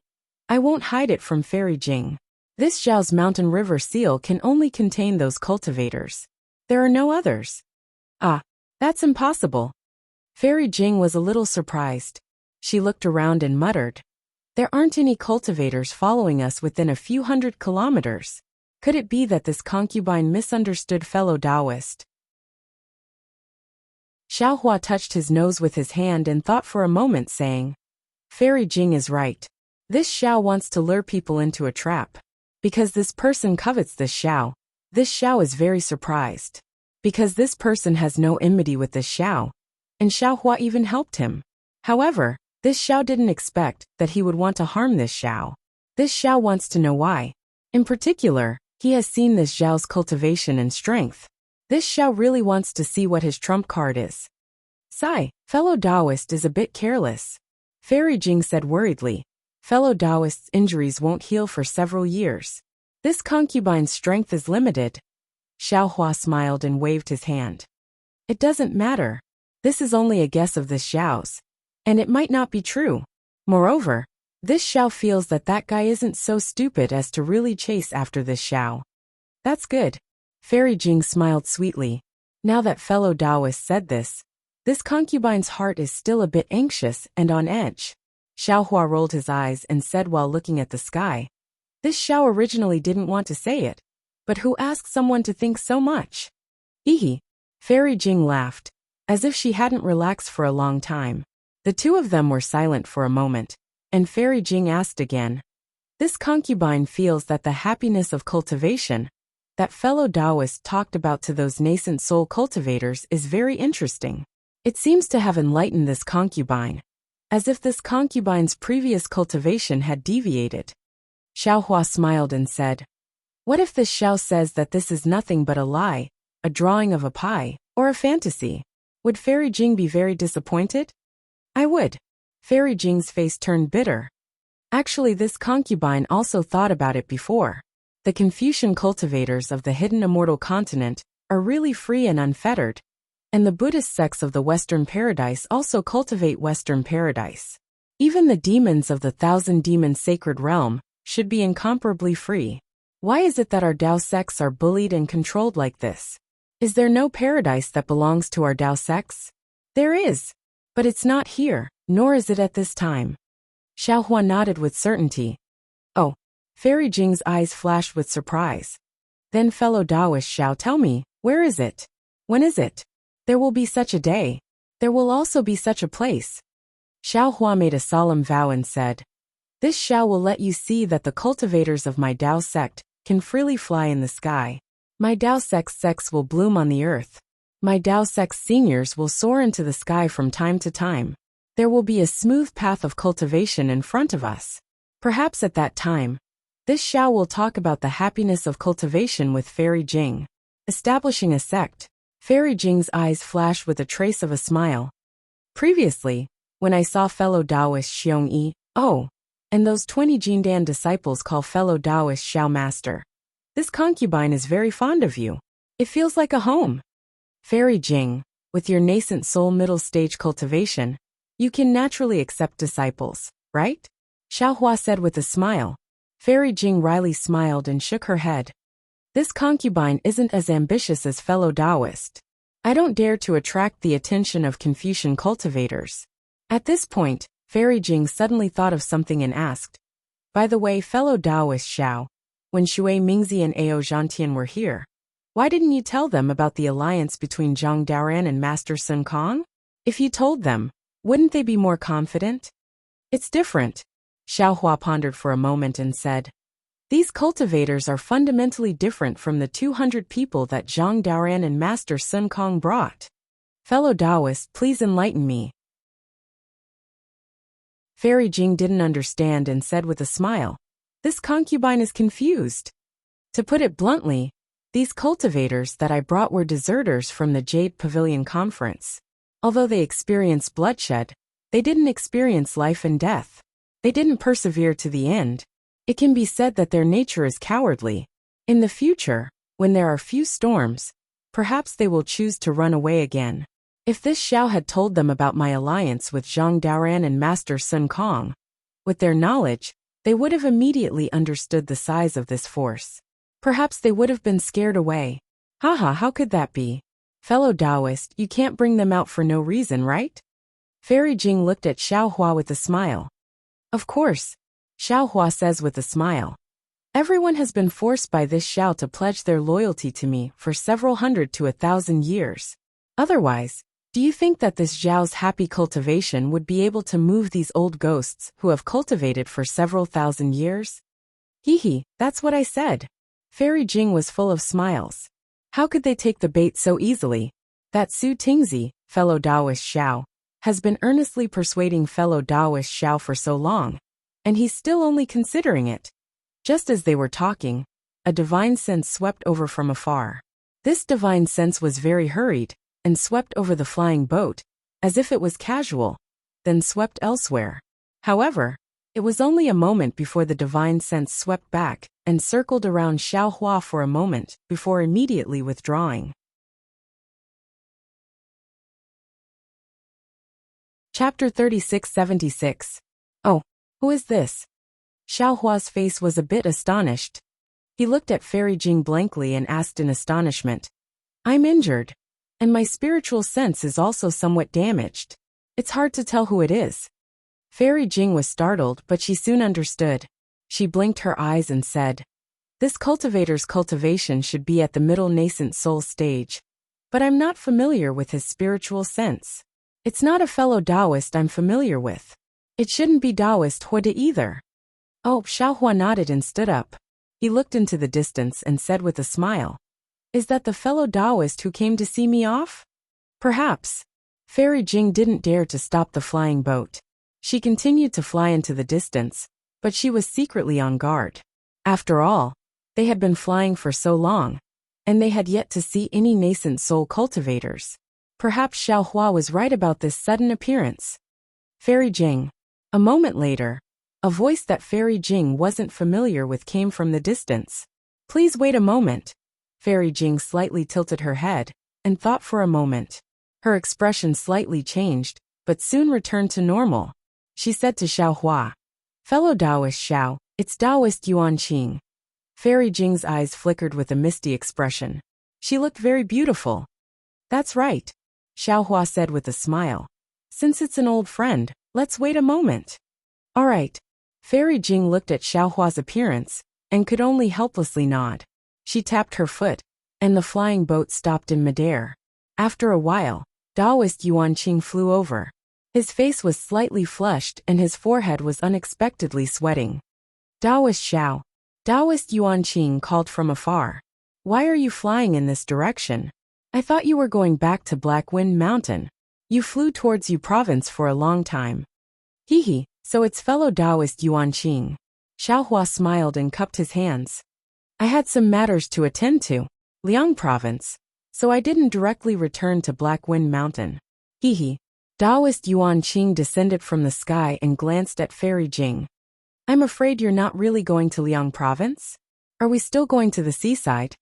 I won't hide it from Fairy Jing. This Zhao's mountain river seal can only contain those cultivators. There are no others. Ah, that's impossible. Fairy Jing was a little surprised. She looked around and muttered. There aren't any cultivators following us within a few 100 kilometers. Could it be that this concubine misunderstood fellow Taoist? Xiaohua touched his nose with his hand and thought for a moment, saying, Fairy Jing is right. This Xiao wants to lure people into a trap. Because this person covets this Xiao is very surprised. Because this person has no enmity with this Xiao, and Xiaohua even helped him. However, this Xiao didn't expect that he would want to harm this Xiao. This Xiao wants to know why. In particular, he has seen this Zhao's cultivation and strength. This Xiao really wants to see what his trump card is. Sigh, fellow Taoist is a bit careless. Fairy Jing said worriedly. Fellow Taoist's injuries won't heal for several years. This concubine's strength is limited. Xiaohua smiled and waved his hand. It doesn't matter. This is only a guess of this Xiao's. And it might not be true. Moreover, this Xiao feels that that guy isn't so stupid as to really chase after this Xiao. That's good. Fairy Jing smiled sweetly. Now that fellow Taoist said this concubine's heart is still a bit anxious and on edge. Xiaohua rolled his eyes and said while looking at the sky. This Xiao originally didn't want to say it. But who asked someone to think so much? Fairy Jing laughed, as if she hadn't relaxed for a long time. The two of them were silent for a moment, and Fairy Jing asked again. This concubine feels that the happiness of cultivation that fellow Taoist talked about to those nascent soul cultivators is very interesting. It seems to have enlightened this concubine, as if this concubine's previous cultivation had deviated. Xiaohua smiled and said, What if this Xiao says that this is nothing but a lie, a drawing of a pie, or a fantasy? Would Fairy Jing be very disappointed? I would. Fairy Jing's face turned bitter. Actually, this concubine also thought about it before. The Confucian cultivators of the hidden immortal continent are really free and unfettered, and the Buddhist sects of the Western Paradise also cultivate Western Paradise. Even the demons of the Thousand Demon Sacred Realm should be incomparably free. Why is it that our Tao sects are bullied and controlled like this? Is there no paradise that belongs to our Tao sects? There is. But it's not here, nor is it at this time. Xiaohua nodded with certainty. Oh. Fairy Jing's eyes flashed with surprise. Then fellow Taoist Xiao, tell me, where is it? When is it? There will be such a day. There will also be such a place. Xiaohua made a solemn vow and said, This Xiao will let you see that the cultivators of my Tao sect can freely fly in the sky. My Tao sects will bloom on the earth. My Tao sect's seniors will soar into the sky from time to time. There will be a smooth path of cultivation in front of us. Perhaps at that time, This Xiao will talk about the happiness of cultivation with Fairy Jing. Establishing a sect. Fairy Jing's eyes flashed with a trace of a smile. Previously, when I saw fellow Taoist Xiong Yi, and those 20 Jindan disciples call fellow Taoist Xiao Master. This concubine is very fond of you. It feels like a home. Fairy Jing, with your nascent soul middle stage cultivation, you can naturally accept disciples, right? Xiaohua said with a smile. Fairy Jing wryly smiled and shook her head. This concubine isn't as ambitious as fellow Taoist. I don't dare to attract the attention of Confucian cultivators. At this point, Fairy Jing suddenly thought of something and asked, by the way, fellow Taoist Xiao, when Shui Mingzi and Ao Zhantian were here, why didn't you tell them about the alliance between Zhang Daoran and Master Sun Kong? If you told them, wouldn't they be more confident? It's different. Xiaohua pondered for a moment and said, these cultivators are fundamentally different from the 200 people that Zhang Daoran and Master Sun Kong brought. Fellow Taoist, please enlighten me. Fairy Jing didn't understand and said with a smile, this concubine is confused. To put it bluntly, these cultivators that I brought were deserters from the Jade Pavilion Conference. Although they experienced bloodshed, they didn't experience life and death. They didn't persevere to the end. It can be said that their nature is cowardly. In the future, when there are few storms, perhaps they will choose to run away again. If this Xiao had told them about my alliance with Zhang Daoran and Master Sun Kong, with their knowledge, they would have immediately understood the size of this force. Perhaps they would have been scared away. Haha, how could that be? Fellow Taoist, you can't bring them out for no reason, right? Fairy Jing looked at Xiaohua with a smile. Of course, Xiaohua says with a smile. Everyone has been forced by this Xiao to pledge their loyalty to me for several hundred to 1,000 years. Otherwise, do you think that this Zhao's happy cultivation would be able to move these old ghosts who have cultivated for several thousand years? Hee, that's what I said. Fairy Jing was full of smiles. How could they take the bait so easily? That Su Tingzi, fellow Taoist Xiao, has been earnestly persuading fellow Taoist Xiao for so long, and he's still only considering it. Just as they were talking, a divine sense swept over from afar. This divine sense was very hurried, and swept over the flying boat, as if it was casual, then swept elsewhere. However, it was only a moment before the divine sense swept back and circled around Xiaohua for a moment before immediately withdrawing. Chapter 3676. Oh, who is this? Xiaohua's face was a bit astonished. He looked at Fairy Jing blankly and asked in astonishment. I'm injured. And my spiritual sense is also somewhat damaged. It's hard to tell who it is. Fairy Jing was startled, but she soon understood. She blinked her eyes and said, this cultivator's cultivation should be at the middle nascent soul stage. But I'm not familiar with his spiritual sense. It's not a fellow Taoist I'm familiar with. It shouldn't be Taoist Huode either. Oh, Xiaohua nodded and stood up. He looked into the distance and said with a smile, is that the fellow Taoist who came to see me off? Perhaps. Fairy Jing didn't dare to stop the flying boat. She continued to fly into the distance, but she was secretly on guard. After all, they had been flying for so long, and they had yet to see any nascent soul cultivators. Perhaps Xiaohua was right about this sudden appearance. Fairy Jing. A moment later, a voice that Fairy Jing wasn't familiar with came from the distance. Please wait a moment. Fairy Jing slightly tilted her head, and thought for a moment. Her expression slightly changed, but soon returned to normal. She said to Xiaohua, fellow Taoist Xiao, it's Taoist Yuan Qing. Fairy Jing's eyes flickered with a misty expression. She looked very beautiful. That's right, Xiaohua said with a smile. Since it's an old friend, let's wait a moment. All right. Fairy Jing looked at Xiaohua's appearance, and could only helplessly nod. She tapped her foot, and the flying boat stopped in midair. After a while, Taoist Yuan Qing flew over. His face was slightly flushed and his forehead was unexpectedly sweating. Taoist Xiao. Taoist Yuan Qing called from afar. Why are you flying in this direction? I thought you were going back to Black Wind Mountain. You flew towards Yu province for a long time. Hee, so it's fellow Taoist Yuan Qing. Xiaohua smiled and cupped his hands. I had some matters to attend to, Liang Province, so I didn't directly return to Black Wind Mountain. Hehe. Taoist Yuan Qing descended from the sky and glanced at Fairy Jing. I'm afraid you're not really going to Liang Province? Are we still going to the seaside?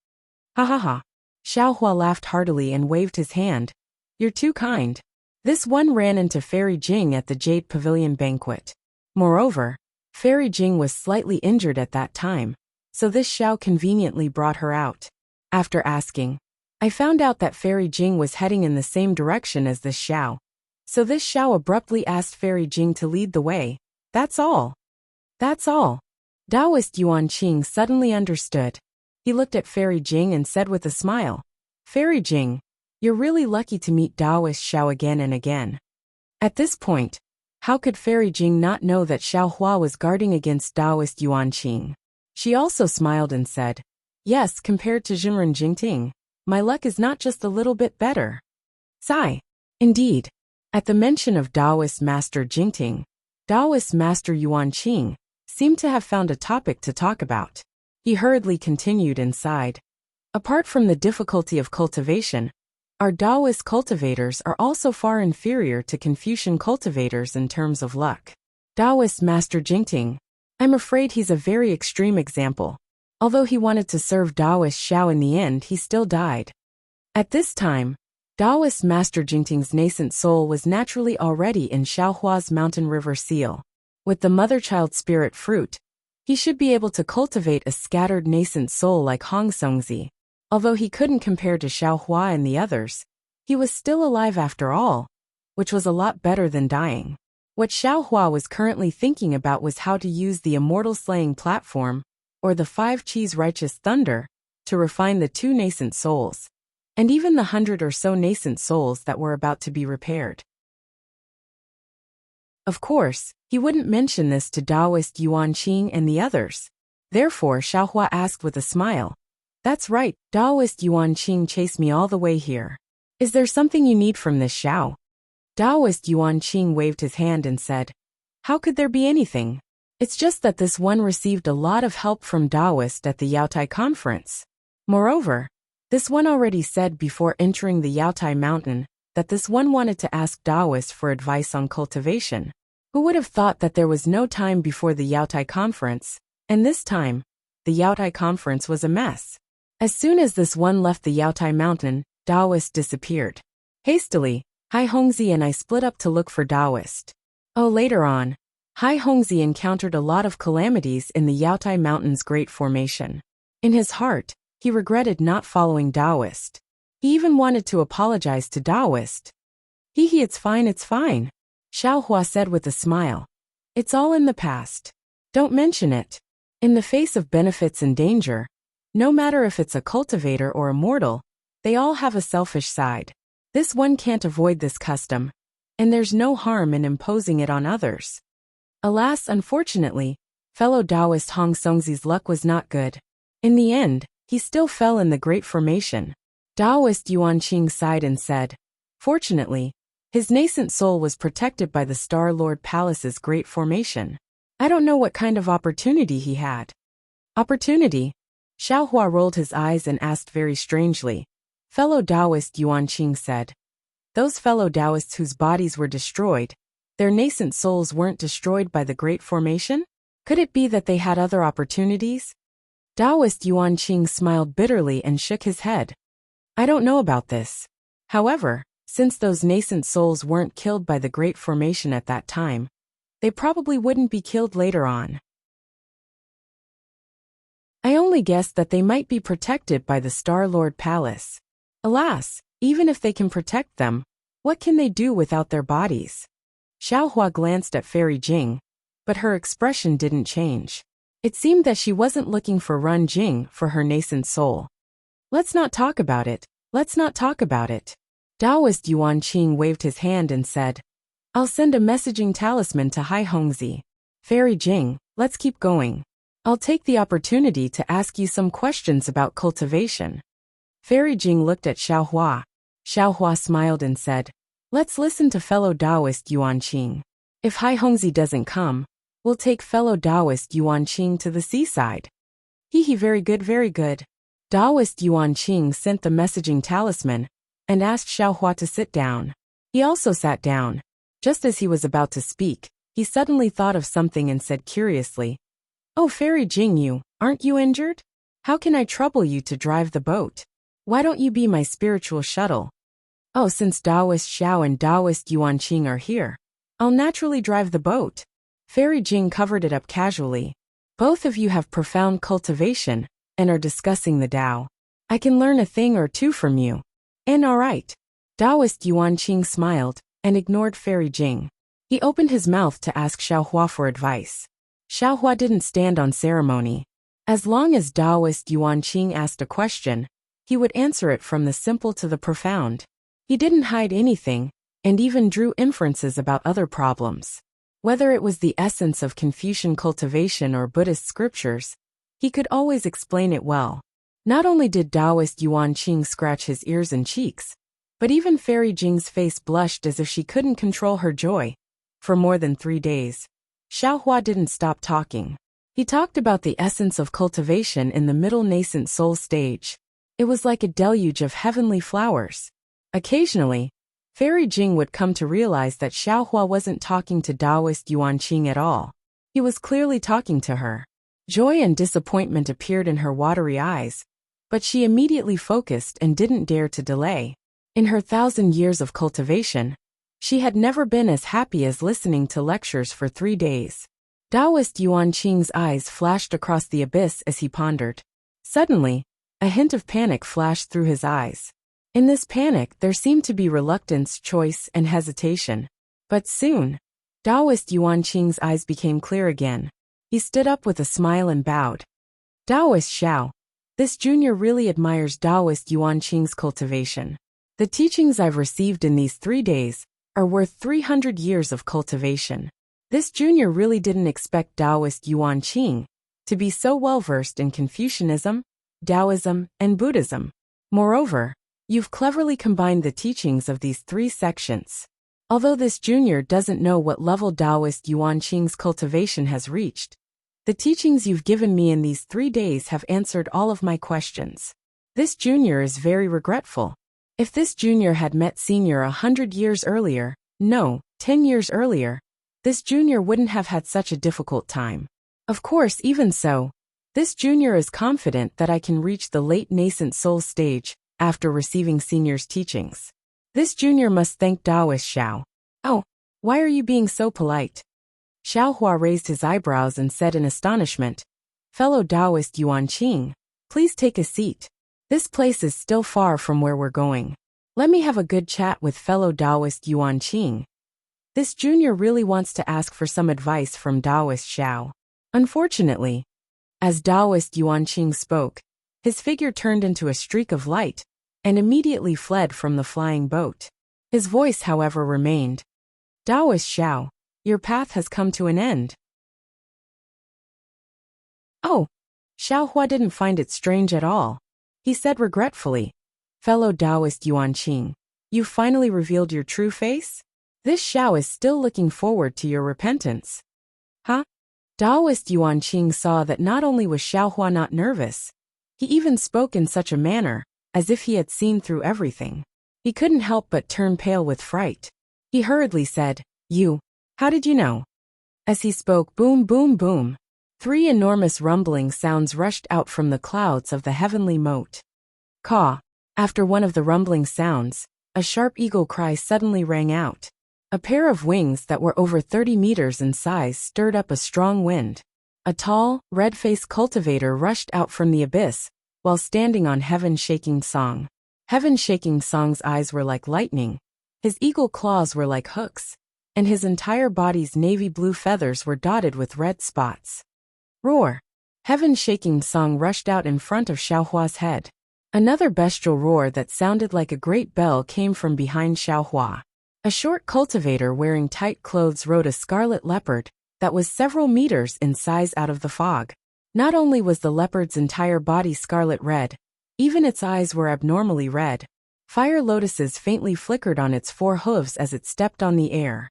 Ha ha ha. Xiaohua laughed heartily and waved his hand. You're too kind. This one ran into Fairy Jing at the Jade Pavilion banquet. Moreover, Fairy Jing was slightly injured at that time, so this Xiao conveniently brought her out. After asking, I found out that Fairy Jing was heading in the same direction as this Xiao. So this Xiao abruptly asked Fairy Jing to lead the way. That's all. That's all. Taoist Yuan Qing suddenly understood. He looked at Fairy Jing and said with a smile, Fairy Jing, you're really lucky to meet Taoist Xiao again and again. At this point, how could Fairy Jing not know that Xiaohua was guarding against Taoist Yuan Qing? She also smiled and said, yes, compared to Jinren Jingting, my luck is not just a little bit better. Sigh. Indeed. At the mention of Taoist Master Jingting, Taoist Master Yuan Qing seemed to have found a topic to talk about. He hurriedly continued and sighed. Apart from the difficulty of cultivation, our Taoist cultivators are also far inferior to Confucian cultivators in terms of luck. Taoist Master Jingting, I'm afraid he's a very extreme example. Although he wanted to serve Taoist Xiao in the end, he still died. At this time, Taoist Master Jingting's nascent soul was naturally already in Xiaohua's mountain river seal. With the mother-child spirit fruit, he should be able to cultivate a scattered nascent soul like Hong Songzi. Although he couldn't compare to Xiaohua and the others, he was still alive after all, which was a lot better than dying. What Xiaohua was currently thinking about was how to use the immortal slaying platform, or the 5 Qis righteous thunder, to refine the 2 nascent souls, and even the 100 or so nascent souls that were about to be repaired. Of course, he wouldn't mention this to Taoist Yuan Qing and the others. Therefore Xiaohua asked with a smile, that's right, Taoist Yuan Qing chased me all the way here. Is there something you need from this Xiao? Taoist Yuan Qing waved his hand and said, how could there be anything? It's just that this one received a lot of help from Taoist at the Yaotai conference. Moreover, this one already said before entering the Yaotai mountain that this one wanted to ask Taoist for advice on cultivation. Who would have thought that there was no time before the Yaotai conference, and this time, the Yaotai conference was a mess. As soon as this one left the Yaotai mountain, Taoist disappeared. Hastily, Hai Hongzi and I split up to look for Taoist. Oh, later on, Hai Hongzi encountered a lot of calamities in the Yaotai Mountain's Great Formation. In his heart, he regretted not following Taoist. He even wanted to apologize to Taoist. It's fine, Xiaohua said with a smile. It's all in the past. Don't mention it. In the face of benefits and danger, no matter if it's a cultivator or a mortal, they all have a selfish side. This one can't avoid this custom, and there's no harm in imposing it on others. Alas, unfortunately, fellow Taoist Hong Songzi's luck was not good. In the end, he still fell in the Great Formation. Taoist Yuan Qing sighed and said, fortunately, his nascent soul was protected by the Star Lord Palace's Great Formation. I don't know what kind of opportunity he had. Opportunity? Xiaohua rolled his eyes and asked very strangely. Fellow Taoist Yuan Qing said. Those fellow Taoists whose bodies were destroyed, their nascent souls weren't destroyed by the Great Formation? Could it be that they had other opportunities? Taoist Yuan Qing smiled bitterly and shook his head. I don't know about this. However, since those nascent souls weren't killed by the Great Formation at that time, they probably wouldn't be killed later on. I only guessed that they might be protected by the Star Lord Palace. Alas, even if they can protect them, what can they do without their bodies? Xiaohua glanced at Fairy Jing, but her expression didn't change. It seemed that she wasn't looking for Run Jing for her nascent soul. Let's not talk about it. Taoist Yuan Qing waved his hand and said, I'll send a messaging talisman to Hai Hongzi. Fairy Jing, let's keep going. I'll take the opportunity to ask you some questions about cultivation. Fairy Jing looked at Xiaohua. Xiaohua smiled and said, let's listen to fellow Taoist Yuan Qing. If Hai Hongzi doesn't come, We'll take fellow Taoist Yuan Qing to the seaside. Hee, very good, very good. Taoist Yuan Qing sent the messaging talisman and asked Xiaohua to sit down. He also sat down. Just as he was about to speak, he suddenly thought of something and said curiously, "Oh, Fairy Jing, aren't you injured? How can I trouble you to drive the boat? Why don't you be my spiritual shuttle?" "Oh, since Taoist Xiao and Taoist Yuan Qing are here, I'll naturally drive the boat." Fairy Jing covered it up casually. "Both of you have profound cultivation and are discussing the Tao. I can learn a thing or two from you. And all right." Taoist Yuan Qing smiled and ignored Fairy Jing. He opened his mouth to ask Xiaohua for advice. Xiaohua didn't stand on ceremony. As long as Taoist Yuan Qing asked a question, he would answer it from the simple to the profound. He didn't hide anything, and even drew inferences about other problems. Whether it was the essence of Confucian cultivation or Buddhist scriptures, he could always explain it well. Not only did Taoist Yuan Qing scratch his ears and cheeks, but even Fairy Jing's face blushed as if she couldn't control her joy. For more than 3 days, Xiaohua didn't stop talking. He talked about the essence of cultivation in the middle nascent soul stage. It was like a deluge of heavenly flowers. Occasionally, Fairy Jing would come to realize that Xiaohua wasn't talking to Taoist Yuan Qing at all. He was clearly talking to her. Joy and disappointment appeared in her watery eyes, but she immediately focused and didn't dare to delay. In her 1,000 years of cultivation, she had never been as happy as listening to lectures for 3 days. Taoist Yuan Qing's eyes flashed across the abyss as he pondered. Suddenly, a hint of panic flashed through his eyes. In this panic, there seemed to be reluctance, choice, and hesitation. But soon, Taoist Yuan Qing's eyes became clear again. He stood up with a smile and bowed. "Taoist Xiao, this junior really admires Taoist Yuan Qing's cultivation. The teachings I've received in these 3 days are worth 300 years of cultivation. This junior really didn't expect Taoist Yuan Qing to be so well-versed in Confucianism, Taoism, and Buddhism. Moreover, you've cleverly combined the teachings of these 3 sections. Although this junior doesn't know what level Taoist Yuan Qing's cultivation has reached, the teachings you've given me in these 3 days have answered all of my questions. This junior is very regretful. If this junior had met senior 100 years earlier, no, 10 years earlier, this junior wouldn't have had such a difficult time. Of course, even so, this junior is confident that I can reach the late nascent soul stage after receiving senior's teachings. This junior must thank Taoist Xiao." "Oh, why are you being so polite?" Xiaohua raised his eyebrows and said in astonishment, "Fellow Taoist Yuan Qing, please take a seat. This place is still far from where we're going. Let me have a good chat with fellow Taoist Yuan Qing." This junior really wants to ask for some advice from Taoist Xiao. Unfortunately, as Taoist Yuan Qing spoke, his figure turned into a streak of light and immediately fled from the flying boat. His voice, however, remained. "Taoist Xiao, your path has come to an end." Oh, Xiaohua didn't find it strange at all. He said regretfully, "Fellow Taoist Yuan Qing, you finally revealed your true face? This Xiao is still looking forward to your repentance." Huh? Taoist Yuan Qing saw that not only was Xiaohua not nervous, he even spoke in such a manner, as if he had seen through everything. He couldn't help but turn pale with fright. He hurriedly said, How did you know?" As he spoke, boom, boom, boom, 3 enormous rumbling sounds rushed out from the clouds of the heavenly moat. Caw! After one of the rumbling sounds, a sharp eagle cry suddenly rang out. A pair of wings that were over 30 meters in size stirred up a strong wind. A tall, red-faced cultivator rushed out from the abyss, while standing on Heaven Shaking Song. Heaven Shaking Song's eyes were like lightning, his eagle claws were like hooks, and his entire body's navy blue feathers were dotted with red spots. Roar! Heaven Shaking Song rushed out in front of Xiaohua's head. Another bestial roar that sounded like a great bell came from behind Xiaohua. A short cultivator wearing tight clothes rode a scarlet leopard that was several meters in size out of the fog. Not only was the leopard's entire body scarlet red, even its eyes were abnormally red. Fire lotuses faintly flickered on its 4 hooves as it stepped on the air.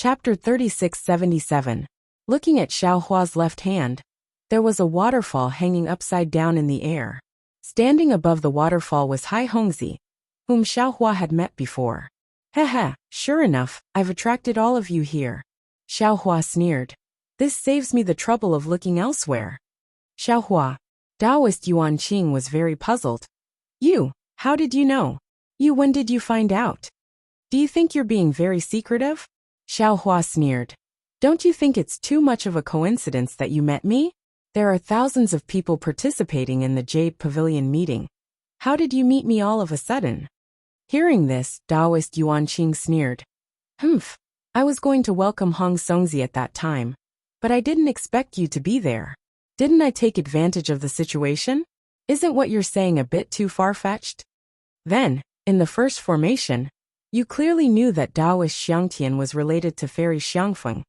Chapter 3677. Looking at Xiaohua's left hand, there was a waterfall hanging upside down in the air. Standing above the waterfall was Hai Hongzi, whom Xiaohua had met before. Heh, sure enough, I've attracted all of you here. Xiaohua sneered. This saves me the trouble of looking elsewhere. Xiaohua. Taoist Yuan Qing was very puzzled. You, how did you know? When did you find out? Do you think you're being very secretive? Xiaohua sneered. Don't you think it's too much of a coincidence that you met me? There are thousands of people participating in the Jade Pavilion meeting. How did you meet me all of a sudden? Hearing this, Taoist Yuan Qing sneered. I was going to welcome Hong Songzi at that time, but I didn't expect you to be there. Didn't I take advantage of the situation? Isn't what you're saying a bit too far-fetched? Then, in the first formation, you clearly knew that Taoist Xiangtian was related to Fairy Xiangfeng.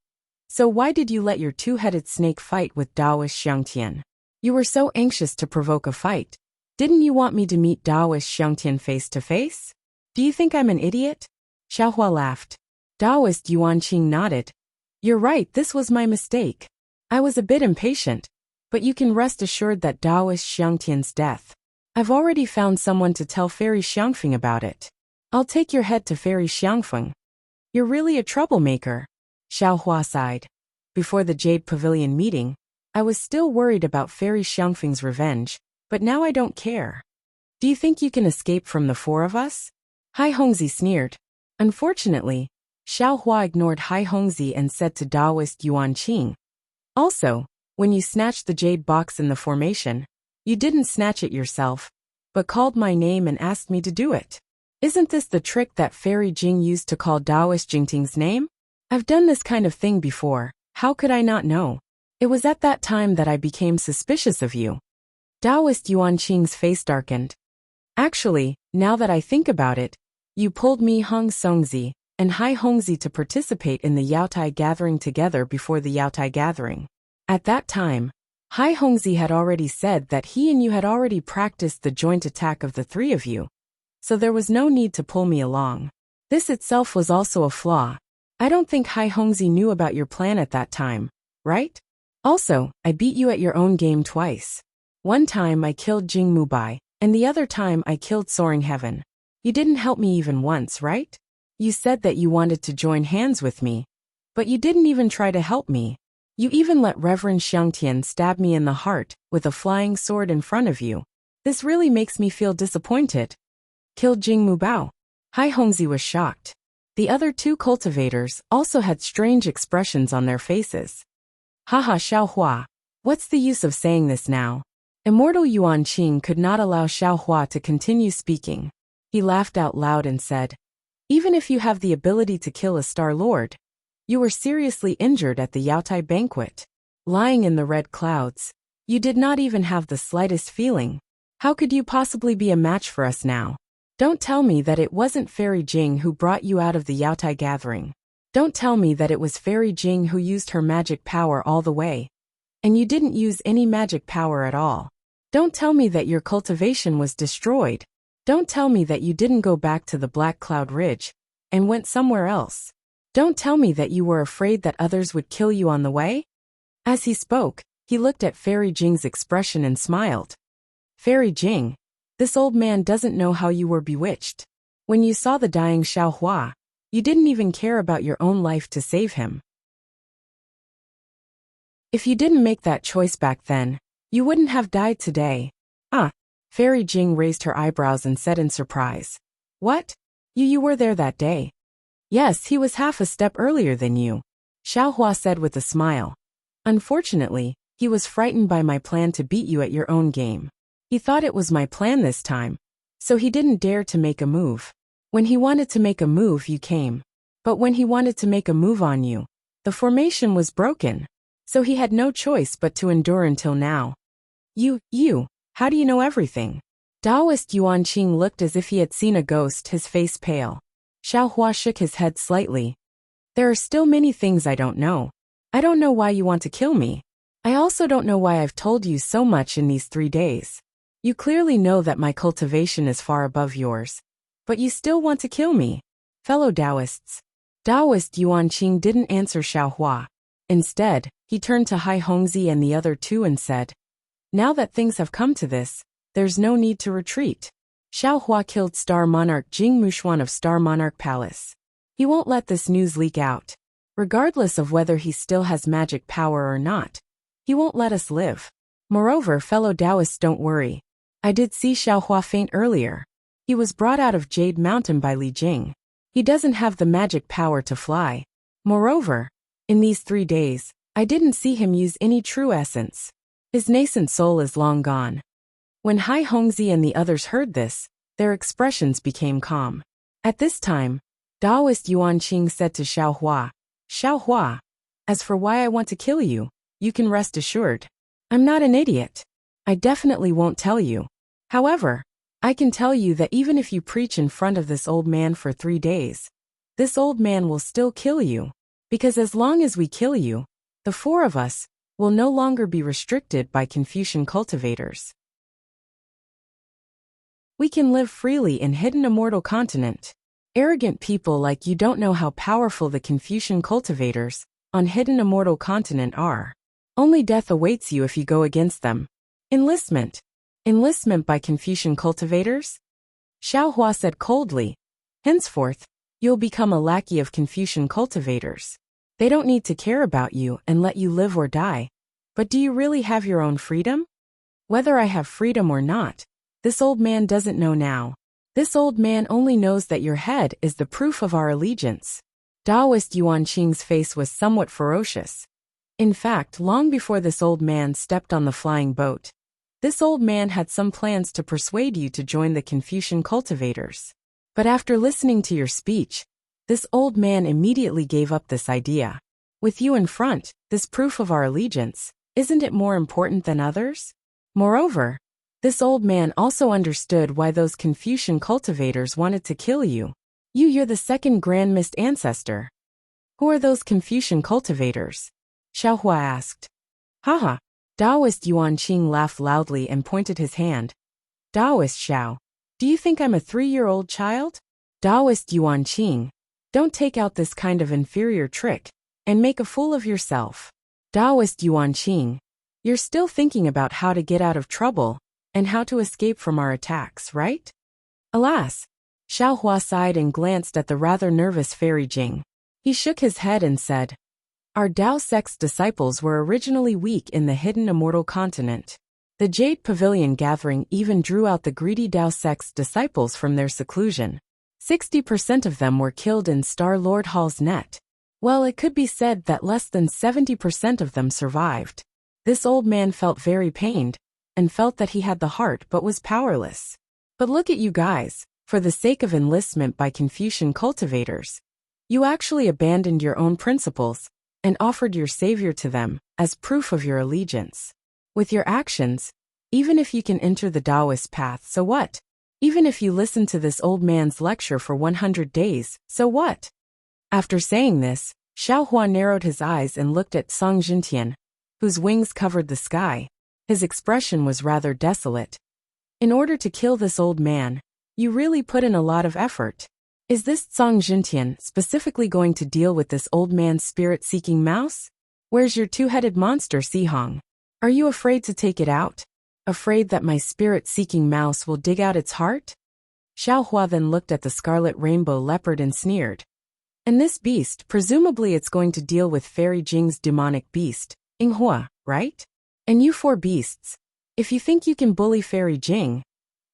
So why did you let your two-headed snake fight with Taoist Xiangtian? You were so anxious to provoke a fight. Didn't you want me to meet Taoist Xiangtian face to face? Do you think I'm an idiot? Xiaohua laughed. Taoist Yuan Qing nodded. You're right, this was my mistake. I was a bit impatient, but you can rest assured that Taoist Xiangtian's death. I've already found someone to tell Fairy Xiangfeng about it. I'll take your head to Fairy Xiangfeng. You're really a troublemaker. Xiaohua sighed. Before the Jade Pavilion meeting, I was still worried about Fairy Xiangfeng's revenge, but now I don't care. Do you think you can escape from the four of us? Hai Hongzi sneered. Unfortunately, Xiaohua ignored Hai Hongzi and said to Taoist Yuan Qing. Also, when you snatched the jade box in the formation, you didn't snatch it yourself, but called my name and asked me to do it. Isn't this the trick that Fairy Jing used to call Taoist Jingting's name? I've done this kind of thing before, how could I not know? It was at that time that I became suspicious of you. Taoist Yuan Qing's face darkened. Actually, now that I think about it, you pulled me Hong Songzi and Hai Hongzi to participate in the Yaotai gathering together before the Yaotai gathering. At that time, Hai Hongzi had already said that he and you had already practiced the joint attack of the three of you, so there was no need to pull me along. This itself was also a flaw. I don't think Hai Hongzi knew about your plan at that time, right? Also, I beat you at your own game twice. One time I killed Jing Mubai, and the other time I killed Soaring Heaven. You didn't help me even once, right? You said that you wanted to join hands with me, but you didn't even try to help me. You even let Reverend Xiangtian stab me in the heart with a flying sword in front of you. This really makes me feel disappointed. Killed Jing Mubao. Hai Hongzi was shocked. The other two cultivators also had strange expressions on their faces. Haha, Xiaohua. What's the use of saying this now? Immortal Yuan Qing could not allow Xiaohua to continue speaking. He laughed out loud and said, even if you have the ability to kill a Star Lord, you were seriously injured at the Yaotai banquet. Lying in the red clouds, you did not even have the slightest feeling. How could you possibly be a match for us now? Don't tell me that it wasn't Fairy Jing who brought you out of the Yaotai gathering. Don't tell me that it was Fairy Jing who used her magic power all the way, and you didn't use any magic power at all. Don't tell me that your cultivation was destroyed. Don't tell me that you didn't go back to the Black Cloud Ridge and went somewhere else. Don't tell me that you were afraid that others would kill you on the way. As he spoke, he looked at Fairy Jing's expression and smiled. Fairy Jing, this old man doesn't know how you were bewitched. When you saw the dying Xiaohua, you didn't even care about your own life to save him. If you didn't make that choice back then, you wouldn't have died today. Fairy Jing raised her eyebrows and said in surprise. What? You were there that day? Yes, he was half a step earlier than you, Xiaohua said with a smile. Unfortunately, he was frightened by my plan to beat you at your own game. He thought it was my plan this time, so he didn't dare to make a move. When he wanted to make a move, you came. But when he wanted to make a move on you, the formation was broken, so he had no choice but to endure until now. How do you know everything? Taoist Yuan Qing looked as if he had seen a ghost, his face pale. Xiaohua shook his head slightly. There are still many things I don't know. I don't know why you want to kill me. I also don't know why I've told you so much in these 3 days. You clearly know that my cultivation is far above yours, but you still want to kill me. Fellow Taoists, Taoist Yuanqing didn't answer Xiaohua. Instead, he turned to Hai Hongzi and the other two and said, "Now that things have come to this, there's no need to retreat." Xiaohua killed Star Monarch Jing Mushuan of Star Monarch Palace. He won't let this news leak out. Regardless of whether he still has magic power or not, he won't let us live. Moreover, fellow Taoists, don't worry. I did see Xiaohua faint earlier. He was brought out of Jade Mountain by Li Jing. He doesn't have the magic power to fly. Moreover, in these 3 days, I didn't see him use any true essence. His nascent soul is long gone. When Hai Hongzi and the others heard this, their expressions became calm. At this time, Taoist Yuanqing said to Xiaohua, "Xiaohua, as for why I want to kill you, you can rest assured. I'm not an idiot. I definitely won't tell you. However, I can tell you that even if you preach in front of this old man for 3 days, this old man will still kill you. Because as long as we kill you, the 4 of us will no longer be restricted by Confucian cultivators. We can live freely in hidden immortal continent. Arrogant people like you don't know how powerful the Confucian cultivators on hidden immortal continent are. Only death awaits you if you go against them. Enlistment. Enlistment by Confucian cultivators?" Xiaohua said coldly. "Henceforth, you'll become a lackey of Confucian cultivators. They don't need to care about you and let you live or die. But do you really have your own freedom? Whether I have freedom or not, this old man doesn't know now. This old man only knows that your head is the proof of our allegiance." Taoist Yuanqing's face was somewhat ferocious. In fact, long before this old man stepped on the flying boat, this old man had some plans to persuade you to join the Confucian cultivators. But after listening to your speech, this old man immediately gave up this idea. With you in front, this proof of our allegiance, isn't it more important than others? Moreover, this old man also understood why those Confucian cultivators wanted to kill you. You're the second Grand Mist ancestor. Who are those Confucian cultivators? Xiaohua asked. Haha. Taoist Yuanqing laughed loudly and pointed his hand. Taoist Xiao, do you think I'm a 3-year-old child? Taoist Yuanqing, don't take out this kind of inferior trick and make a fool of yourself. Taoist Yuanqing, you're still thinking about how to get out of trouble and how to escape from our attacks, right? Alas, Xiaohua sighed and glanced at the rather nervous Fairy Jing. He shook his head and said, "Our Dao sect's disciples were originally weak in the hidden immortal continent. The Jade Pavilion gathering even drew out the greedy Dao sect's disciples from their seclusion. 60% of them were killed in Star Lord Hall's net. Well, it could be said that less than 70% of them survived." This old man felt very pained and felt that he had the heart but was powerless. But look at you guys, for the sake of enlistment by Confucian cultivators, you actually abandoned your own principles and offered your savior to them as proof of your allegiance. With your actions, even if you can enter the Taoist path, so what? Even if you listen to this old man's lecture for 100 days, so what? After saying this, Xiaohua narrowed his eyes and looked at Song Jintian, whose wings covered the sky. His expression was rather desolate. In order to kill this old man, you really put in a lot of effort. Is this Song Jintian specifically going to deal with this old man's spirit-seeking mouse? Where's your 2-headed monster, Sihong? Are you afraid to take it out? Afraid that my spirit-seeking mouse will dig out its heart? Xiaohua then looked at the scarlet rainbow leopard and sneered. And this beast, presumably it's going to deal with Fairy Jing's demonic beast, Yinghua, right? And you 4 beasts, if you think you can bully Fairy Jing,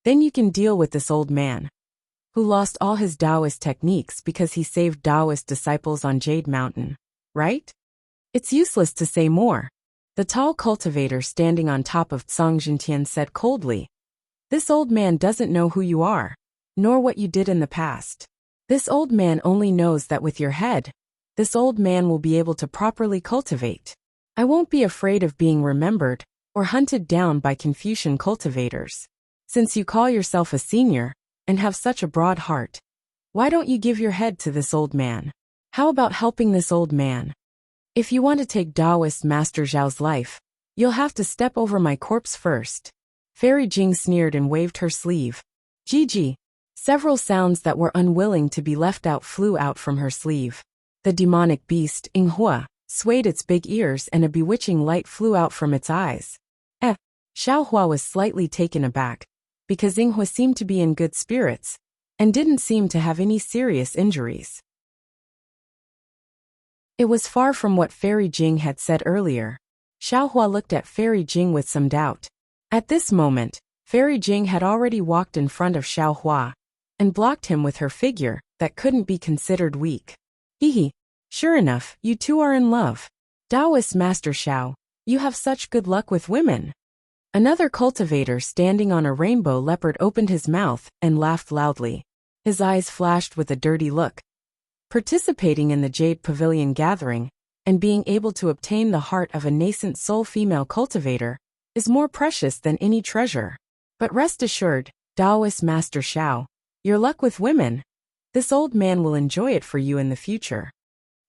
then you can deal with this old man, who lost all his Taoist techniques because he saved Taoist disciples on Jade Mountain, right? It's useless to say more. The tall cultivator standing on top of Song Jintian said coldly, "This old man doesn't know who you are, nor what you did in the past. This old man only knows that with your head, this old man will be able to properly cultivate. I won't be afraid of being remembered or hunted down by Confucian cultivators. Since you call yourself a senior and have such a broad heart, why don't you give your head to this old man? How about helping this old man? If you want to take Taoist Master Zhao's life, you'll have to step over my corpse first." Fairy Jing sneered and waved her sleeve. Gigi. Several sounds that were unwilling to be left out flew out from her sleeve. The demonic beast, Inghua, swayed its big ears and a bewitching light flew out from its eyes. Xiaohua was slightly taken aback, because Inghua seemed to be in good spirits, and didn't seem to have any serious injuries. It was far from what Fairy Jing had said earlier. Xiaohua looked at Fairy Jing with some doubt. At this moment, Fairy Jing had already walked in front of Xiaohua, and blocked him with her figure that couldn't be considered weak. Hehe. Sure enough, you two are in love. Taoist Master Xiao, you have such good luck with women. Another cultivator standing on a rainbow leopard opened his mouth and laughed loudly. His eyes flashed with a dirty look. Participating in the Jade Pavilion gathering, and being able to obtain the heart of a nascent soul female cultivator, is more precious than any treasure. But rest assured, Taoist Master Xiao, your luck with women, this old man will enjoy it for you in the future.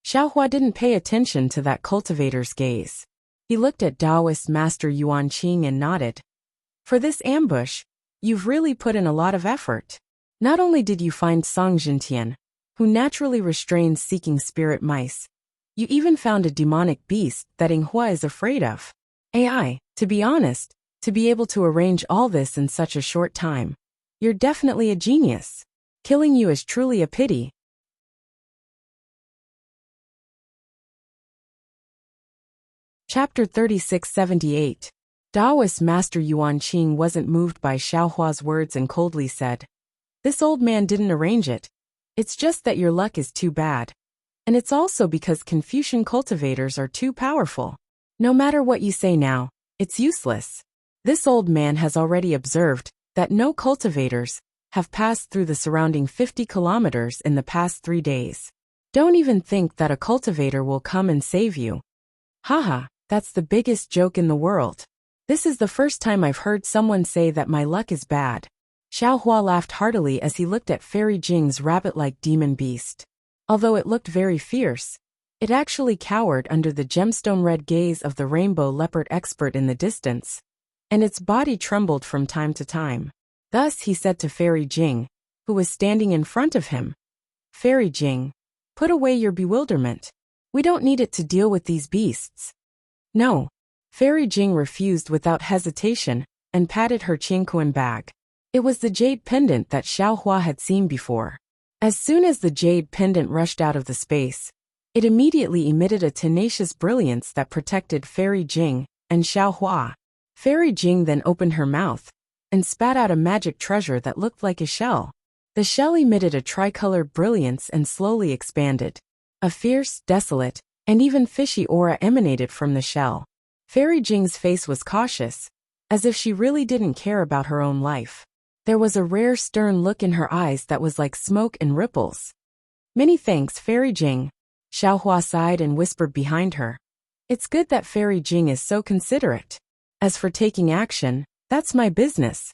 Xiaohua didn't pay attention to that cultivator's gaze. He looked at Taoist Master Yuanqing and nodded. For this ambush, you've really put in a lot of effort. Not only did you find Song Jintian, who naturally restrains seeking spirit mice, you even found a demonic beast that Inghua is afraid of. To be honest, to be able to arrange all this in such a short time, you're definitely a genius. Killing you is truly a pity. Chapter 3678. Taoist Master Yuanqing wasn't moved by Xiaohua's words and coldly said, "This old man didn't arrange it. It's just that your luck is too bad. And it's also because Confucian cultivators are too powerful. No matter what you say now, it's useless. This old man has already observed that no cultivators have passed through the surrounding 50 kilometers in the past 3 days. Don't even think that a cultivator will come and save you. Haha, that's the biggest joke in the world. This is the first time I've heard someone say that my luck is bad." Xiaohua laughed heartily as he looked at Fairy Jing's rabbit-like demon beast. Although it looked very fierce, it actually cowered under the gemstone-red gaze of the rainbow leopard expert in the distance, and its body trembled from time to time. Thus he said to Fairy Jing, who was standing in front of him, "Fairy Jing, put away your bewilderment. We don't need it to deal with these beasts." "No." Fairy Jing refused without hesitation, and patted her Qingquan bag. It was the jade pendant that Xiaohua had seen before. As soon as the jade pendant rushed out of the space, it immediately emitted a tenacious brilliance that protected Fairy Jing and Xiaohua. Fairy Jing then opened her mouth and spat out a magic treasure that looked like a shell. The shell emitted a tricolored brilliance and slowly expanded. A fierce, desolate, and even fishy aura emanated from the shell. Fairy Jing's face was cautious, as if she really didn't care about her own life. There was a rare stern look in her eyes that was like smoke and ripples. "Many thanks, Fairy Jing." Xiaohua sighed and whispered behind her. "It's good that Fairy Jing is so considerate. As for taking action, that's my business."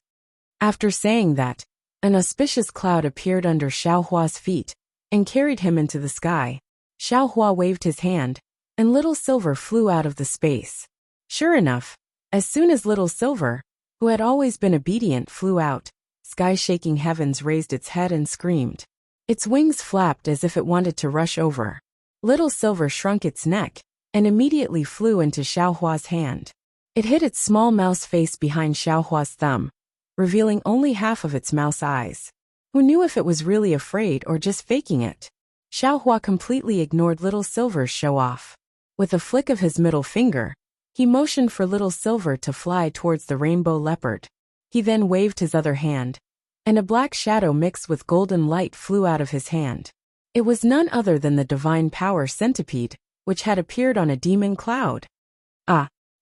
After saying that, an auspicious cloud appeared under Xiaohua's feet and carried him into the sky. Xiaohua waved his hand, and Little Silver flew out of the space. Sure enough, as soon as Little Silver, who had always been obedient, flew out, sky-shaking heavens raised its head and screamed. Its wings flapped as if it wanted to rush over. Little Silver shrunk its neck, and immediately flew into Xiaohua's hand. It hid its small mouse face behind Xiaohua's thumb, revealing only half of its mouse eyes. Who knew if it was really afraid or just faking it? Xiaohua completely ignored Little Silver's show-off. With a flick of his middle finger, he motioned for Little Silver to fly towards the rainbow leopard. He then waved his other hand, and a black shadow mixed with golden light flew out of his hand. It was none other than the divine power centipede, which had appeared on a demon cloud.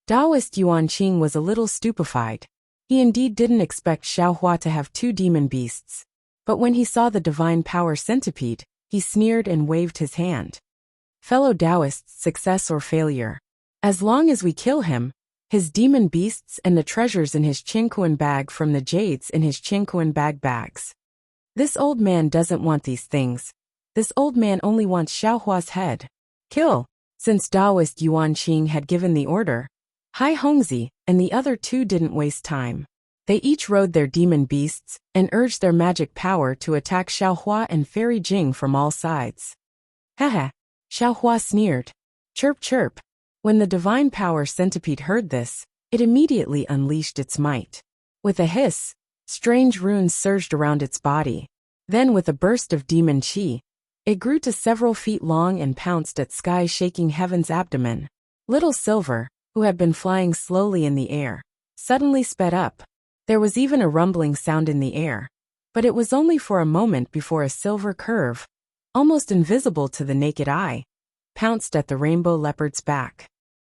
Taoist Yuanqing was a little stupefied. He indeed didn't expect Xiaohua to have 2 demon beasts. But when he saw the divine power centipede, he sneered and waved his hand. "Fellow Taoists, success or failure. As long as we kill him, his demon beasts and the treasures in his Qingquan bag from the jades in his Qingquan bags. This old man doesn't want these things. This old man only wants Xiaohua's head. Kill." Since Taoist Yuanqing had given the order, Hai Hongzi and the other 2 didn't waste time. They each rode their demon beasts and urged their magic power to attack Xiaohua and Fairy Jing from all sides. Haha. Xiaohua sneered. Chirp chirp. When the divine power centipede heard this, it immediately unleashed its might. With a hiss, strange runes surged around its body. Then with a burst of demon qi, it grew to several feet long and pounced at Sky, shaking Heaven's abdomen. Little Silver, who had been flying slowly in the air, suddenly sped up. There was even a rumbling sound in the air, but it was only for a moment before a silver curve, almost invisible to the naked eye, pounced at the rainbow leopard's back.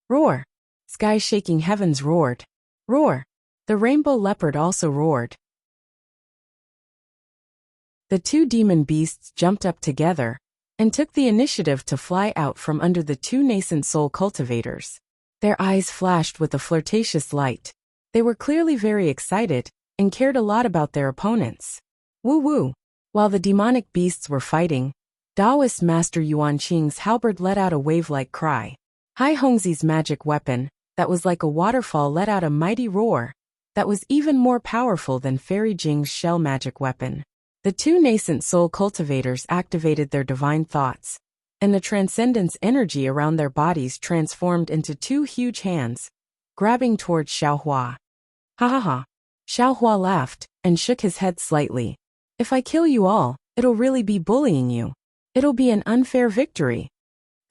Roar! Sky, shaking Heavens, roared. Roar! The rainbow leopard also roared. The two demon beasts jumped up together and took the initiative to fly out from under the two nascent soul cultivators. Their eyes flashed with a flirtatious light. They were clearly very excited and cared a lot about their opponents. Woo-woo! While the demonic beasts were fighting, Taoist Master Yuan Qing's halberd let out a wave-like cry. Hai Hongxi's magic weapon, that was like a waterfall, let out a mighty roar that was even more powerful than Fairy Jing's shell magic weapon. The two nascent soul cultivators activated their divine thoughts, and the transcendence energy around their bodies transformed into two huge hands, grabbing towards Xiaohua. Ha ha ha. Xiaohua laughed and shook his head slightly. If I kill you all, it'll really be bullying you. It'll be an unfair victory.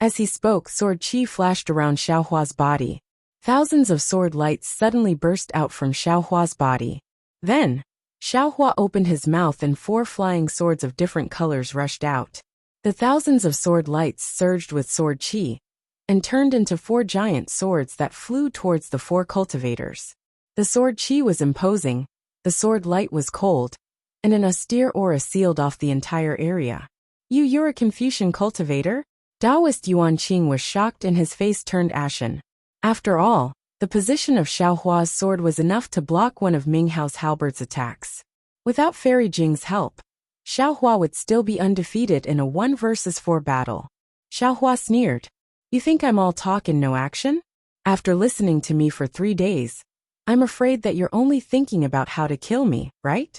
As he spoke, sword chi flashed around Xiaohua's body. Thousands of sword lights suddenly burst out from Xiaohua's body. Then, Xiaohua opened his mouth and 4 flying swords of different colors rushed out. The thousands of sword lights surged with sword chi and turned into 4 giant swords that flew towards the 4 cultivators. The sword chi was imposing, the sword light was cold, and an austere aura sealed off the entire area. You're a Confucian cultivator? Taoist Yuan Qing was shocked and his face turned ashen. After all, the position of Xiaohua's sword was enough to block one of Minghao's halberd's attacks. Without Fairy Jing's help, Xiaohua would still be undefeated in a 1 versus 4 battle. Xiaohua sneered. You think I'm all talk and no action? After listening to me for 3 days, I'm afraid that you're only thinking about how to kill me, right?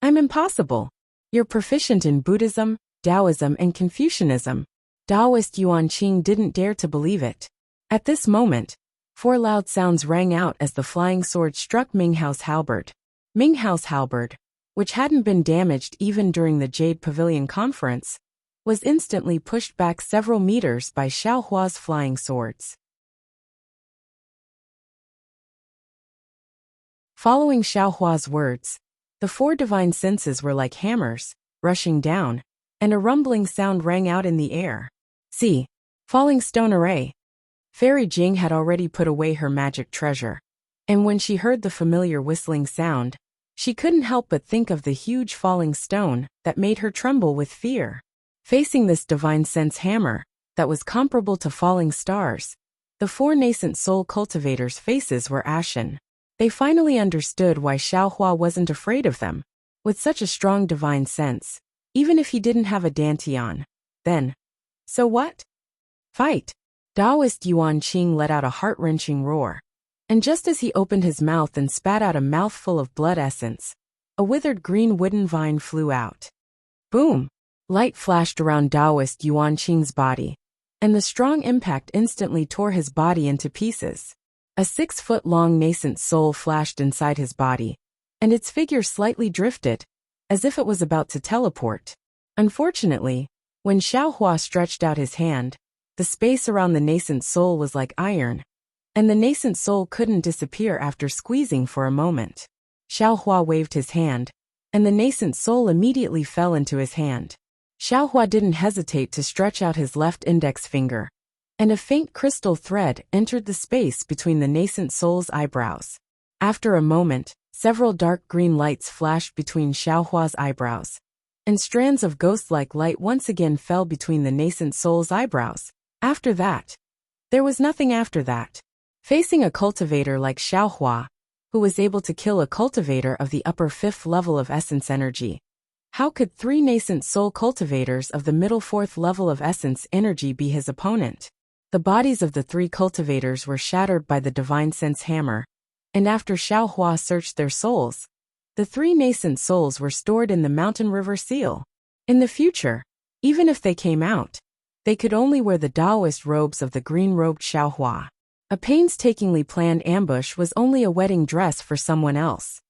I'm impossible. You're proficient in Buddhism, Taoism, and Confucianism. Taoist Yuan Qing didn't dare to believe it. At this moment, 4 loud sounds rang out as the flying sword struck Minghao's halberd. Minghao's halberd, which hadn't been damaged even during the Jade Pavilion conference, was instantly pushed back several meters by Xiaohua's flying swords. Following Xiaohua's words, the 4 divine senses were like hammers, rushing down, and a rumbling sound rang out in the air. See, falling stone array. Fairy Jing had already put away her magic treasure, and when she heard the familiar whistling sound, she couldn't help but think of the huge falling stone that made her tremble with fear. Facing this divine sense hammer, that was comparable to falling stars, the 4 nascent soul cultivators' faces were ashen. They finally understood why Xiaohua wasn't afraid of them. With such a strong divine sense, even if he didn't have a dantian, then, so what? Fight! Taoist Yuan Qing let out a heart-wrenching roar. And just as he opened his mouth and spat out a mouthful of blood essence, a withered green wooden vine flew out. Boom! Light flashed around Taoist Yuan Qing's body, and the strong impact instantly tore his body into pieces. A 6-foot-long nascent soul flashed inside his body, and its figure slightly drifted, as if it was about to teleport. Unfortunately, when Xiaohua stretched out his hand, the space around the nascent soul was like iron, and the nascent soul couldn't disappear after squeezing for a moment. Xiaohua waved his hand, and the nascent soul immediately fell into his hand. Xiaohua didn't hesitate to stretch out his left index finger, and a faint crystal thread entered the space between the nascent soul's eyebrows. After a moment, several dark green lights flashed between Xiaohua's eyebrows, and strands of ghost-like light once again fell between the nascent soul's eyebrows. After that, there was nothing after that. Facing a cultivator like Xiaohua, who was able to kill a cultivator of the upper 5th level of essence energy, how could 3 nascent soul cultivators of the middle 4th level of essence energy be his opponent? The bodies of the 3 cultivators were shattered by the divine sense hammer, and after Xiaohua searched their souls, the 3 nascent souls were stored in the mountain river seal. In the future, even if they came out, They could only wear the Taoist robes of the green-robed Xiaohua. A painstakingly planned ambush was only a wedding dress for someone else.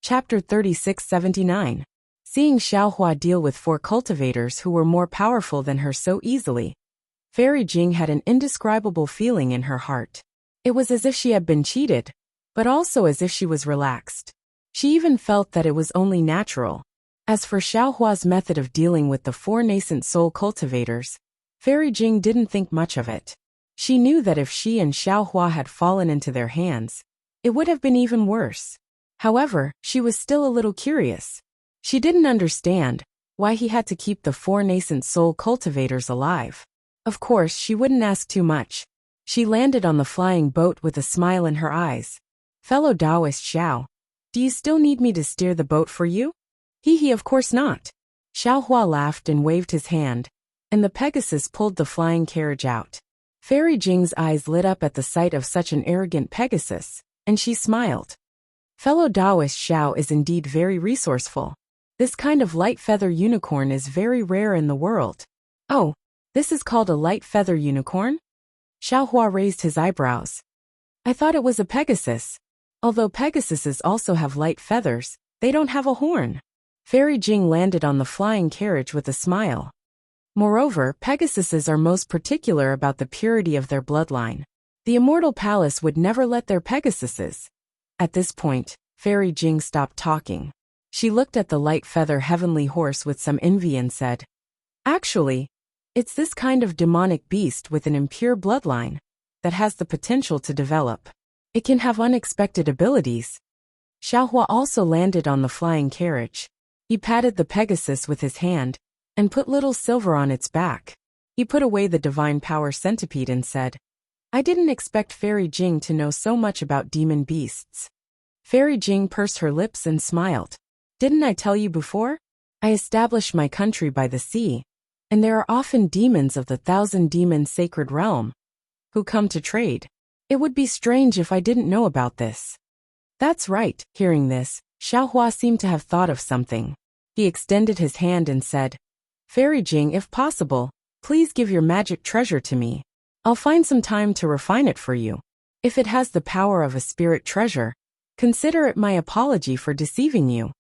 Chapter 3679. Seeing Xiaohua deal with 4 cultivators who were more powerful than her so easily, Fairy Jing had an indescribable feeling in her heart. It was as if she had been cheated, but also as if she was relaxed. She even felt that it was only natural. As for Xiaohua's method of dealing with the 4 nascent soul cultivators, Fairy Jing didn't think much of it. She knew that if she and Xiaohua had fallen into their hands, it would have been even worse. However, she was still a little curious. She didn't understand why he had to keep the 4 nascent soul cultivators alive. Of course, she wouldn't ask too much. She landed on the flying boat with a smile in her eyes. Fellow Taoist Xiao, do you still need me to steer the boat for you? Hee, of course not. Xiaohua laughed and waved his hand, and the Pegasus pulled the flying carriage out. Fairy Jing's eyes lit up at the sight of such an arrogant Pegasus, and she smiled. Fellow Taoist Xiao is indeed very resourceful. This kind of light feather unicorn is very rare in the world. Oh, this is called a light feather unicorn? Xiaohua raised his eyebrows. I thought it was a Pegasus. Although Pegasuses also have light feathers, they don't have a horn. Fairy Jing landed on the flying carriage with a smile. Moreover, Pegasuses are most particular about the purity of their bloodline. The Immortal Palace would never let their Pegasuses. At this point, Fairy Jing stopped talking. She looked at the light feather heavenly horse with some envy and said, Actually, it's this kind of demonic beast with an impure bloodline that has the potential to develop. It can have unexpected abilities. Xiaohua also landed on the flying carriage. He patted the Pegasus with his hand and put little silver on its back. He put away the divine power centipede and said, I didn't expect Fairy Jing to know so much about demon beasts. Fairy Jing pursed her lips and smiled. Didn't I tell you before? I established my country by the sea, and there are often demons of the 1,000-demon sacred realm who come to trade. It would be strange if I didn't know about this. That's right. Hearing this, Xiaohua seemed to have thought of something. He extended his hand and said, Fairy Jing, if possible, please give your magic treasure to me. I'll find some time to refine it for you. If it has the power of a spirit treasure, consider it my apology for deceiving you.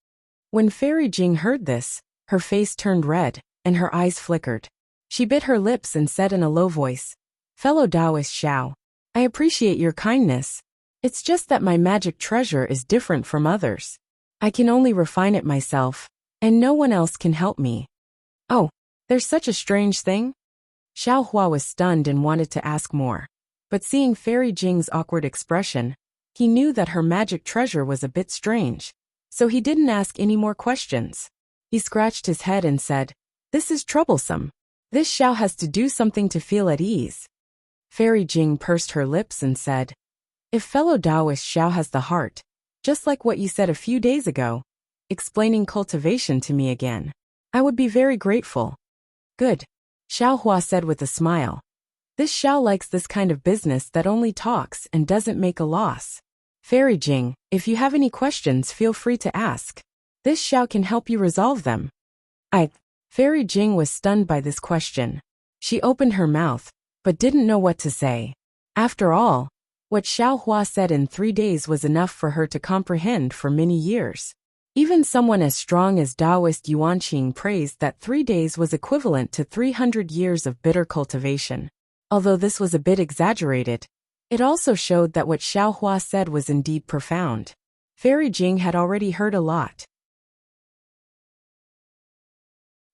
When Fairy Jing heard this, her face turned red, and her eyes flickered. She bit her lips and said in a low voice, Fellow Taoist Xiao, I appreciate your kindness. It's just that my magic treasure is different from others. I can only refine it myself, and no one else can help me. Oh, there's such a strange thing? Xiaohua was stunned and wanted to ask more. But seeing Fairy Jing's awkward expression, he knew that her magic treasure was a bit strange, so he didn't ask any more questions. He scratched his head and said, This is troublesome. This Xiao has to do something to feel at ease. Fairy Jing pursed her lips and said, If fellow Taoist Xiao has the heart, just like what you said a few days ago, explaining cultivation to me again, I would be very grateful. Good, Xiaohua said with a smile. This Xiao likes this kind of business that only talks and doesn't make a loss. Fairy Jing, if you have any questions, feel free to ask. This Xiao can help you resolve them. Fairy Jing was stunned by this question. She opened her mouth, but didn't know what to say. After all, what Xiaohua said in 3 days was enough for her to comprehend for many years. Even someone as strong as Taoist Yuanqing praised that 3 days was equivalent to 300 years of bitter cultivation. Although this was a bit exaggerated, it also showed that what Xiaohua said was indeed profound. Fairy Jing had already heard a lot.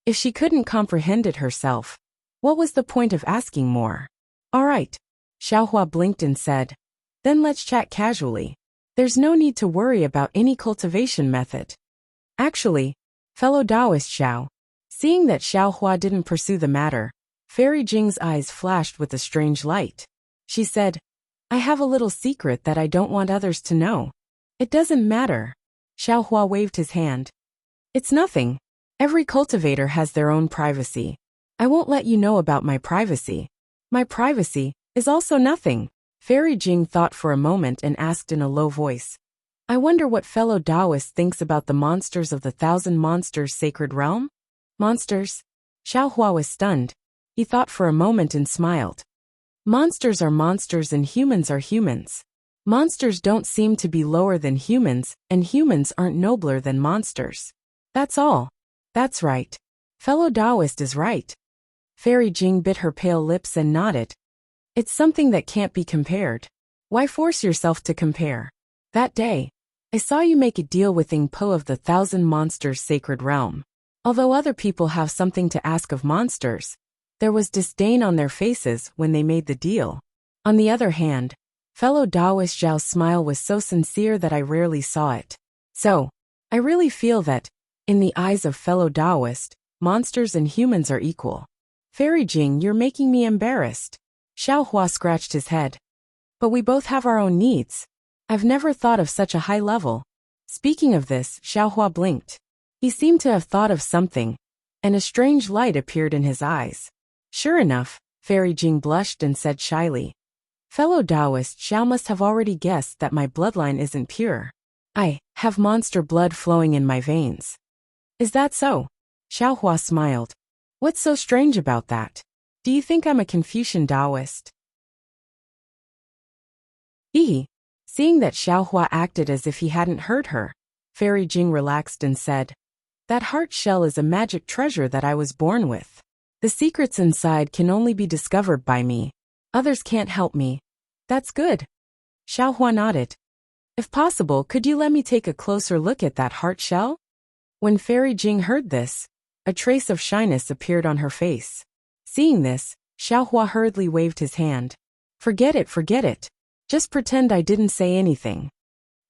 If she couldn't comprehend it herself, what was the point of asking more? All right, Xiaohua blinked and said, Then let's chat casually. There's no need to worry about any cultivation method. Actually, fellow Taoist Xiao, seeing that Xiaohua didn't pursue the matter, Fairy Jing's eyes flashed with a strange light. She said, I have a little secret that I don't want others to know. It doesn't matter. Xiaohua waved his hand. It's nothing. Every cultivator has their own privacy. I won't let you know about my privacy. My privacy is also nothing. Fairy Jing thought for a moment and asked in a low voice, I wonder what fellow Taoist thinks about the monsters of the Thousand Monsters Sacred Realm? Monsters? Xiaohua was stunned. He thought for a moment and smiled. Monsters are monsters and humans are humans. Monsters don't seem to be lower than humans, and humans aren't nobler than monsters. That's all. That's right. Fellow Taoist is right. Fairy Jing bit her pale lips and nodded. It's something that can't be compared. Why force yourself to compare? That day, I saw you make a deal with Ing Po of the Thousand Monsters Sacred Realm. Although other people have something to ask of monsters, there was disdain on their faces when they made the deal. On the other hand, fellow Taoist Zhao's smile was so sincere that I rarely saw it. So, I really feel that, in the eyes of fellow Taoist, monsters and humans are equal. Fairy Jing, you're making me embarrassed. Xiaohua scratched his head. But we both have our own needs. I've never thought of such a high level. Speaking of this, Xiaohua blinked. He seemed to have thought of something, and a strange light appeared in his eyes. Sure enough, Fairy Jing blushed and said shyly. Fellow Taoist Xiao must have already guessed that my bloodline isn't pure. I have monster blood flowing in my veins. Is that so? Xiaohua smiled. What's so strange about that? Do you think I'm a Confucian Taoist? Hee. Seeing that Xiaohua acted as if he hadn't heard her, Fairy Jing relaxed and said, That heart shell is a magic treasure that I was born with. The secrets inside can only be discovered by me. Others can't help me. That's good. Xiaohua nodded. If possible, could you let me take a closer look at that heart shell? When Fairy Jing heard this, a trace of shyness appeared on her face. Seeing this, Xiaohua hurriedly waved his hand. Forget it, forget it. Just pretend I didn't say anything.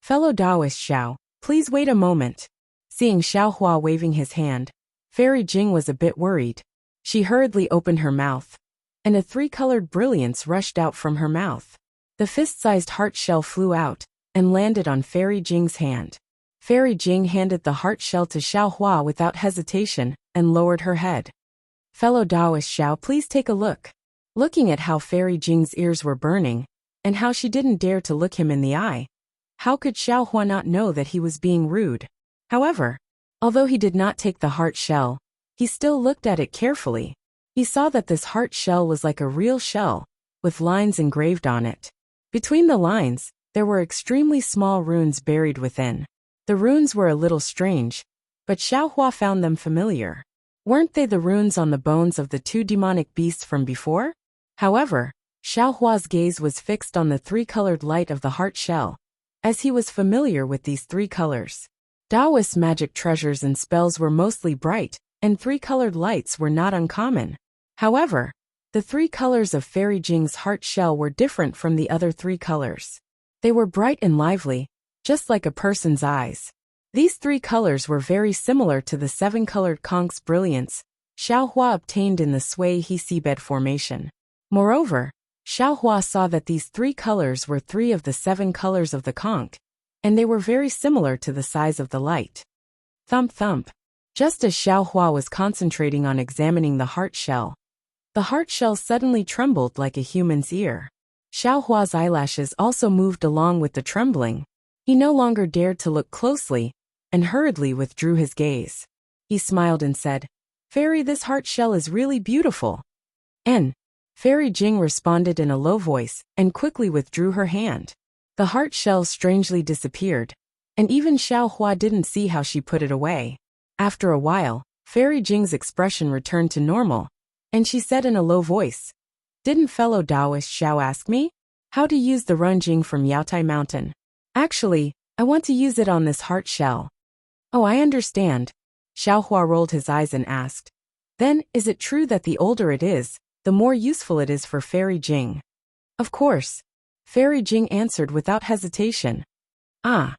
Fellow Taoist Xiao, please wait a moment. Seeing Xiaohua waving his hand, Fairy Jing was a bit worried. She hurriedly opened her mouth, and a three-colored brilliance rushed out from her mouth. The fist-sized heart shell flew out and landed on Fairy Jing's hand. Fairy Jing handed the heart shell to Xiaohua without hesitation and lowered her head. Fellow Taoist Xiao, please take a look. Looking at how Fairy Jing's ears were burning, and how she didn't dare to look him in the eye, how could Xiaohua not know that he was being rude? However, although he did not take the heart shell, he still looked at it carefully. He saw that this heart shell was like a real shell, with lines engraved on it. Between the lines, there were extremely small runes buried within. The runes were a little strange, but Xiaohua found them familiar. Weren't they the runes on the bones of the two demonic beasts from before? However, Xiaohua's gaze was fixed on the three-colored light of the heart shell, as he was familiar with these three colors. Taoist magic treasures and spells were mostly bright, and three-colored lights were not uncommon. However, the three colors of Fairy Jing's heart shell were different from the other three colors. They were bright and lively, just like a person's eyes. These three colors were very similar to the seven-colored conch's brilliance Xiaohua obtained in the Sui He seabed formation. Moreover, Xiaohua saw that these three colors were three of the seven colors of the conch, and they were very similar to the size of the light. Thump thump. Just as Xiaohua was concentrating on examining the heart shell, the heart shell suddenly trembled like a human's ear. Xiaohua's eyelashes also moved along with the trembling. He no longer dared to look closely, and hurriedly withdrew his gaze. He smiled and said, Fairy, this heart shell is really beautiful. And Fairy Jing responded in a low voice, and quickly withdrew her hand. The heart shell strangely disappeared, and even Xiaohua didn't see how she put it away. After a while, Fairy Jing's expression returned to normal, and she said in a low voice, Didn't fellow Taoist Xiao ask me how to use the Runjing from Yaotai Mountain? Actually, I want to use it on this heart shell. Oh, I understand. Xiaohua rolled his eyes and asked, Then, is it true that the older it is, the more useful it is for Fairy Jing? Of course. Fairy Jing answered without hesitation. Ah.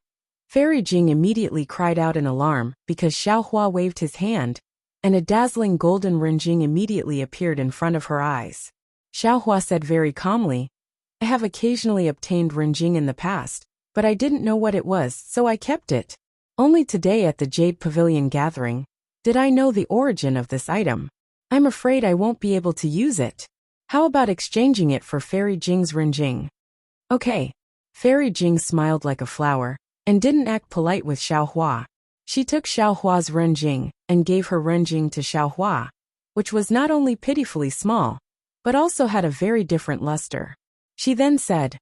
Fairy Jing immediately cried out in alarm because Xiaohua waved his hand, and a dazzling golden Renjing immediately appeared in front of her eyes. Xiaohua said very calmly, I have occasionally obtained Renjing in the past, but I didn't know what it was, so I kept it. Only today at the Jade Pavilion gathering did I know the origin of this item. I'm afraid I won't be able to use it. How about exchanging it for Fairy Jing's Renjing? Okay. Fairy Jing smiled like a flower, and didn't act polite with Xiaohua. She took Xiaohua's renjing and gave her renjing to Xiaohua, which was not only pitifully small, but also had a very different luster. She then said,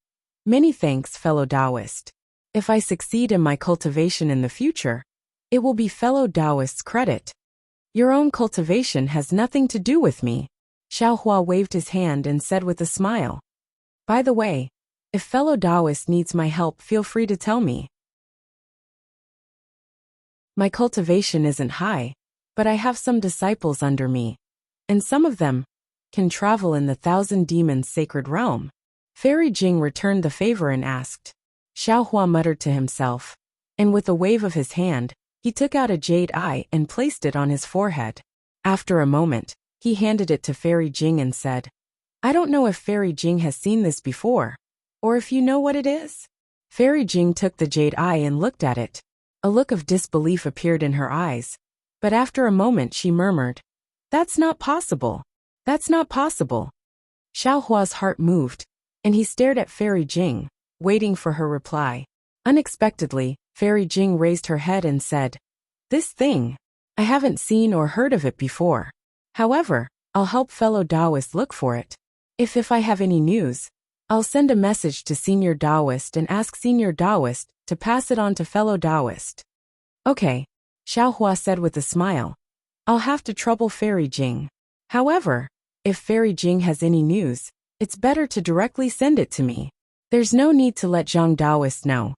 "Many thanks, fellow Taoist. If I succeed in my cultivation in the future, it will be fellow Taoist's credit. Your own cultivation has nothing to do with me." Xiaohua waved his hand and said with a smile, "By the way, if fellow Taoist needs my help, feel free to tell me. My cultivation isn't high, but I have some disciples under me, and some of them can travel in the Thousand Demons sacred realm." Fairy Jing returned the favor and asked. Xiaohua muttered to himself, and with a wave of his hand, he took out a jade eye and placed it on his forehead. After a moment, he handed it to Fairy Jing and said, "I don't know if Fairy Jing has seen this before, or if you know what it is." Fairy Jing took the jade eye and looked at it. A look of disbelief appeared in her eyes, but after a moment she murmured, "That's not possible. That's not possible." Xiaohua's heart moved, and he stared at Fairy Jing, waiting for her reply. Unexpectedly, Fairy Jing raised her head and said, "This thing, I haven't seen or heard of it before. However, I'll help fellow Taoist look for it. If I have any news, I'll send a message to Senior Taoist and ask Senior Taoist to pass it on to fellow Taoist." "Okay," Xiaohua said with a smile. "I'll have to trouble Fairy Jing. However, if Fairy Jing has any news, it's better to directly send it to me. There's no need to let Zhang Taoist know."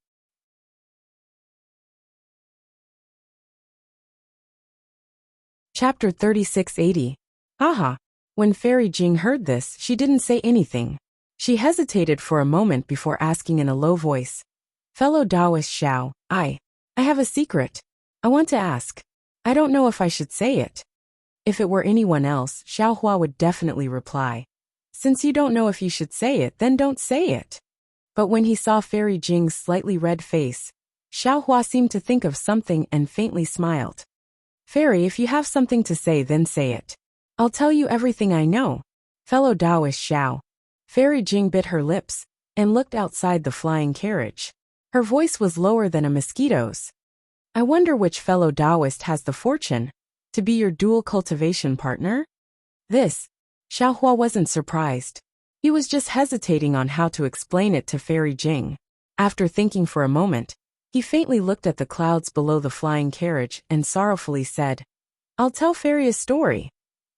Chapter 3680. Aha! When Fairy Jing heard this, she didn't say anything. She hesitated for a moment before asking in a low voice, "Fellow Taoist Xiao, I have a secret. I want to ask. I don't know if I should say it." If it were anyone else, Xiaohua would definitely reply, "Since you don't know if you should say it, then don't say it." But when he saw Fairy Jing's slightly red face, Xiaohua seemed to think of something and faintly smiled. "Fairy, if you have something to say, then say it. I'll tell you everything I know. Fellow Taoist Xiao." Fairy Jing bit her lips and looked outside the flying carriage. Her voice was lower than a mosquito's. "I wonder which fellow Taoist has the fortune to be your dual cultivation partner?" This, Xiaohua wasn't surprised. He was just hesitating on how to explain it to Fairy Jing. After thinking for a moment, he faintly looked at the clouds below the flying carriage and sorrowfully said, "I'll tell Fairy a story."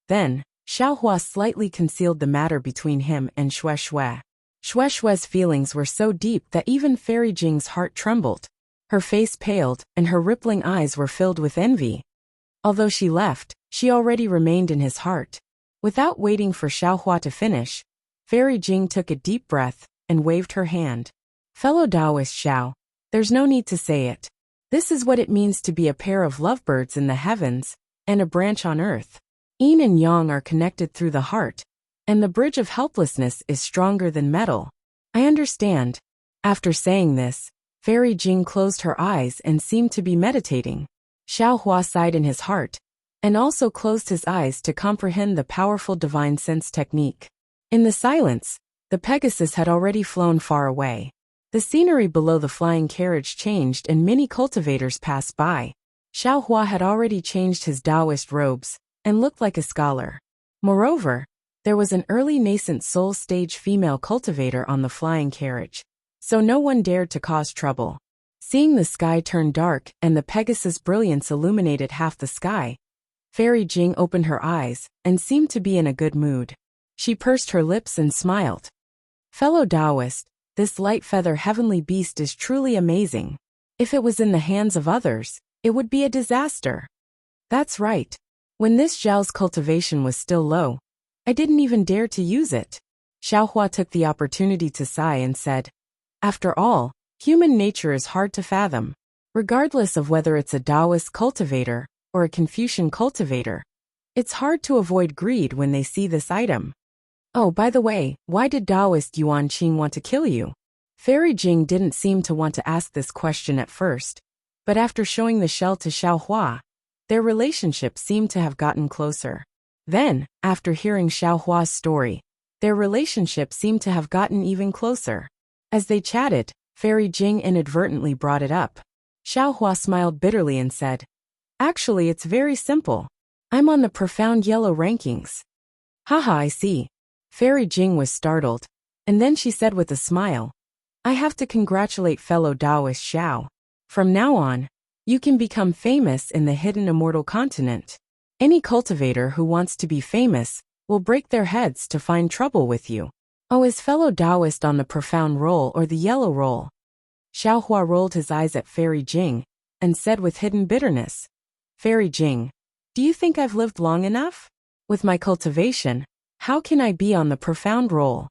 Then, Xiaohua slightly concealed the matter between him and Xue Xue. Xue Xue's feelings were so deep that even Fairy Jing's heart trembled. Her face paled, and her rippling eyes were filled with envy. Although she left, she already remained in his heart. Without waiting for Xiaohua to finish, Fairy Jing took a deep breath and waved her hand. "Fellow Taoist Xiao, there's no need to say it. This is what it means to be a pair of lovebirds in the heavens and a branch on earth. Yin and yang are connected through the heart, and the bridge of helplessness is stronger than metal. I understand." After saying this, Fairy Jing closed her eyes and seemed to be meditating. Xiaohua sighed in his heart, and also closed his eyes to comprehend the powerful divine sense technique. In the silence, the Pegasus had already flown far away. The scenery below the flying carriage changed and many cultivators passed by. Xiaohua had already changed his Taoist robes and looked like a scholar. Moreover, there was an early nascent soul stage female cultivator on the flying carriage, so no one dared to cause trouble. Seeing the sky turn dark and the Pegasus' brilliance illuminated half the sky, Fairy Jing opened her eyes and seemed to be in a good mood. She pursed her lips and smiled. "Fellow Taoist, this light feather heavenly beast is truly amazing. If it was in the hands of others, it would be a disaster." "That's right. When this Zhao's cultivation was still low, I didn't even dare to use it." Xiaohua took the opportunity to sigh and said, "After all, human nature is hard to fathom. Regardless of whether it's a Taoist cultivator or a Confucian cultivator, it's hard to avoid greed when they see this item. Oh, by the way, why did Taoist Yuan Qing want to kill you?" Fairy Jing didn't seem to want to ask this question at first, but after showing the shell to Xiaohua, their relationship seemed to have gotten closer. Then, after hearing Xiaohua's story, their relationship seemed to have gotten even closer. As they chatted, Fairy Jing inadvertently brought it up. Xiaohua smiled bitterly and said, "Actually, it's very simple. I'm on the profound yellow rankings." Haha, I see. Fairy Jing was startled, and then she said with a smile, "I have to congratulate fellow Taoist Xiao. From now on, you can become famous in the hidden immortal continent. Any cultivator who wants to be famous will break their heads to find trouble with you." Oh, is fellow Taoist on the profound roll or the yellow roll? Xiaohua rolled his eyes at Fairy Jing and said with hidden bitterness, "Fairy Jing, do you think I've lived long enough? With my cultivation, how can I be on the profound roll?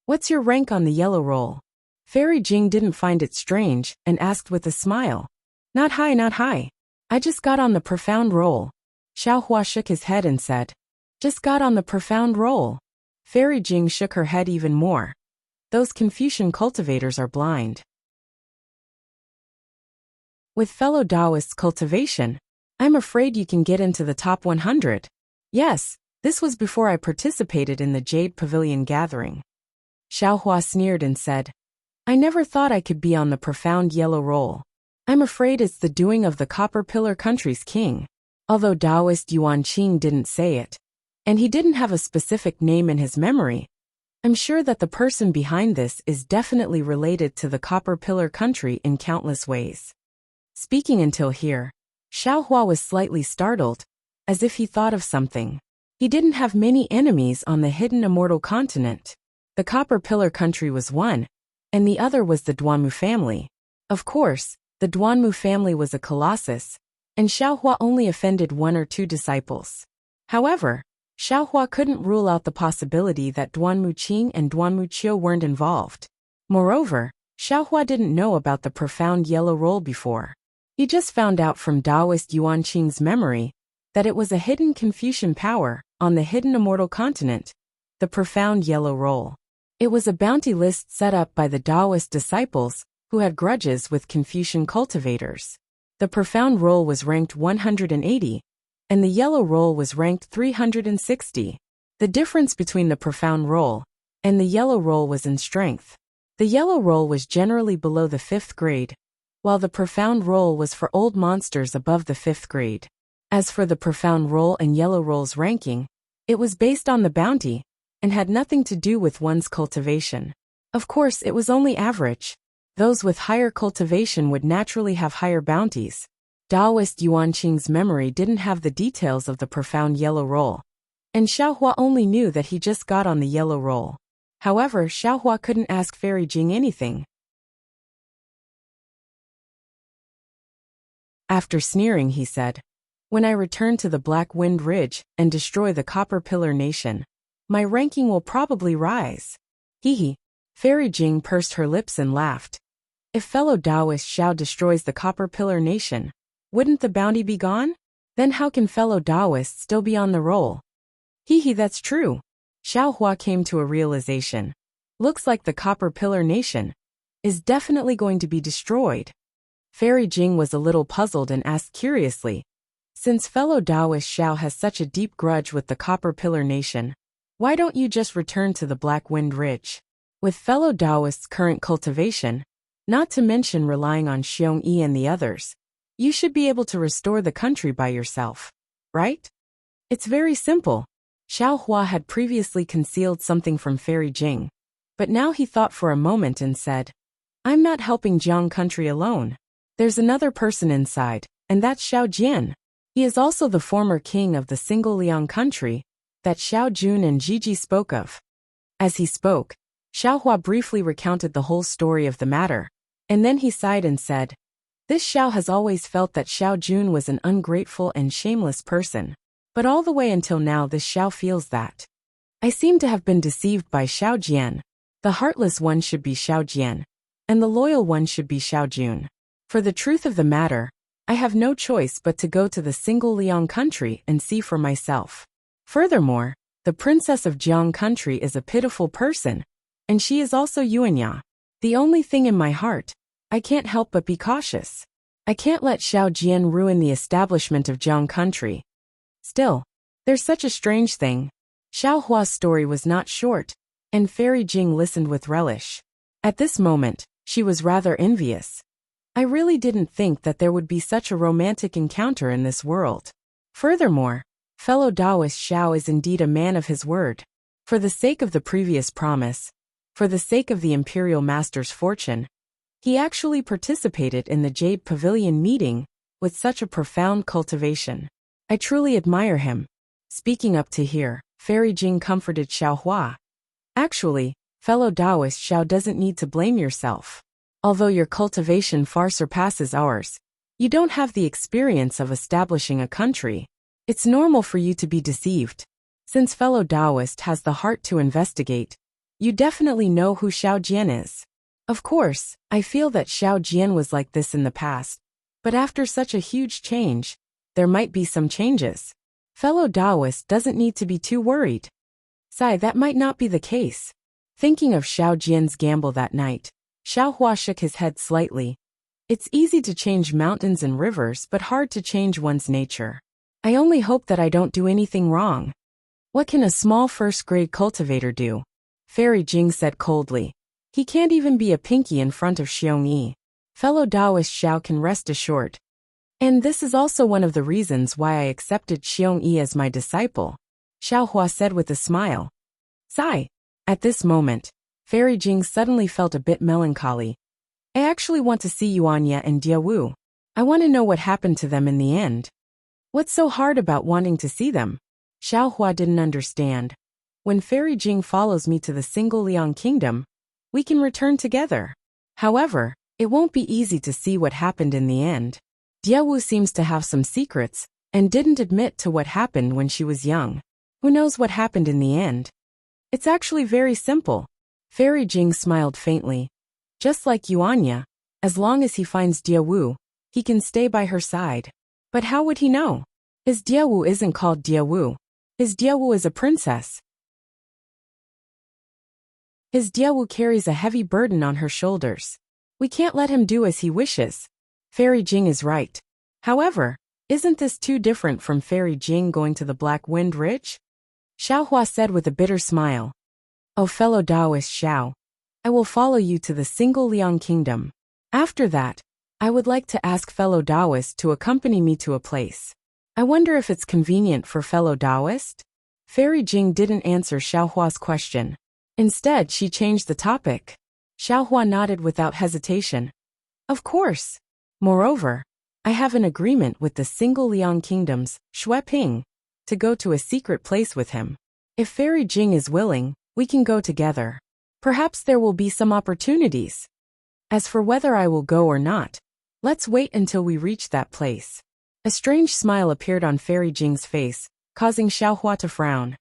What's your rank on the yellow roll?" Fairy Jing didn't find it strange and asked with a smile, "Not high, not high. I just got on the profound roll." Xiaohua shook his head and said, "Just got on the profound roll." Fairy Jing shook her head even more. Those Confucian cultivators are blind. With fellow Taoists' cultivation, I'm afraid you can get into the top 100. Yes, this was before I participated in the Jade Pavilion gathering. Xiaohua sneered and said, "I never thought I could be on the profound yellow roll. I'm afraid it's the doing of the Copper Pillar country's king." Although Taoist Yuan Qing didn't say it, and he didn't have a specific name in his memory, I'm sure that the person behind this is definitely related to the Copper Pillar country in countless ways. Speaking until here, Xiaohua was slightly startled, as if he thought of something. He didn't have many enemies on the hidden immortal continent. The Copper Pillar country was one, and the other was the Duanmu family. Of course, the Duanmu family was a colossus, and Xiaohua only offended one or two disciples. However, Xiaohua couldn't rule out the possibility that Duanmu Qing and Duanmu Qiu weren't involved. Moreover, Xiaohua didn't know about the profound yellow roll before. He just found out from Taoist Yuan Qing's memory that it was a hidden Confucian power on the hidden immortal continent, the profound yellow roll. It was a bounty list set up by the Taoist disciples who had grudges with Confucian cultivators. The profound roll was ranked 180, and the yellow roll was ranked 360. The difference between the profound roll and the yellow roll was in strength. The yellow roll was generally below the 5th grade, while the profound roll was for old monsters above the 5th grade. As for the profound roll and yellow roll's ranking, it was based on the bounty and had nothing to do with one's cultivation. Of course, it was only average. Those with higher cultivation would naturally have higher bounties. Taoist Yuan Qing's memory didn't have the details of the profound yellow roll, and Xiaohua only knew that he just got on the yellow roll. However, Xiaohua couldn't ask Fairy Jing anything. After sneering, he said, "When I return to the Black Wind Ridge and destroy the Copper Pillar Nation, my ranking will probably rise." Hee. Fairy Jing pursed her lips and laughed. If fellow Taoist Xiao destroys the Copper Pillar Nation, wouldn't the bounty be gone? Then how can fellow Taoists still be on the roll? Hee, that's true. Xiaohua came to a realization. Looks like the Copper Pillar Nation is definitely going to be destroyed. Fairy Jing was a little puzzled and asked curiously, "Since fellow Taoist Xiao has such a deep grudge with the Copper Pillar Nation, why don't you just return to the Black Wind Ridge? With fellow Taoists' current cultivation, not to mention relying on Xiong Yi and the others, you should be able to restore the country by yourself, right?" It's very simple. Xiaohua had previously concealed something from Fairy Jing, but now he thought for a moment and said, "I'm not helping Jiang country alone. There's another person inside, and that's Xiao Jian. He is also the former king of the single Liang country that Xiao Jun and Jiji spoke of." As he spoke, Xiaohua briefly recounted the whole story of the matter, and then he sighed and said, "This Xiao has always felt that Xiao Jun was an ungrateful and shameless person. But all the way until now this Xiao feels that. I seem to have been deceived by Xiao Jian. The heartless one should be Xiao Jian, and the loyal one should be Xiao Jun. For the truth of the matter, I have no choice but to go to the single Liang country and see for myself. Furthermore, the princess of Jiang country is a pitiful person, and she is also Yuanya. The only thing in my heart, I can't help but be cautious. I can't let Xiao Jian ruin the establishment of Jiang country. Still, there's such a strange thing. Xiaohua's story was not short, and Fairy Jing listened with relish. At this moment, She was rather envious. I really didn't think that there would be such a romantic encounter in this world. Furthermore, fellow Taoist Xiao is indeed a man of his word. For the sake of the previous promise, for the sake of the Imperial Master's fortune, he actually participated in the Jade Pavilion meeting with such a profound cultivation. I truly admire him. Speaking up to here, Fairy Jing comforted Xiaohua. Actually, fellow Taoist Xiao doesn't need to blame yourself. Although your cultivation far surpasses ours, you don't have the experience of establishing a country. It's normal for you to be deceived. Since fellow Taoist has the heart to investigate, you definitely know who Xiao Jian is. Of course, I feel that Xiao Jian was like this in the past, but after such a huge change, there might be some changes. Fellow Taoist doesn't need to be too worried. Sai, that might not be the case. Thinking of Xiao Jian's gamble that night, Xiaohua shook his head slightly. It's easy to change mountains and rivers but hard to change one's nature. I only hope that I don't do anything wrong. What can a small first-grade cultivator do? Fairy Jing said coldly. He can't even be a pinky in front of Xiongyi. Fellow Taoist Xiao can rest assured. And this is also one of the reasons why I accepted Xiongyi as my disciple, Xiaohua said with a smile. Sigh. At this moment, Fairy Jing suddenly felt a bit melancholy. I actually want to see Yuanya and Diawu. I want to know what happened to them in the end. What's so hard about wanting to see them? Xiaohua didn't understand. When Fairy Jing follows me to the single Liang Kingdom, we can return together. However, it won't be easy to see what happened in the end. Diawu seems to have some secrets, and didn't admit to what happened when she was young. Who knows what happened in the end? It's actually very simple. Fairy Jing smiled faintly. Just like Yuanya, as long as he finds Diawu, he can stay by her side. But how would he know? His Diawu isn't called Diawu. His Diawu is a princess. His Diawu carries a heavy burden on her shoulders. We can't let him do as he wishes. Fairy Jing is right. However, isn't this too different from Fairy Jing going to the Black Wind Ridge? Xiaohua said with a bitter smile. O fellow Taoist Xiao, I will follow you to the single Liang Kingdom. After that, I would like to ask fellow Taoist to accompany me to a place. I wonder if it's convenient for fellow Taoist? Fairy Jing didn't answer Xiaohua's question. Instead, she changed the topic. Xiaohua nodded without hesitation. Of course. Moreover, I have an agreement with the single Liang Kingdoms, Shueping, to go to a secret place with him. If Fairy Jing is willing, we can go together. Perhaps there will be some opportunities. As for whether I will go or not, let's wait until we reach that place. A strange smile appeared on Fairy Jing's face, causing Xiaohua to frown.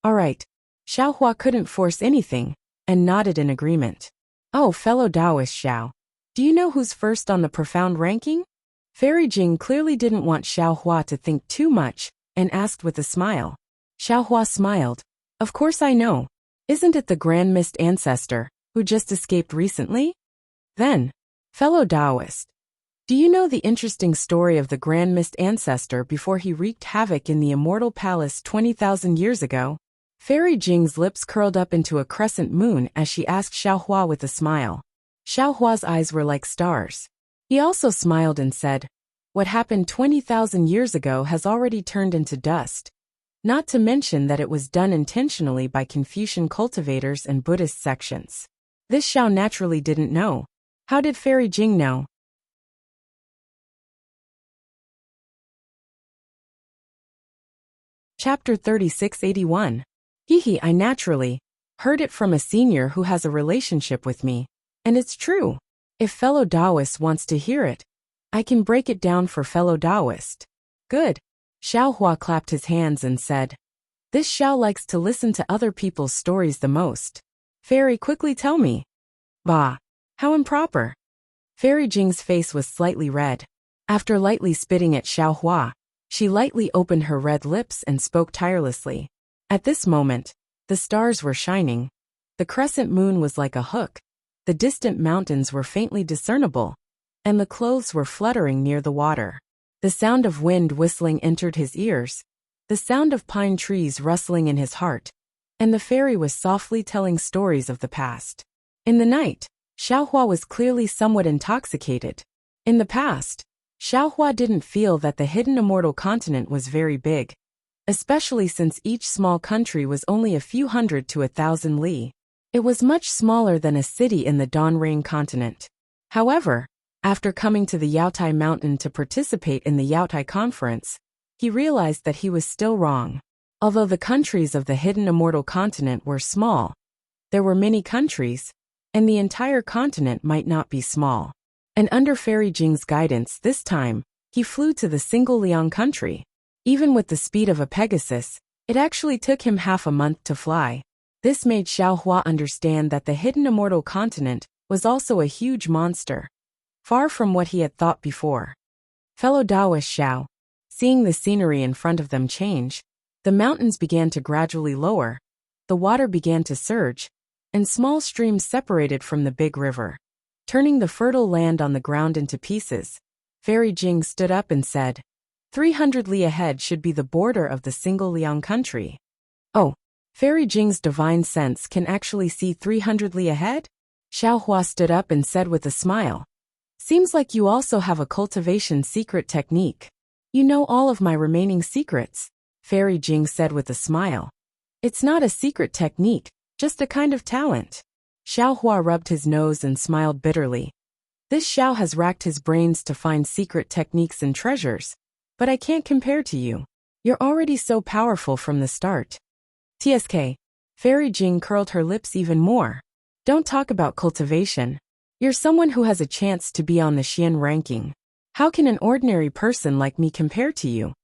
All right. Xiaohua couldn't force anything, and nodded in agreement. Oh, fellow Taoist Xiao, do you know who's first on the profound ranking? Fairy Jing clearly didn't want Xiaohua to think too much, and asked with a smile. Xiaohua smiled. Of course I know. Isn't it the Grand Mist Ancestor, who just escaped recently? Then, fellow Taoist, do you know the interesting story of the Grand Mist Ancestor before he wreaked havoc in the Immortal Palace 20,000 years ago? Fairy Jing's lips curled up into a crescent moon as she asked Xiaohua with a smile. Xiaohua's eyes were like stars. He also smiled and said, what happened 20,000 years ago has already turned into dust. Not to mention that it was done intentionally by Confucian cultivators and Buddhist sections. This Xiao naturally didn't know. How did Fairy Jing know? Chapter 3681. Hehe, I naturally heard it from a senior who has a relationship with me. And it's true. If fellow Taoist wants to hear it, I can break it down for fellow Taoist. Good. Xiaohua clapped his hands and said, this Xiao likes to listen to other people's stories the most. Fairy, quickly tell me. Bah. How improper. Fairy Jing's face was slightly red. After lightly spitting at Xiaohua, she lightly opened her red lips and spoke tirelessly. At this moment, the stars were shining. The crescent moon was like a hook. The distant mountains were faintly discernible, and the clothes were fluttering near the water. The sound of wind whistling entered his ears, the sound of pine trees rustling in his heart, and the fairy was softly telling stories of the past. In the night, Xiaohua was clearly somewhat intoxicated. In the past, Xiaohua didn't feel that the hidden immortal continent was very big, especially since each small country was only a few hundred to 1,000 li. It was much smaller than a city in the Donrain continent. However, after coming to the Yaotai Mountain to participate in the Yaotai conference, he realized that he was still wrong. Although the countries of the hidden immortal continent were small, there were many countries, and the entire continent might not be small. And under Fairy Jing's guidance this time, he flew to the single Liang country. Even with the speed of a Pegasus, it actually took him half a month to fly. This made Xiaohua understand that the hidden immortal continent was also a huge monster, far from what he had thought before. Fellow Taoist Xiao, seeing the scenery in front of them change, the mountains began to gradually lower, the water began to surge, and small streams separated from the big river, turning the fertile land on the ground into pieces. Fairy Jing stood up and said, 300 li ahead should be the border of the single Liang country. Oh, Fairy Jing's divine sense can actually see 300 li ahead? Xiaohua stood up and said with a smile, seems like you also have a cultivation secret technique. You know all of my remaining secrets, Fairy Jing said with a smile. It's not a secret technique, just a kind of talent. Xiaohua rubbed his nose and smiled bitterly. This Xiao has racked his brains to find secret techniques and treasures, but I can't compare to you. You're already so powerful from the start. TSK. Fairy Jing curled her lips even more. Don't talk about cultivation. You're someone who has a chance to be on the Xian ranking. How can an ordinary person like me compare to you?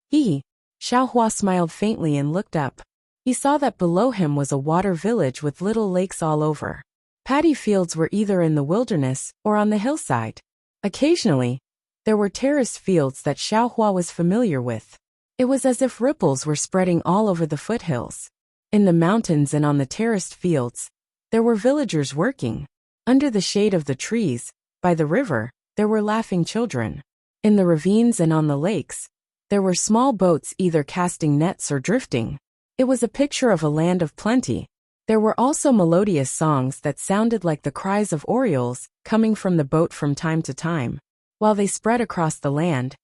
Hee. Xiaohua smiled faintly and looked up. He saw that below him was a water village with little lakes all over. Paddy fields were either in the wilderness or on the hillside. Occasionally, there were terraced fields that Xiaohua was familiar with. It was as if ripples were spreading all over the foothills. In the mountains and on the terraced fields, there were villagers working. Under the shade of the trees, by the river, there were laughing children. In the ravines and on the lakes, there were small boats either casting nets or drifting. It was a picture of a land of plenty. There were also melodious songs that sounded like the cries of orioles coming from the boat from time to time. While they spread across the land,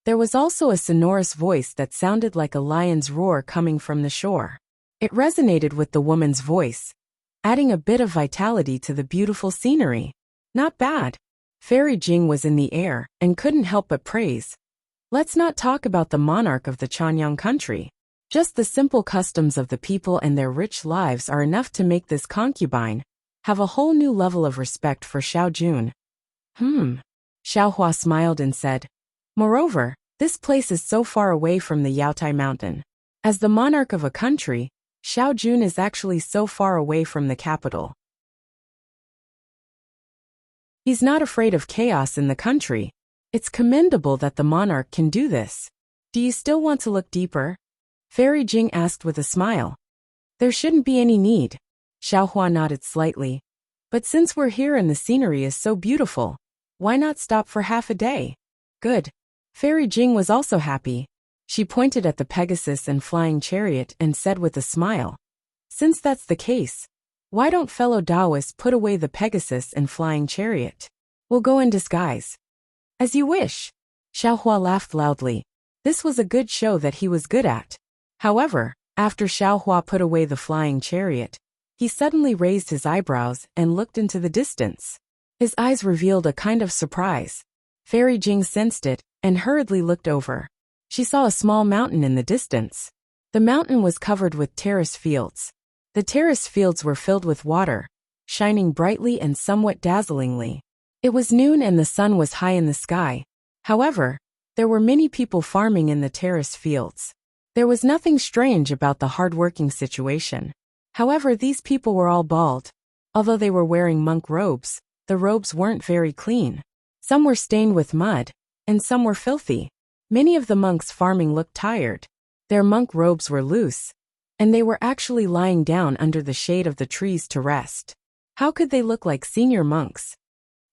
there was also a sonorous voice that sounded like a lion's roar coming from the shore. It resonated with the woman's voice, adding a bit of vitality to the beautiful scenery. Not bad. Fairy Jing was in the air and couldn't help but praise. Let's not talk about the monarch of the Chanyang country. Just the simple customs of the people and their rich lives are enough to make this concubine have a whole new level of respect for Xiao Jun. Xiaohua smiled and said, moreover, this place is so far away from the Yaotai Mountain. As the monarch of a country, Xiao Jun is actually so far away from the capital. He's not afraid of chaos in the country. It's commendable that the monarch can do this. Do you still want to look deeper? Fairy Jing asked with a smile. There shouldn't be any need. Xiaohua nodded slightly. But since we're here and the scenery is so beautiful, why not stop for half a day? Good. Fairy Jing was also happy. She pointed at the Pegasus and flying chariot and said with a smile, since that's the case, why don't fellow Taoists put away the Pegasus and flying chariot? We'll go in disguise. As you wish. Xiaohua laughed loudly. This was a good show that he was good at. However, after Xiaohua put away the flying chariot, he suddenly raised his eyebrows and looked into the distance. His eyes revealed a kind of surprise. Fairy Jing sensed it and hurriedly looked over. She saw a small mountain in the distance. The mountain was covered with terrace fields. The terrace fields were filled with water, shining brightly and somewhat dazzlingly. It was noon and the sun was high in the sky. However, there were many people farming in the terrace fields. There was nothing strange about the hard-working situation. However, these people were all bald. Although they were wearing monk robes, the robes weren't very clean. Some were stained with mud, and some were filthy. Many of the monks farming looked tired. Their monk robes were loose, and they were actually lying down under the shade of the trees to rest. How could they look like senior monks?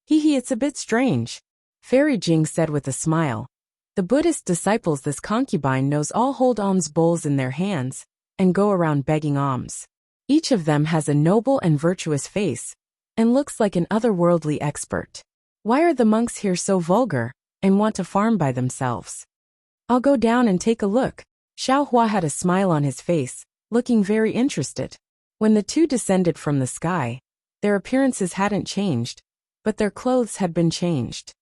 It's a bit strange. Fairy Jing said with a smile. The Buddhist disciples this concubine knows all hold alms bowls in their hands and go around begging alms. Each of them has a noble and virtuous face, and looks like an otherworldly expert. Why are the monks here so vulgar and want to farm by themselves? I'll go down and take a look. Xiao Hua had a smile on his face, looking very interested. When the two descended from the sky, their appearances hadn't changed, but their clothes had been changed.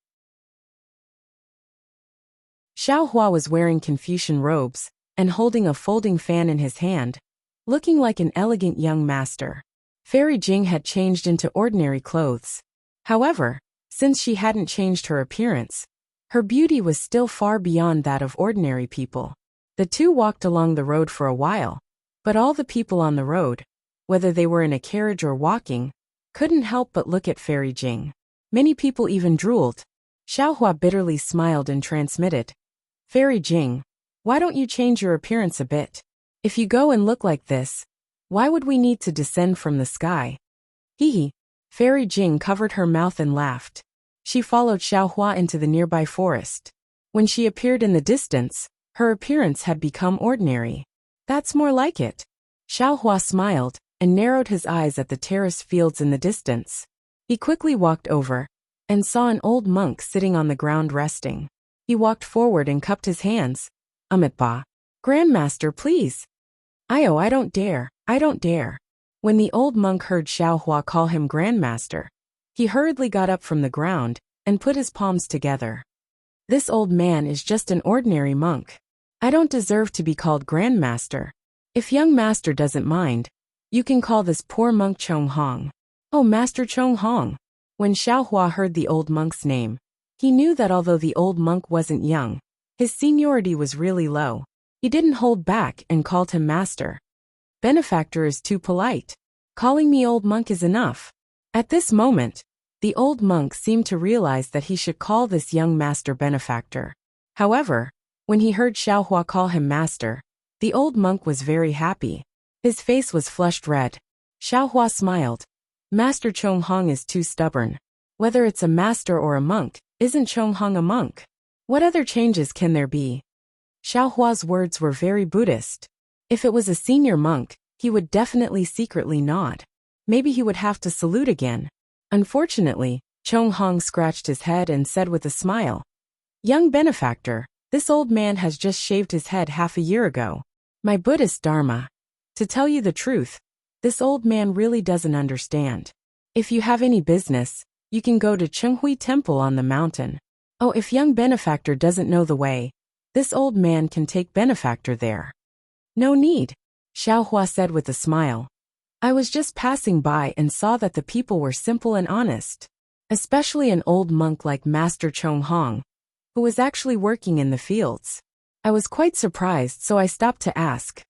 Xiao Hua was wearing Confucian robes and holding a folding fan in his hand, looking like an elegant young master. Fairy Jing had changed into ordinary clothes. However, since she hadn't changed her appearance, her beauty was still far beyond that of ordinary people. The two walked along the road for a while, but all the people on the road, whether they were in a carriage or walking, couldn't help but look at Fairy Jing. Many people even drooled. Xiao Hua bitterly smiled and transmitted, "Fairy Jing, why don't you change your appearance a bit? If you go and look like this, why would we need to descend from the sky?" Hee. Fairy Jing covered her mouth and laughed. She followed Xiao Hua into the nearby forest. When she appeared in the distance, her appearance had become ordinary. "That's more like it." Xiao Hua smiled and narrowed his eyes at the terrace fields in the distance. He quickly walked over and saw an old monk sitting on the ground resting. He walked forward and cupped his hands. "Amitba. Grandmaster, please." I don't dare, I don't dare." When the old monk heard Xiao Hua call him Grandmaster, he hurriedly got up from the ground and put his palms together. "This old man is just an ordinary monk. I don't deserve to be called Grandmaster. If young master doesn't mind, you can call this poor monk Chong Hong." "Oh, Master Chong Hong." When Xiao Hua heard the old monk's name, he knew that although the old monk wasn't young, his seniority was really low. He didn't hold back and called him master. "Benefactor is too polite. Calling me old monk is enough." At this moment, the old monk seemed to realize that he should call this young master benefactor. However, when he heard Xiao Hua call him master, the old monk was very happy. His face was flushed red. Xiao Hua smiled. "Master Chong Hong is too stubborn. Whether it's a master or a monk, isn't Chong Hong a monk? What other changes can there be?" Xiao Hua's words were very Buddhist. If it was a senior monk, he would definitely secretly nod. Maybe he would have to salute again. Unfortunately, Chong Hong scratched his head and said with a smile, "Young benefactor, this old man has just shaved his head half a year ago. My Buddhist Dharma. To tell you the truth, this old man really doesn't understand. If you have any business, you can go to Chenghui Temple on the mountain. Oh, if young benefactor doesn't know the way, this old man can take benefactor there." "No need," Xiao Hua said with a smile. "I was just passing by and saw that the people were simple and honest. Especially an old monk like Master Chong Hong, who was actually working in the fields. I was quite surprised, so I stopped to ask.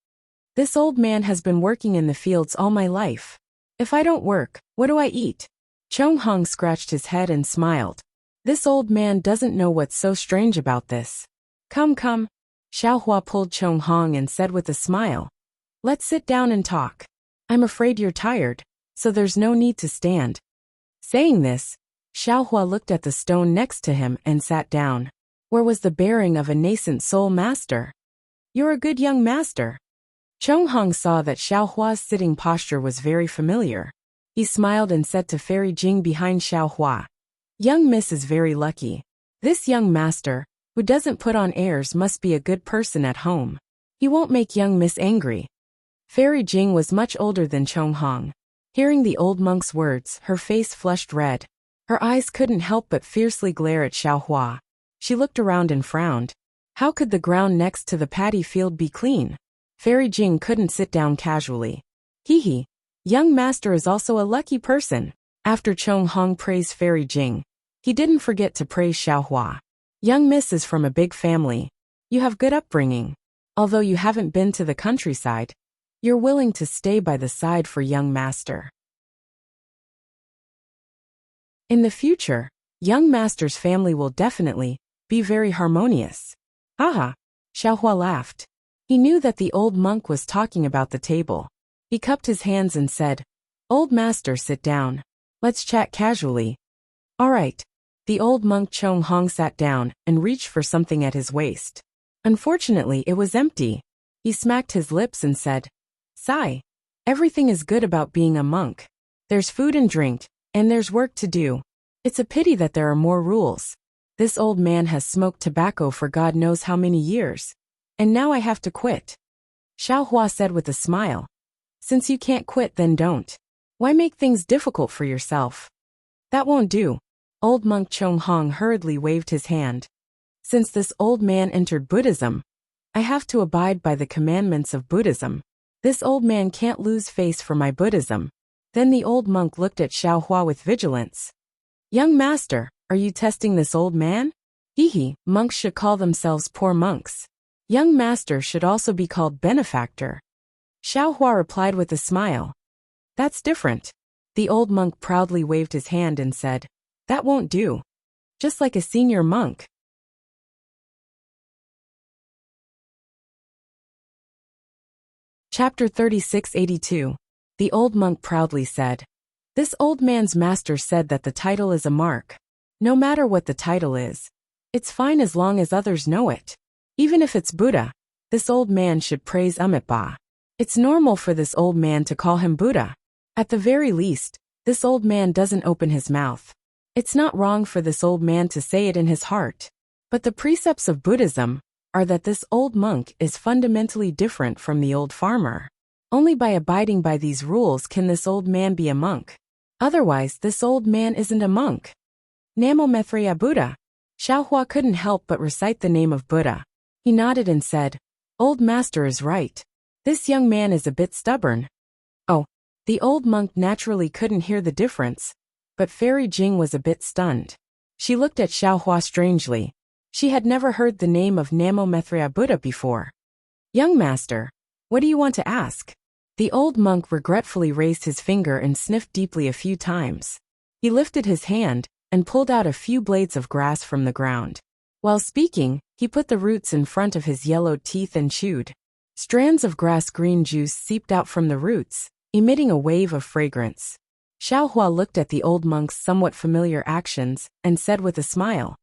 This old man has been working in the fields all my life. If I don't work, what do I eat?" Chong Hong scratched his head and smiled. This old man doesn't know what's so strange about this. Come. Xiao Hua pulled Chong Hong and said with a smile, "Let's sit down and talk. I'm afraid you're tired, so there's no need to stand." Saying this, Xiao Hua looked at the stone next to him and sat down. Where was the bearing of a nascent soul master? "You're a good young master." Chong Hong saw that Xiao Hua's sitting posture was very familiar. He smiled and said to Fairy Jing behind Xiao Hua, "Young miss is very lucky. This young master, who doesn't put on airs, must be a good person at home. He won't make young miss angry." Fairy Jing was much older than Chong Hong. Hearing the old monk's words, her face flushed red. Her eyes couldn't help but fiercely glare at Xiao Hua. She looked around and frowned. How could the ground next to the paddy field be clean? Fairy Jing couldn't sit down casually. Hee. Young master is also a lucky person. After Chong Hong praised Fairy Jing, he didn't forget to praise Xiao Hua. "Young miss is from a big family. You have good upbringing. Although you haven't been to the countryside, you're willing to stay by the side for young master. In the future, young master's family will definitely be very harmonious." Haha, Xiao Hua laughed. He knew that the old monk was talking about the table. He cupped his hands and said, "Old master, sit down. Let's chat casually." "All right." The old monk Chong Hong sat down and reached for something at his waist. Unfortunately, it was empty. He smacked his lips and said, "Sigh. Everything is good about being a monk. There's food and drink, And there's work to do. It's a pity that there are more rules. This old man has smoked tobacco for God knows how many years. And now I have to quit. Xiao Hua said with a smile. Since you can't quit, then don't. Why make things difficult for yourself? That won't do. Old monk Chong Hong hurriedly waved his hand. Since this old man entered Buddhism, I have to abide by the commandments of Buddhism. This old man can't lose face for my Buddhism. Then the old monk looked at Xiao Hua with vigilance. Young master, are you testing this old man? Hehe, monks should call themselves poor monks. Young master should also be called benefactor. Xiao Hua replied with a smile. That's different. The old monk proudly waved his hand and said, that won't do. Just like a senior monk. Chapter 3682. The old monk proudly said. This old man's master said that the title is a mark. No matter what the title is, it's fine as long as others know it. Even if it's Buddha, this old man should praise Amitabha. It's normal for this old man to call him Buddha. At the very least, this old man doesn't open his mouth. It's not wrong for this old man to say it in his heart. But the precepts of Buddhism are that this old monk is fundamentally different from the old farmer. Only by abiding by these rules can this old man be a monk. Otherwise, this old man isn't a monk. Namo Mithriya Buddha. Xiao Hua couldn't help but recite the name of Buddha. He nodded and said, Old master is right. This young man is a bit stubborn. Oh, the old monk naturally couldn't hear the difference, but Fairy Jing was a bit stunned. She looked at Xiao Hua strangely. She had never heard the name of Namo Mithriya Buddha before. Young master, what do you want to ask? The old monk regretfully raised his finger and sniffed deeply a few times. He lifted his hand and pulled out a few blades of grass from the ground. While speaking, he put the roots in front of his yellowed teeth and chewed. Strands of grass green juice seeped out from the roots, emitting a wave of fragrance. Xiao Hua looked at the old monk's somewhat familiar actions and said with a smile,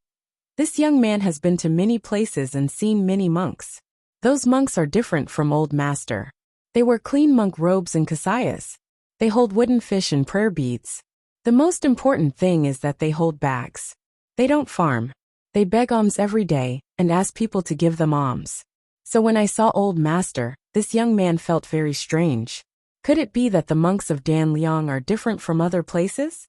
This young man has been to many places and seen many monks. Those monks are different from old master. They wear clean monk robes and kasayas. They hold wooden fish and prayer beads. The most important thing is that they hold bags. They don't farm. They beg alms every day and ask people to give them alms. So when I saw old master, this young man felt very strange. Could it be that the monks of Dan Liang are different from other places?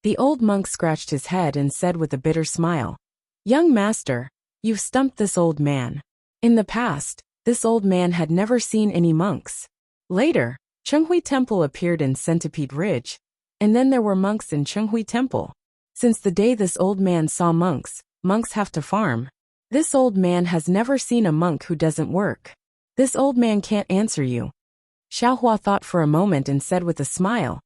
The old monk scratched his head and said with a bitter smile, Young master, you've stumped this old man. In the past, this old man had never seen any monks. Later, Chenghui Temple appeared in Centipede Ridge, and then there were monks in Chenghui Temple. Since the day this old man saw monks, monks have to farm. This old man has never seen a monk who doesn't work. This old man can't answer you. Xiao Hua thought for a moment and said with a smile,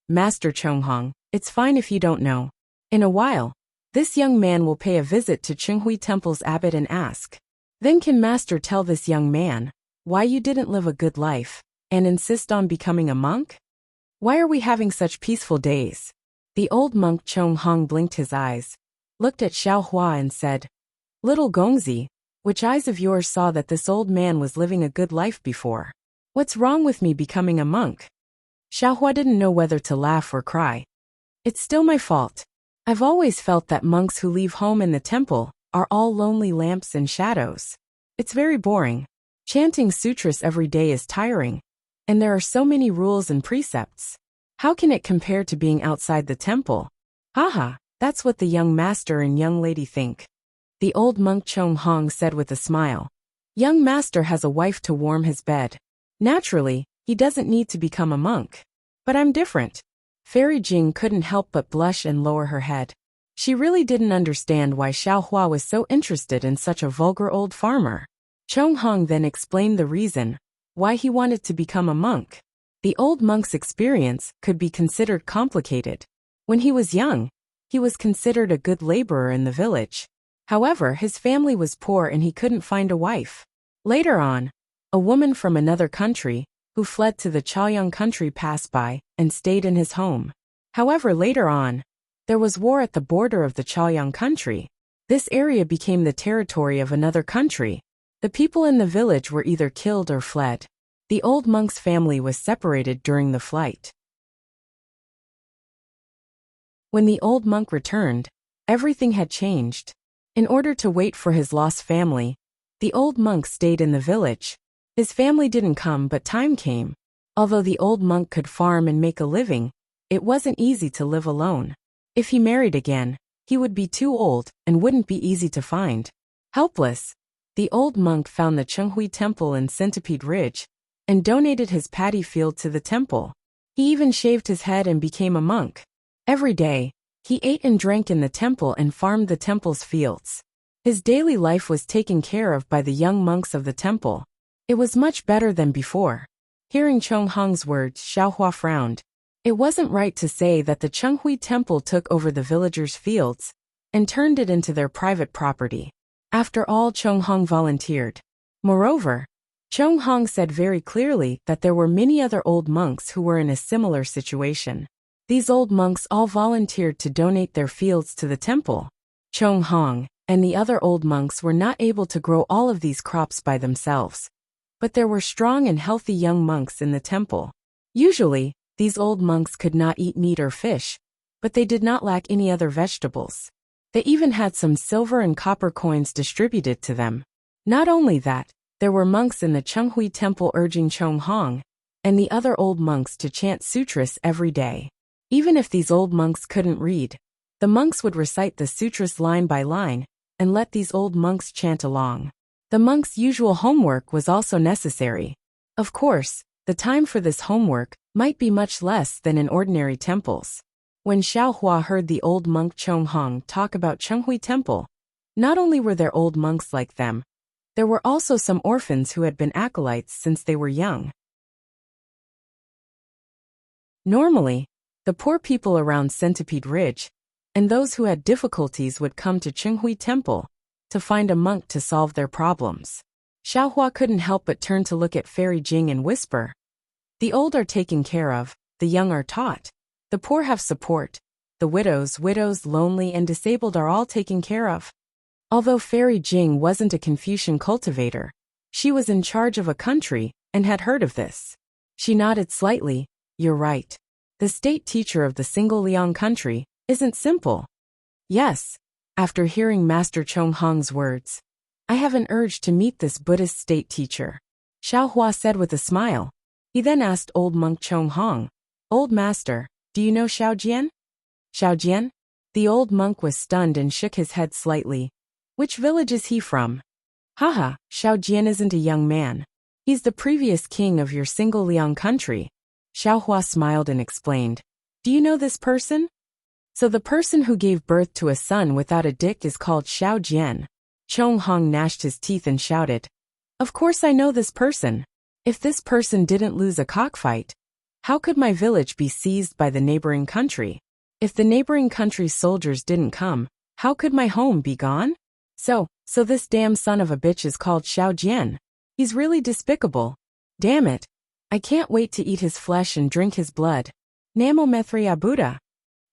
Master Chonghong, it's fine if you don't know. In a while, this young man will pay a visit to Chenghui Temple's abbot and ask. Then can master tell this young man why you didn't live a good life and insist on becoming a monk? Why are we having such peaceful days? The old monk Chong Hong blinked his eyes, looked at Xiao Hua and said, Little Gongzi, which eyes of yours saw that this old man was living a good life before? What's wrong with me becoming a monk? Xiao Hua didn't know whether to laugh or cry. It's still my fault. I've always felt that monks who leave home in the temple are all lonely lamps and shadows. It's very boring. Chanting sutras every day is tiring, and there are so many rules and precepts. How can it compare to being outside the temple? Haha, that's what the young master and young lady think. The old monk Chong Hong said with a smile. Young master has a wife to warm his bed. Naturally, he doesn't need to become a monk. But I'm different. Fairy Jing couldn't help but blush and lower her head. She really didn't understand why Xiao Hua was so interested in such a vulgar old farmer. Chong Hong then explained the reason why he wanted to become a monk. The old monk's experience could be considered complicated. When he was young, he was considered a good laborer in the village. However, his family was poor and he couldn't find a wife. Later on, a woman from another country, who fled to the Chaoyang country, passed by and stayed in his home. However, later on, there was war at the border of the Chaoyang country. This area became the territory of another country. The people in the village were either killed or fled. The old monk's family was separated during the flight. When the old monk returned, everything had changed. In order to wait for his lost family, the old monk stayed in the village. His family didn't come, but time came. Although the old monk could farm and make a living, it wasn't easy to live alone. If he married again, he would be too old and wouldn't be easy to find. Helpless, the old monk found the Chenghui Temple in Centipede Ridge and donated his paddy field to the temple. He even shaved his head and became a monk. Every day, he ate and drank in the temple and farmed the temple's fields. His daily life was taken care of by the young monks of the temple. It was much better than before. Hearing Chong Hong's words, Xiaohua frowned. It wasn't right to say that the Chenghui Temple took over the villagers' fields and turned it into their private property. After all, Chong Hong volunteered. Moreover, Chong Hong said very clearly that there were many other old monks who were in a similar situation. These old monks all volunteered to donate their fields to the temple. Chong Hong and the other old monks were not able to grow all of these crops by themselves, but there were strong and healthy young monks in the temple. Usually, these old monks could not eat meat or fish, but they did not lack any other vegetables. They even had some silver and copper coins distributed to them. Not only that, there were monks in the Chenghui Temple urging Chong Hong and the other old monks to chant sutras every day. Even if these old monks couldn't read, the monks would recite the sutras line by line and let these old monks chant along. The monks' usual homework was also necessary. Of course, the time for this homework might be much less than in ordinary temples. When Xiaohua heard the old monk Chong Hong talk about Chenghui Temple, not only were there old monks like them, there were also some orphans who had been acolytes since they were young. Normally, the poor people around Centipede Ridge and those who had difficulties would come to Chenghui Temple to find a monk to solve their problems. Xiaohua couldn't help but turn to look at Fairy Jing and whisper, "The old are taken care of, the young are taught, the poor have support, the widows, lonely and disabled are all taken care of." Although Fairy Jing wasn't a Confucian cultivator, she was in charge of a country and had heard of this. She nodded slightly. "You're right. The state teacher of the single Liang country isn't simple." "Yes." After hearing Master Chong Hong's words, "I have an urge to meet this Buddhist state teacher," Xiaohua said with a smile. He then asked old monk Chong Hong, "Old master, do you know Xiao Jian?" "Xiao Jian?" The old monk was stunned and shook his head slightly. "Which village is he from?" "Haha, Xiao Jian isn't a young man. He's the previous king of your single Liang country." Xiaohua smiled and explained, "Do you know this person?" "So the person who gave birth to a son without a dick is called Xiao Jian." Chong Hong gnashed his teeth and shouted, "Of course I know this person. If this person didn't lose a cockfight, how could my village be seized by the neighboring country? If the neighboring country's soldiers didn't come, how could my home be gone? So this damn son of a bitch is called Xiao Jian. He's really despicable. Damn it. I can't wait to eat his flesh and drink his blood. Namo Mithriya Buddha."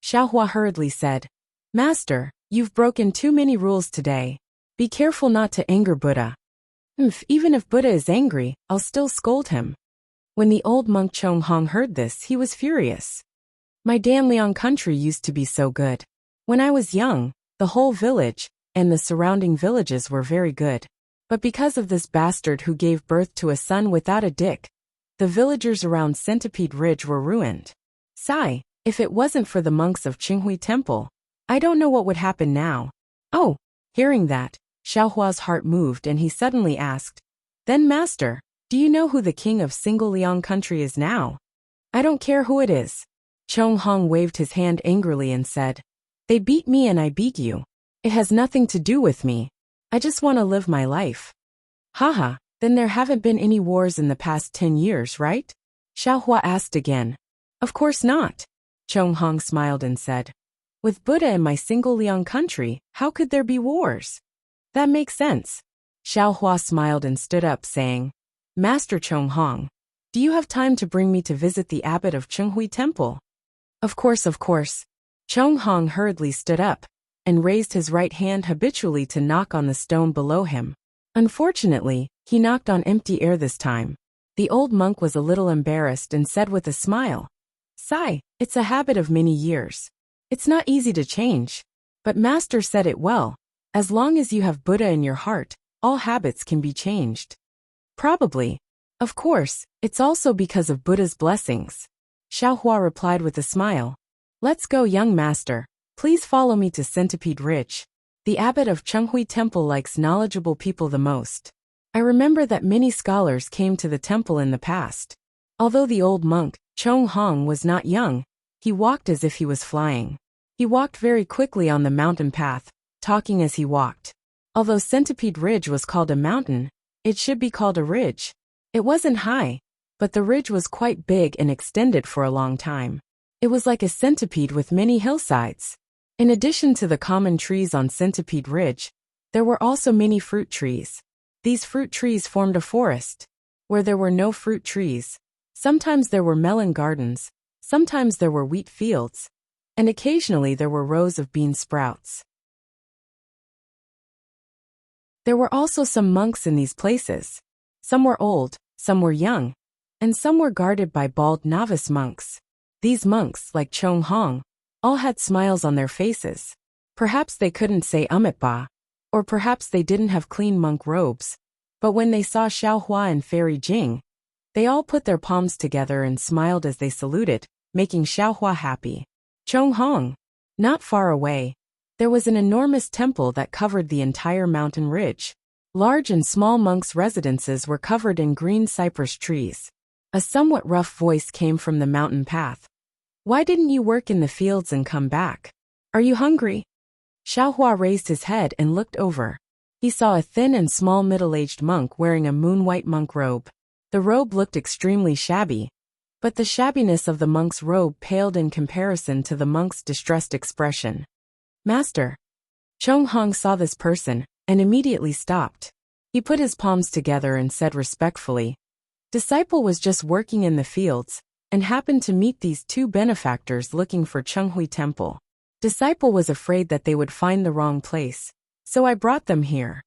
Xiaohua hurriedly said, "Master, you've broken too many rules today. Be careful not to anger Buddha." Even if Buddha is angry, I'll still scold him." When the old monk Chong Hong heard this, he was furious. "My Dan Liang country used to be so good. When I was young, the whole village and the surrounding villages were very good. But because of this bastard who gave birth to a son without a dick, the villagers around Centipede Ridge were ruined. Sigh, if it wasn't for the monks of Chenghui Temple, I don't know what would happen now." "Oh." Hearing that, Xiaohua's heart moved and he suddenly asked, "Then master, do you know who the king of single Liang country is now?" "I don't care who it is." Chong Hong waved his hand angrily and said, "They beat me and I beat you. It has nothing to do with me. I just want to live my life." "Haha, then there haven't been any wars in the past 10 years, right?" Xiaohua asked again. "Of course not." Chong Hong smiled and said, "With Buddha in my single Liang country, how could there be wars?" "That makes sense." Xiaohua smiled and stood up saying, "Master Chong Hong, do you have time to bring me to visit the abbot of Chenghui Temple?" Of course. Chong Hong hurriedly stood up and raised his right hand habitually to knock on the stone below him. Unfortunately, he knocked on empty air this time. The old monk was a little embarrassed and said with a smile, "Sigh, it's a habit of many years." It's not easy to change. But Master said it well. As long as you have Buddha in your heart, all habits can be changed. Probably. Of course, it's also because of Buddha's blessings. Xiaohua replied with a smile. Let's go, young master. Please follow me to Centipede Ridge. The abbot of Chenghui Temple likes knowledgeable people the most. I remember that many scholars came to the temple in the past. Although the old monk, Chong Hong, was not young, he walked as if he was flying. He walked very quickly on the mountain path, talking as he walked. Although Centipede Ridge was called a mountain, it should be called a ridge. It wasn't high, but the ridge was quite big and extended for a long time. It was like a centipede with many hillsides. In addition to the common trees on Centipede Ridge, there were also many fruit trees. These fruit trees formed a forest. Where there were no fruit trees, sometimes there were melon gardens, sometimes there were wheat fields, and occasionally there were rows of bean sprouts. There were also some monks in these places. Some were old, some were young, and some were guarded by bald novice monks. These monks, like Chong Hong, all had smiles on their faces. Perhaps they couldn't say Ba, or perhaps they didn't have clean monk robes. But when they saw Xiaohua and Fairy Jing, they all put their palms together and smiled as they saluted, making Xiaohua happy. Chong Hong. Not far away, there was an enormous temple that covered the entire mountain ridge. Large and small monks' residences were covered in green cypress trees. A somewhat rough voice came from the mountain path. Why didn't you work in the fields and come back? Are you hungry? Xiaohua raised his head and looked over. He saw a thin and small middle-aged monk wearing a moon-white monk robe. The robe looked extremely shabby, but the shabbiness of the monk's robe paled in comparison to the monk's distressed expression. Master. Chong Hong saw this person and immediately stopped. He put his palms together and said respectfully, Disciple was just working in the fields and happened to meet these two benefactors looking for Chenghui Temple. Disciple was afraid that they would find the wrong place, so I brought them here.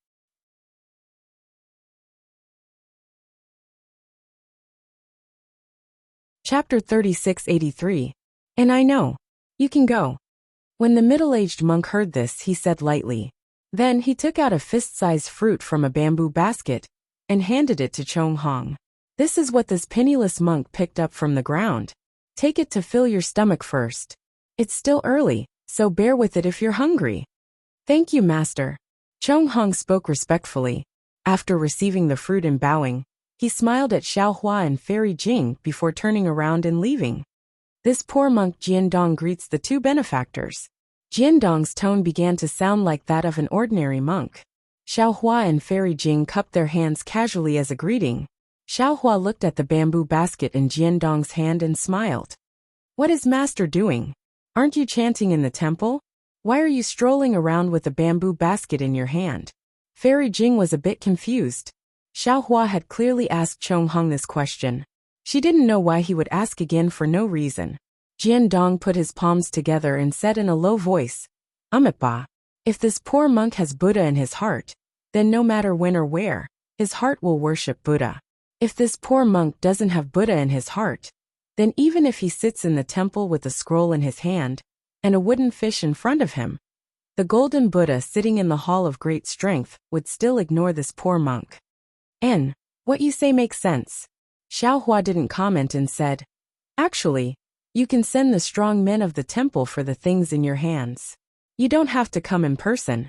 Chapter 3683. And I know. You can go. When the middle-aged monk heard this, he said lightly. Then he took out a fist-sized fruit from a bamboo basket and handed it to Chong Hong. This is what this penniless monk picked up from the ground. Take it to fill your stomach first. It's still early, so bear with it if you're hungry. Thank you, master. Chong Hong spoke respectfully. After receiving the fruit and bowing, he smiled at Xiaohua and Fairy Jing before turning around and leaving. This poor monk Jiandong greets the two benefactors. Jiandong's tone began to sound like that of an ordinary monk. Xiaohua and Fairy Jing cupped their hands casually as a greeting. Xiaohua looked at the bamboo basket in Jiandong's hand and smiled. What is master doing? Aren't you chanting in the temple? Why are you strolling around with a bamboo basket in your hand? Fairy Jing was a bit confused. Xiaohua had clearly asked Chong Hong this question. She didn't know why he would ask again for no reason. Jiandong put his palms together and said in a low voice, Ba. If this poor monk has Buddha in his heart, then no matter when or where, his heart will worship Buddha. If this poor monk doesn't have Buddha in his heart, then even if he sits in the temple with a scroll in his hand and a wooden fish in front of him, the golden Buddha sitting in the hall of great strength would still ignore this poor monk. What you say makes sense. Xiaohua didn't comment and said, Actually, you can send the strong men of the temple for the things in your hands. You don't have to come in person.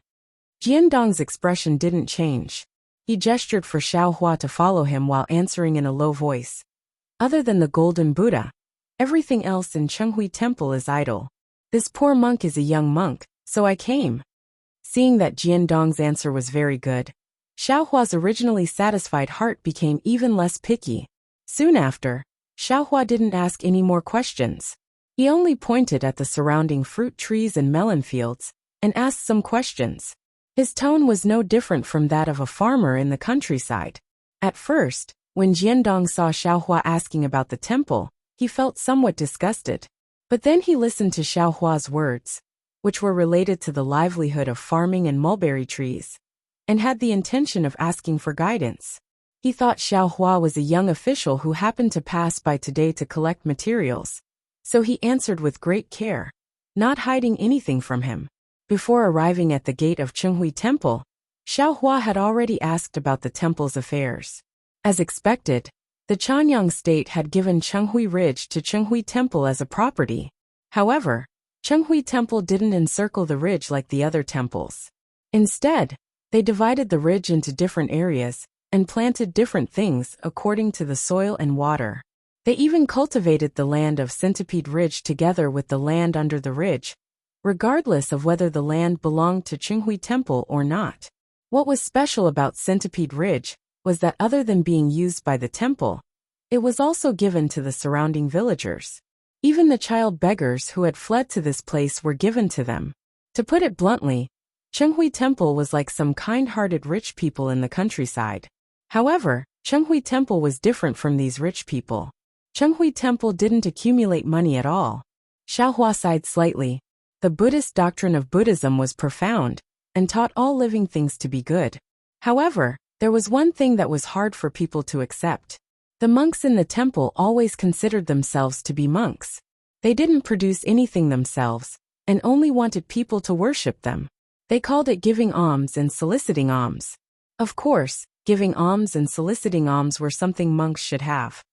Jiandong's expression didn't change. He gestured for Xiaohua to follow him while answering in a low voice. Other than the golden Buddha, everything else in Chenghui Temple is idle. This poor monk is a young monk, so I came. Seeing that Jiandong's answer was very good, Xiaohua's originally satisfied heart became even less picky. Soon after, Xiaohua didn't ask any more questions. He only pointed at the surrounding fruit trees and melon fields and asked some questions. His tone was no different from that of a farmer in the countryside. At first, when Jiandong saw Xiaohua asking about the temple, he felt somewhat disgusted. But then he listened to Xiaohua's words, which were related to the livelihood of farming and mulberry trees, and had the intention of asking for guidance. He thought Xiaohua was a young official who happened to pass by today to collect materials, so he answered with great care. not hiding anything from him. Before arriving at the gate of Chenghui Temple, Xiaohua had already asked about the temple's affairs. As expected, the Chanyang state had given Chenghui Ridge to Chenghui Temple as a property. However, Chenghui Temple didn't encircle the ridge like the other temples. Instead, they divided the ridge into different areas and planted different things according to the soil and water. They even cultivated the land of Centipede Ridge together with the land under the ridge, regardless of whether the land belonged to Chenghui Temple or not. What was special about Centipede Ridge was that other than being used by the temple, it was also given to the surrounding villagers. Even the child beggars who had fled to this place were given to them. To put it bluntly, Chenghui Temple was like some kind-hearted rich people in the countryside. However, Chenghui Temple was different from these rich people. Chenghui Temple didn't accumulate money at all. Xiaohua sighed slightly. The Buddhist doctrine of Buddhism was profound and taught all living things to be good. However, there was one thing that was hard for people to accept. The monks in the temple always considered themselves to be monks. They didn't produce anything themselves and only wanted people to worship them. They called it giving alms and soliciting alms. Of course, giving alms and soliciting alms were something monks should have.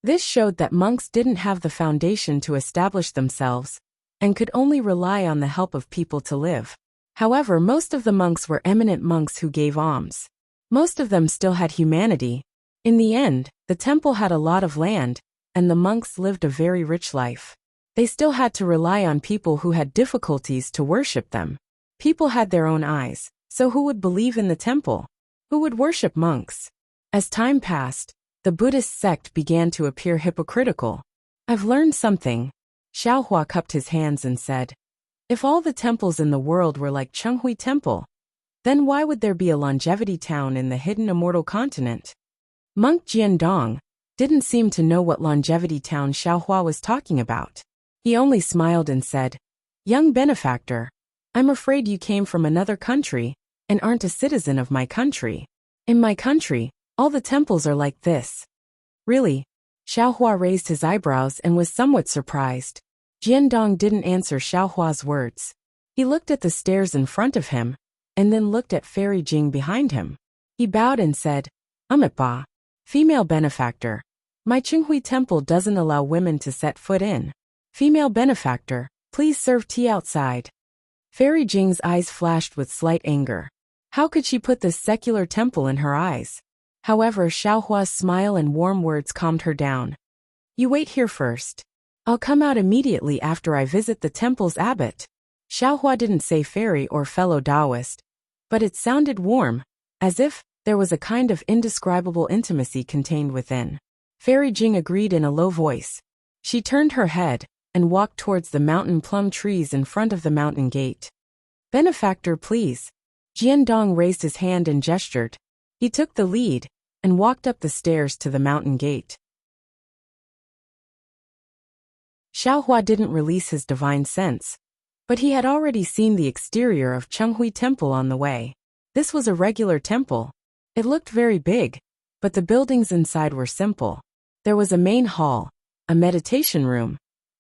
This showed that monks didn't have the foundation to establish themselves and could only rely on the help of people to live. However, most of the monks were eminent monks who gave alms. Most of them still had humanity. In the end, the temple had a lot of land, and the monks lived a very rich life. They still had to rely on people who had difficulties to worship them. People had their own eyes, so who would believe in the temple? Who would worship monks? As time passed, the Buddhist sect began to appear hypocritical. I've learned something. Xiaohua cupped his hands and said, if all the temples in the world were like Chenghui Temple, then why would there be a longevity town in the hidden immortal continent? Monk Jiandong didn't seem to know what longevity town Xiaohua was talking about. He only smiled and said, young benefactor, I'm afraid you came from another country and aren't a citizen of my country. In my country, all the temples are like this. Really? Xiaohua raised his eyebrows and was somewhat surprised. Jiandong didn't answer Xiaohua's words. He looked at the stairs in front of him, and then looked at Fairy Jing behind him. He bowed and said, Ba, female benefactor. My Chenghui Temple doesn't allow women to set foot in. Female benefactor, please serve tea outside. Fairy Jing's eyes flashed with slight anger. How could she put this secular temple in her eyes? However, Xiaohua's smile and warm words calmed her down. You wait here first. I'll come out immediately after I visit the temple's abbot. Xiaohua didn't say fairy or fellow Taoist, but it sounded warm, as if there was a kind of indescribable intimacy contained within. Fairy Jing agreed in a low voice. She turned her head and walked towards the mountain plum trees in front of the mountain gate. Benefactor, please. Jiandong raised his hand and gestured. He took the lead and walked up the stairs to the mountain gate. Xiaohua didn't release his divine sense, but he had already seen the exterior of Chenghui Temple on the way. This was a regular temple. It looked very big, but the buildings inside were simple. There was a main hall, a meditation room,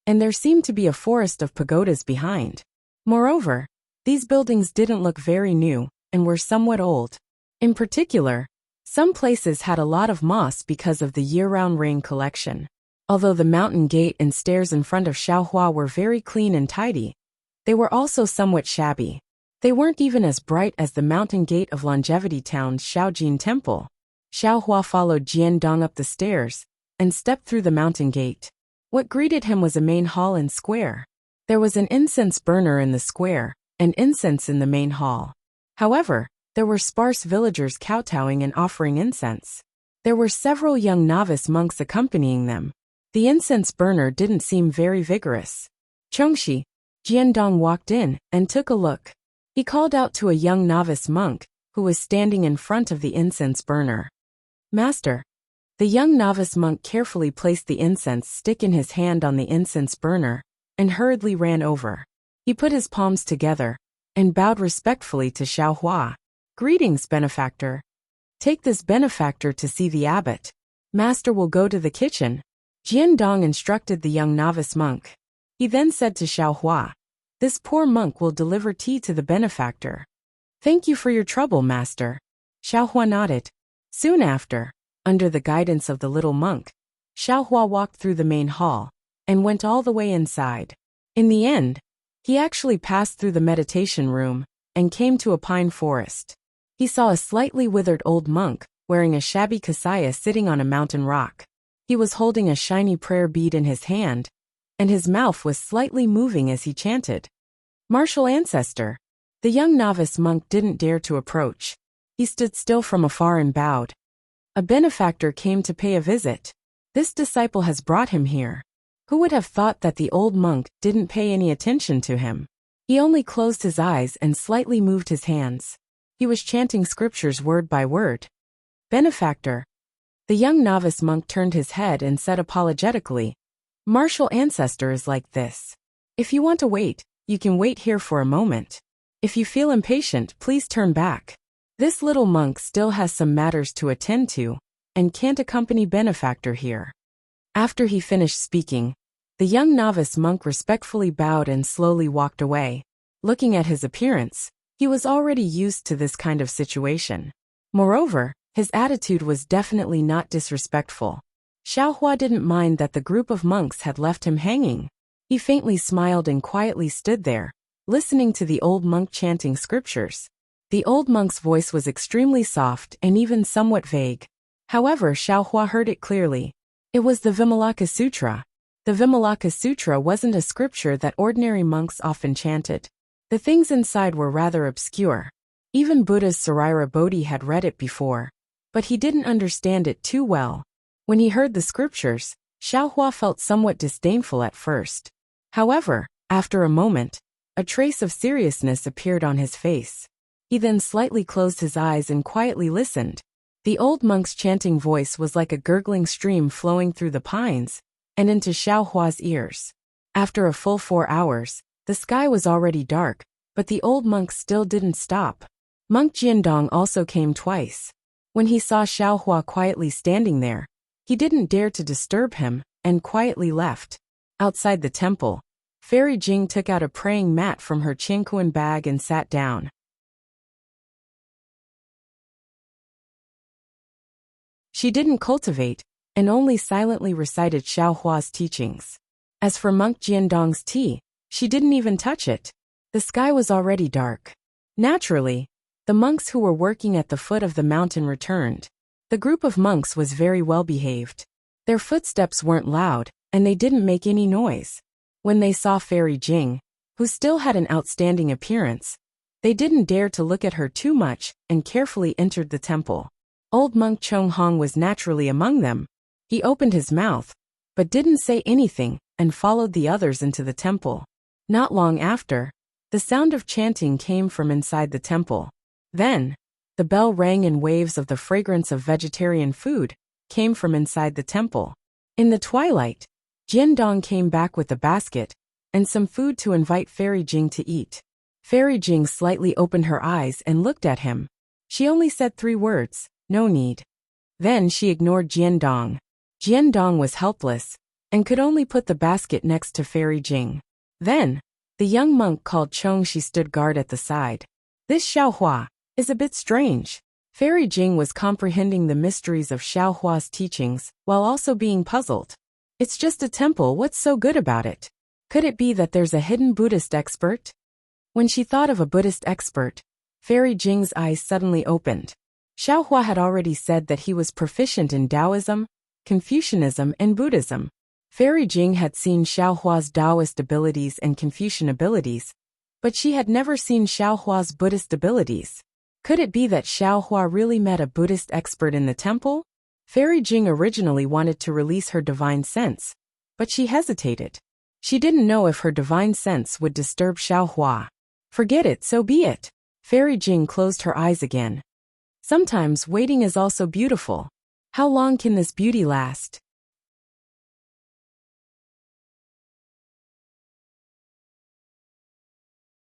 and there seemed to be a forest of pagodas behind. Moreover, these buildings didn't look very new and were somewhat old. In particular, some places had a lot of moss because of the year-round rain collection. Although the mountain gate and stairs in front of Xiaohua were very clean and tidy, they were also somewhat shabby. They weren't even as bright as the mountain gate of Longevity Town's Shaojin Temple. Xiaohua followed Jiandong up the stairs and stepped through the mountain gate. What greeted him was a main hall and square. There was an incense burner in the square and incense in the main hall. However, there were sparse villagers kowtowing and offering incense. There were several young novice monks accompanying them. The incense burner didn't seem very vigorous. Chongxi, Jiandong walked in and took a look. He called out to a young novice monk who was standing in front of the incense burner. Master. The young novice monk carefully placed the incense stick in his hand on the incense burner and hurriedly ran over. He put his palms together and bowed respectfully to Xiaohua. Greetings, benefactor. Take this benefactor to see the abbot. Master will go to the kitchen. Jiandong instructed the young novice monk. He then said to Xiaohua, "This poor monk will deliver tea to the benefactor." "Thank you for your trouble, master." Xiaohua nodded. Soon after, under the guidance of the little monk, Xiaohua walked through the main hall and went all the way inside. In the end, he actually passed through the meditation room and came to a pine forest. He saw a slightly withered old monk wearing a shabby kasaya sitting on a mountain rock. He was holding a shiny prayer bead in his hand, and his mouth was slightly moving as he chanted. "Martial ancestor." The young novice monk didn't dare to approach. He stood still from afar and bowed. "A benefactor came to pay a visit. This disciple has brought him here." Who would have thought that the old monk didn't pay any attention to him? He only closed his eyes and slightly moved his hands. He was chanting scriptures word by word. "Benefactor." The young novice monk turned his head and said apologetically, "Martial ancestor is like this. If you want to wait, you can wait here for a moment. If you feel impatient, please turn back." This little monk still has some matters to attend to and can't accompany benefactor here. After he finished speaking, the young novice monk respectfully bowed and slowly walked away. Looking at his appearance, he was already used to this kind of situation. Moreover, his attitude was definitely not disrespectful. Xiaohua didn't mind that the group of monks had left him hanging. He faintly smiled and quietly stood there, listening to the old monk chanting scriptures. The old monk's voice was extremely soft and even somewhat vague. However, Xiaohua heard it clearly. It was the Vimalaka Sutra. The Vimalaka Sutra wasn't a scripture that ordinary monks often chanted. The things inside were rather obscure. Even Buddha's Sarira Bodhi had read it before, but he didn't understand it too well. When he heard the scriptures, Xiaohua felt somewhat disdainful at first. However, after a moment, a trace of seriousness appeared on his face. He then slightly closed his eyes and quietly listened. The old monk's chanting voice was like a gurgling stream flowing through the pines and into Xiaohua's ears. After a full 4 hours, the sky was already dark, but the old monk still didn't stop. Monk Jiandong also came twice. When he saw Xiaohua quietly standing there, he didn't dare to disturb him and quietly left. Outside the temple, Fairy Jing took out a praying mat from her Qingkuan bag and sat down. She didn't cultivate, and only silently recited Xiaohua's teachings. As for Monk Jiandong's tea, she didn't even touch it. The sky was already dark. Naturally, the monks who were working at the foot of the mountain returned. The group of monks was very well behaved. Their footsteps weren't loud, and they didn't make any noise. When they saw Fairy Jing, who still had an outstanding appearance, they didn't dare to look at her too much and carefully entered the temple. Old monk Chong Hong was naturally among them. He opened his mouth, but didn't say anything and followed the others into the temple. Not long after, the sound of chanting came from inside the temple. Then, the bell rang and waves of the fragrance of vegetarian food came from inside the temple. In the twilight, Jiandong came back with a basket and some food to invite Fairy Jing to eat. Fairy Jing slightly opened her eyes and looked at him. She only said 3 words, "No need." Then she ignored Jiandong. Jiandong was helpless and could only put the basket next to Fairy Jing. Then, the young monk called Chong Shi stood guard at the side. "This Xiaohua is a bit strange." Fairy Jing was comprehending the mysteries of Xiaohua's teachings while also being puzzled. "It's just a temple, what's so good about it? Could it be that there's a hidden Buddhist expert?" When she thought of a Buddhist expert, Fairy Jing's eyes suddenly opened. Xiaohua had already said that he was proficient in Taoism, Confucianism, and Buddhism. Fairy Jing had seen Xiaohua's Taoist abilities and Confucian abilities, but she had never seen Xiaohua's Buddhist abilities. Could it be that Xiaohua really met a Buddhist expert in the temple? Fairy Jing originally wanted to release her divine sense, but she hesitated. She didn't know if her divine sense would disturb Xiaohua. Forget it, so be it. Fairy Jing closed her eyes again. Sometimes waiting is also beautiful. How long can this beauty last?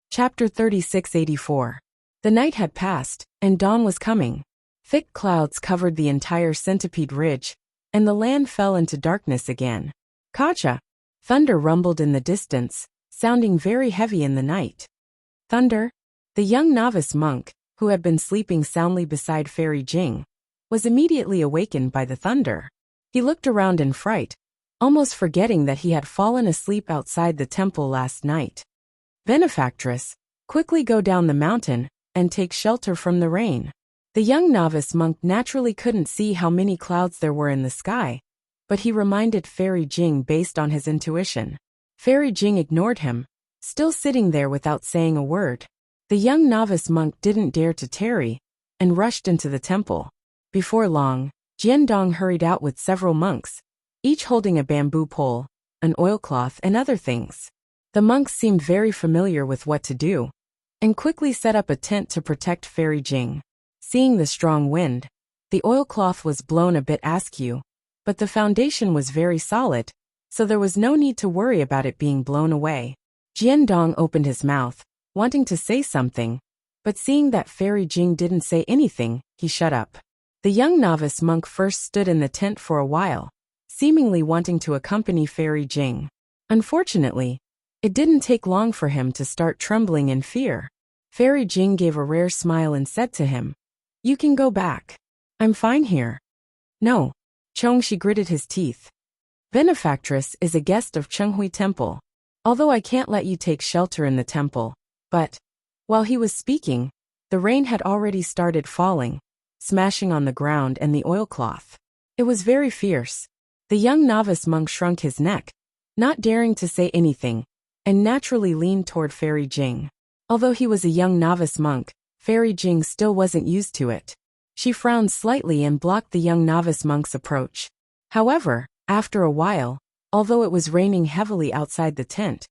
Chapter 3684. The night had passed, and dawn was coming. Thick clouds covered the entire Centipede Ridge, and the land fell into darkness again. Kacha! Thunder rumbled in the distance, sounding very heavy in the night. Thunder? The young novice monk, who had been sleeping soundly beside Fairy Jing, was immediately awakened by the thunder. He looked around in fright, almost forgetting that he had fallen asleep outside the temple last night. Benefactress, quickly go down the mountain and take shelter from the rain. The young novice monk naturally couldn't see how many clouds there were in the sky, but he reminded Fairy Jing based on his intuition. Fairy Jing ignored him, still sitting there without saying a word. The young novice monk didn't dare to tarry, and rushed into the temple. Before long, Jiandong hurried out with several monks, each holding a bamboo pole, an oilcloth and other things. The monks seemed very familiar with what to do, and quickly set up a tent to protect Fairy Jing. Seeing the strong wind, the oilcloth was blown a bit askew, but the foundation was very solid, so there was no need to worry about it being blown away. Jiandong opened his mouth, wanting to say something, but seeing that Fairy Jing didn't say anything, he shut up. The young novice monk first stood in the tent for a while, seemingly wanting to accompany Fairy Jing. Unfortunately, it didn't take long for him to start trembling in fear. Fairy Jing gave a rare smile and said to him, "You can go back. I'm fine here." "No." Chongxi gritted his teeth. "Benefactress is a guest of Chenghui Temple. Although I can't let you take shelter in the temple, but..." While he was speaking, the rain had already started falling, smashing on the ground and the oilcloth. It was very fierce. The young novice monk shrunk his neck, not daring to say anything, and naturally leaned toward Fairy Jing. Although he was a young novice monk, Fairy Jing still wasn't used to it. She frowned slightly and blocked the young novice monk's approach. However, after a while, although it was raining heavily outside the tent,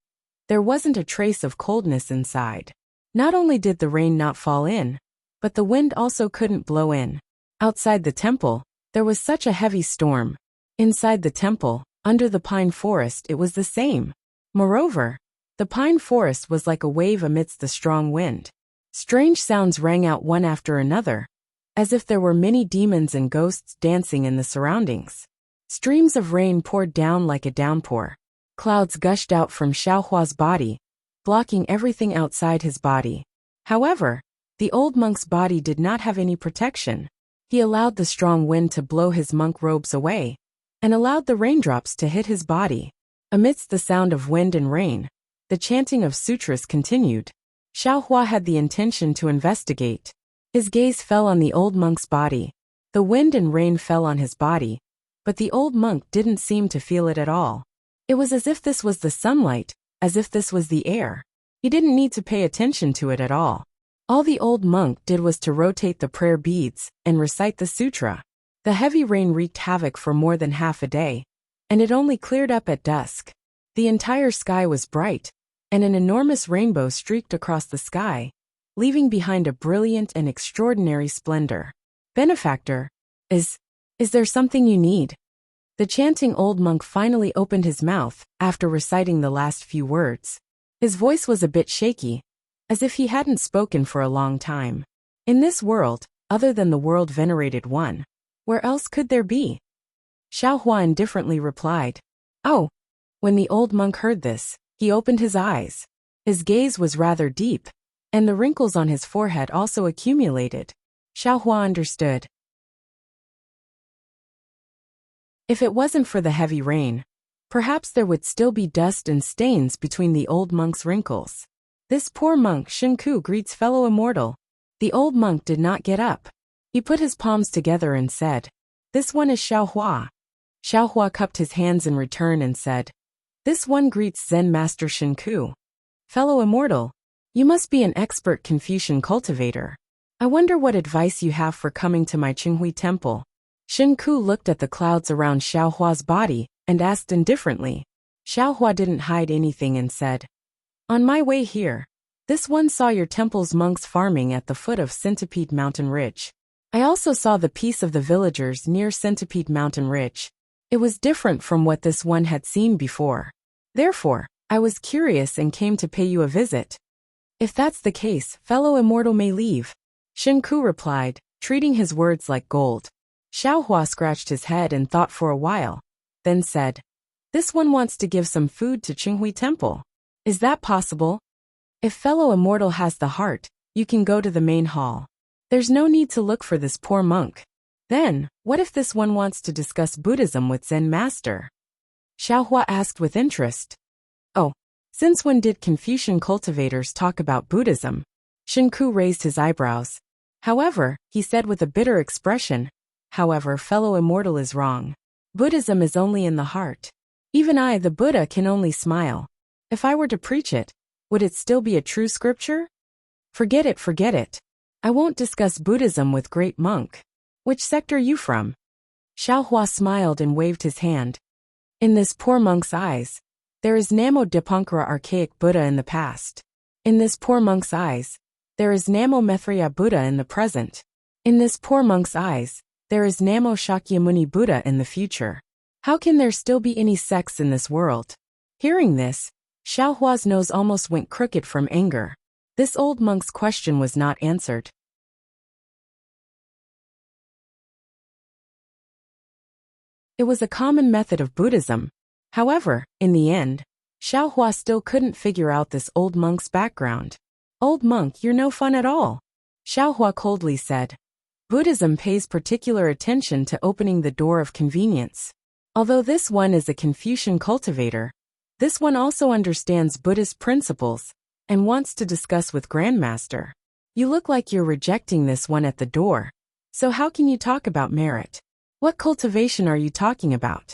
there wasn't a trace of coldness inside. Not only did the rain not fall in, but the wind also couldn't blow in. Outside the temple, there was such a heavy storm. Inside the temple, under the pine forest, it was the same. Moreover, the pine forest was like a wave amidst the strong wind. Strange sounds rang out one after another, as if there were many demons and ghosts dancing in the surroundings. Streams of rain poured down like a downpour. Clouds gushed out from Xiaohua's body, blocking everything outside his body. However, the old monk's body did not have any protection. He allowed the strong wind to blow his monk robes away, and allowed the raindrops to hit his body. Amidst the sound of wind and rain, the chanting of sutras continued. Xiaohua had the intention to investigate. His gaze fell on the old monk's body. The wind and rain fell on his body, but the old monk didn't seem to feel it at all. It was as if this was the sunlight, as if this was the air. He didn't need to pay attention to it at all. All the old monk did was to rotate the prayer beads and recite the sutra. The heavy rain wreaked havoc for more than half a day, and it only cleared up at dusk. The entire sky was bright, and an enormous rainbow streaked across the sky, leaving behind a brilliant and extraordinary splendor. "Benefactor, is there something you need?" The chanting old monk finally opened his mouth after reciting the last few words. His voice was a bit shaky, as if he hadn't spoken for a long time. In this world, other than the world venerated one, where else could there be? Xiaohua indifferently replied, "Oh." When the old monk heard this, he opened his eyes. His gaze was rather deep, and the wrinkles on his forehead also accumulated. Xiaohua understood. If it wasn't for the heavy rain, perhaps there would still be dust and stains between the old monk's wrinkles. "This poor monk Shinku greets fellow immortal." The old monk did not get up. He put his palms together and said, "This one is Xiaohua." Xiaohua cupped his hands in return and said, "This one greets Zen Master Shinku." "Fellow immortal, you must be an expert Confucian cultivator. I wonder what advice you have for coming to my Qinghui temple." Shinku looked at the clouds around Xiaohua's body and asked indifferently. Xiaohua didn't hide anything and said, "On my way here, this one saw your temple's monks farming at the foot of Centipede Mountain Ridge. I also saw the peace of the villagers near Centipede Mountain Ridge. It was different from what this one had seen before. Therefore, I was curious and came to pay you a visit." "If that's the case, fellow immortal may leave," Shinku replied, treating his words like gold. Xiaohua scratched his head and thought for a while, then said, "This one wants to give some food to Qinghui Temple. Is that possible? If fellow immortal has the heart, you can go to the main hall. There's no need to look for this poor monk. Then, what if this one wants to discuss Buddhism with Zen master?" Xiaohua asked with interest. "Oh, since when did Confucian cultivators talk about Buddhism?" Shinku raised his eyebrows. "However," he said with a bitter expression, "however, fellow immortal is wrong. Buddhism is only in the heart. Even I, the Buddha, can only smile. If I were to preach it, would it still be a true scripture? Forget it, forget it. I won't discuss Buddhism with great monk. Which sect are you from?" Xiaohua smiled and waved his hand. "In this poor monk's eyes, there is Namo Dipankara archaic Buddha in the past. In this poor monk's eyes, there is Namo Maitreya Buddha in the present. In this poor monk's eyes, there is Namo Shakyamuni Buddha in the future. How can there still be any sects in this world?" Hearing this, Xiaohua's nose almost went crooked from anger. This old monk's question was not answered. It was a common method of Buddhism. However, in the end, Xiaohua still couldn't figure out this old monk's background. "Old monk, you're no fun at all," Xiaohua coldly said. "Buddhism pays particular attention to opening the door of convenience. Although this one is a Confucian cultivator, this one also understands Buddhist principles and wants to discuss with Grandmaster. You look like you're rejecting this one at the door. So how can you talk about merit? What cultivation are you talking about?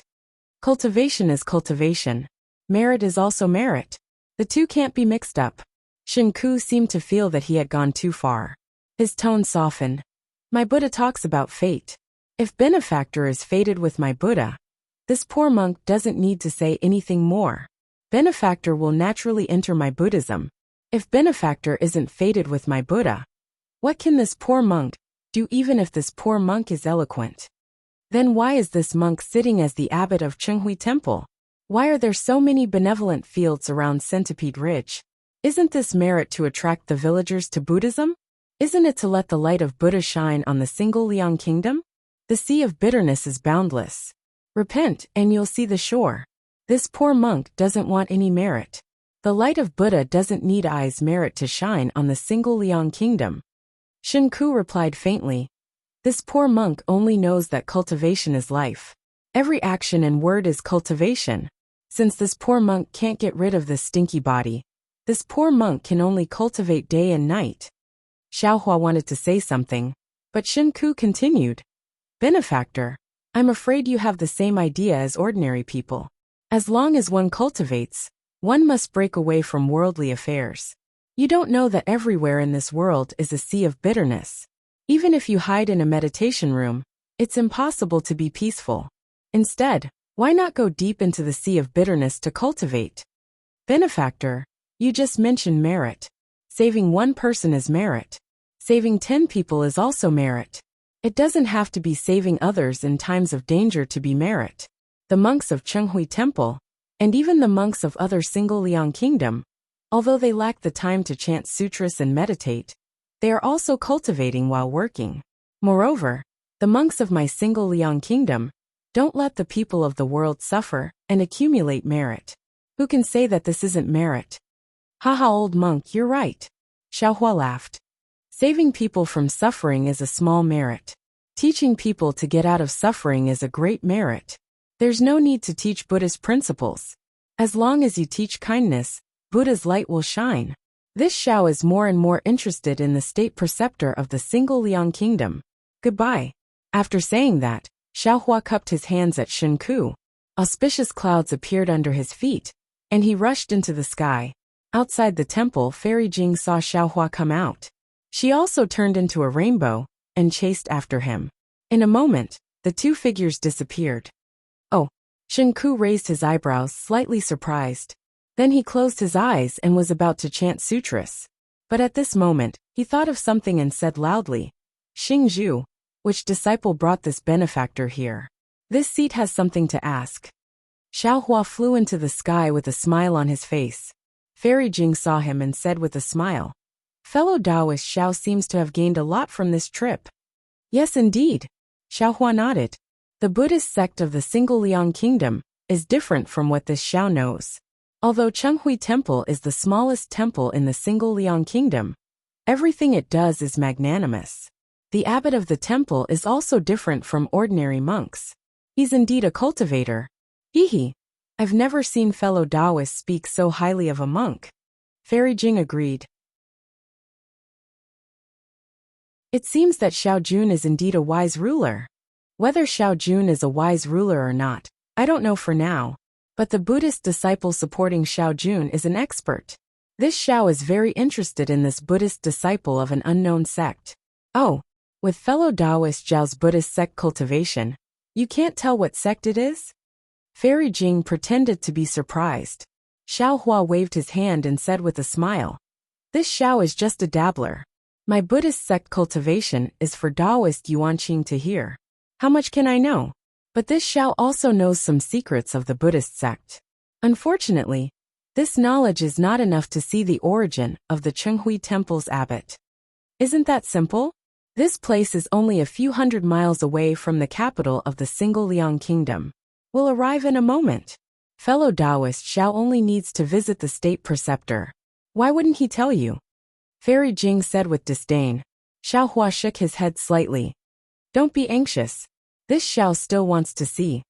Cultivation is cultivation. Merit is also merit. The two can't be mixed up." Shinku seemed to feel that he had gone too far. His tone softened. "My Buddha talks about fate. If benefactor is fated with my Buddha, this poor monk doesn't need to say anything more. Benefactor will naturally enter my Buddhism. If benefactor isn't fated with my Buddha, what can this poor monk do even if this poor monk is eloquent? Then why is this monk sitting as the abbot of Qinghui Temple? Why are there so many benevolent fields around Centipede Ridge? Isn't this merit to attract the villagers to Buddhism? Isn't it to let the light of Buddha shine on the single Liang kingdom? The sea of bitterness is boundless. Repent and you'll see the shore. This poor monk doesn't want any merit. The light of Buddha doesn't need eyes merit to shine on the single Liang kingdom." Shinku replied faintly. "This poor monk only knows that cultivation is life. Every action and word is cultivation. Since this poor monk can't get rid of this stinky body, this poor monk can only cultivate day and night." Xiaohua wanted to say something, but Shinku continued. "Benefactor, I'm afraid you have the same idea as ordinary people. As long as one cultivates, one must break away from worldly affairs. You don't know that everywhere in this world is a sea of bitterness. Even if you hide in a meditation room, it's impossible to be peaceful. Instead, why not go deep into the sea of bitterness to cultivate? Benefactor, you just mentioned merit. Saving one person is merit. Saving 10 people is also merit. It doesn't have to be saving others in times of danger to be merit. The monks of Qinghui Temple, and even the monks of other single Liang kingdom, although they lack the time to chant sutras and meditate, they are also cultivating while working. Moreover, the monks of my single Liang kingdom don't let the people of the world suffer and accumulate merit. Who can say that this isn't merit?" "Haha, old monk, you're right," Xiaohua laughed. "Saving people from suffering is a small merit. Teaching people to get out of suffering is a great merit. There's no need to teach Buddhist principles. As long as you teach kindness, Buddha's light will shine." This Xiao is more and more interested in the state preceptor of the single Liang kingdom. Goodbye. After saying that, Xiaohua cupped his hands at Shinku. Auspicious clouds appeared under his feet, and he rushed into the sky. Outside the temple, Fairy Jing saw Xiaohua come out. She also turned into a rainbow and chased after him. In a moment, the two figures disappeared. "Oh," Shinku raised his eyebrows, slightly surprised. Then he closed his eyes and was about to chant sutras. But at this moment, he thought of something and said loudly, "Xingzhu, which disciple brought this benefactor here? This seat has something to ask." Xiaohua flew into the sky with a smile on his face. Fairy Jing saw him and said with a smile, "Fellow Taoist Xiao seems to have gained a lot from this trip." "Yes, indeed." Xiaohua nodded. The Buddhist sect of the Single Liang Kingdom is different from what this Xiao knows. Although Chenghui Temple is the smallest temple in the Single Liang Kingdom, everything it does is magnanimous. The abbot of the temple is also different from ordinary monks. He's indeed a cultivator. Hehe. I've never seen fellow Taoists speak so highly of a monk. Fairy Jing agreed. It seems that Xiao Jun is indeed a wise ruler. Whether Xiao Jun is a wise ruler or not, I don't know for now. But the Buddhist disciple supporting Xiao Jun is an expert. This Xiao is very interested in this Buddhist disciple of an unknown sect. Oh, with fellow Taoist Zhao's Buddhist sect Cultivation, you can't tell what sect it is? Fairy Jing pretended to be surprised. Xiao Hua waved his hand and said with a smile, "This Xiao is just a dabbler. My Buddhist sect Cultivation is for Taoist Yuanqing to hear. How much can I know? But this Xiao also knows some secrets of the Buddhist sect. Unfortunately, this knowledge is not enough to see the origin of the Chenghui Temple's abbot. Isn't that simple? This place is only a few hundred miles away from the capital of the Single Liang Kingdom. We'll arrive in a moment. Fellow Taoist Xiao only needs to visit the state preceptor. Why wouldn't he tell you?" Fairy Jing said with disdain. Xiao Hua shook his head slightly. "Don't be anxious. This Xiao still wants to see.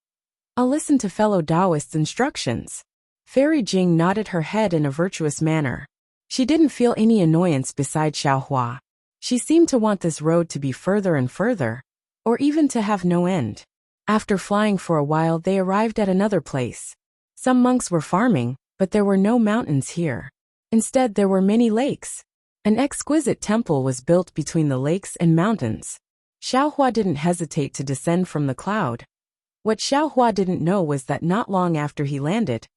I'll listen to fellow Taoist's instructions." Fairy Jing nodded her head in a virtuous manner. She didn't feel any annoyance beside Xiao Hua. She seemed to want this road to be further and further, or even to have no end. After flying for a while, they arrived at another place. Some monks were farming, but there were no mountains here. Instead, there were many lakes. An exquisite temple was built between the lakes and mountains. Xiao Hua didn't hesitate to descend from the cloud. What Xiao Hua didn't know was that not long after he landed,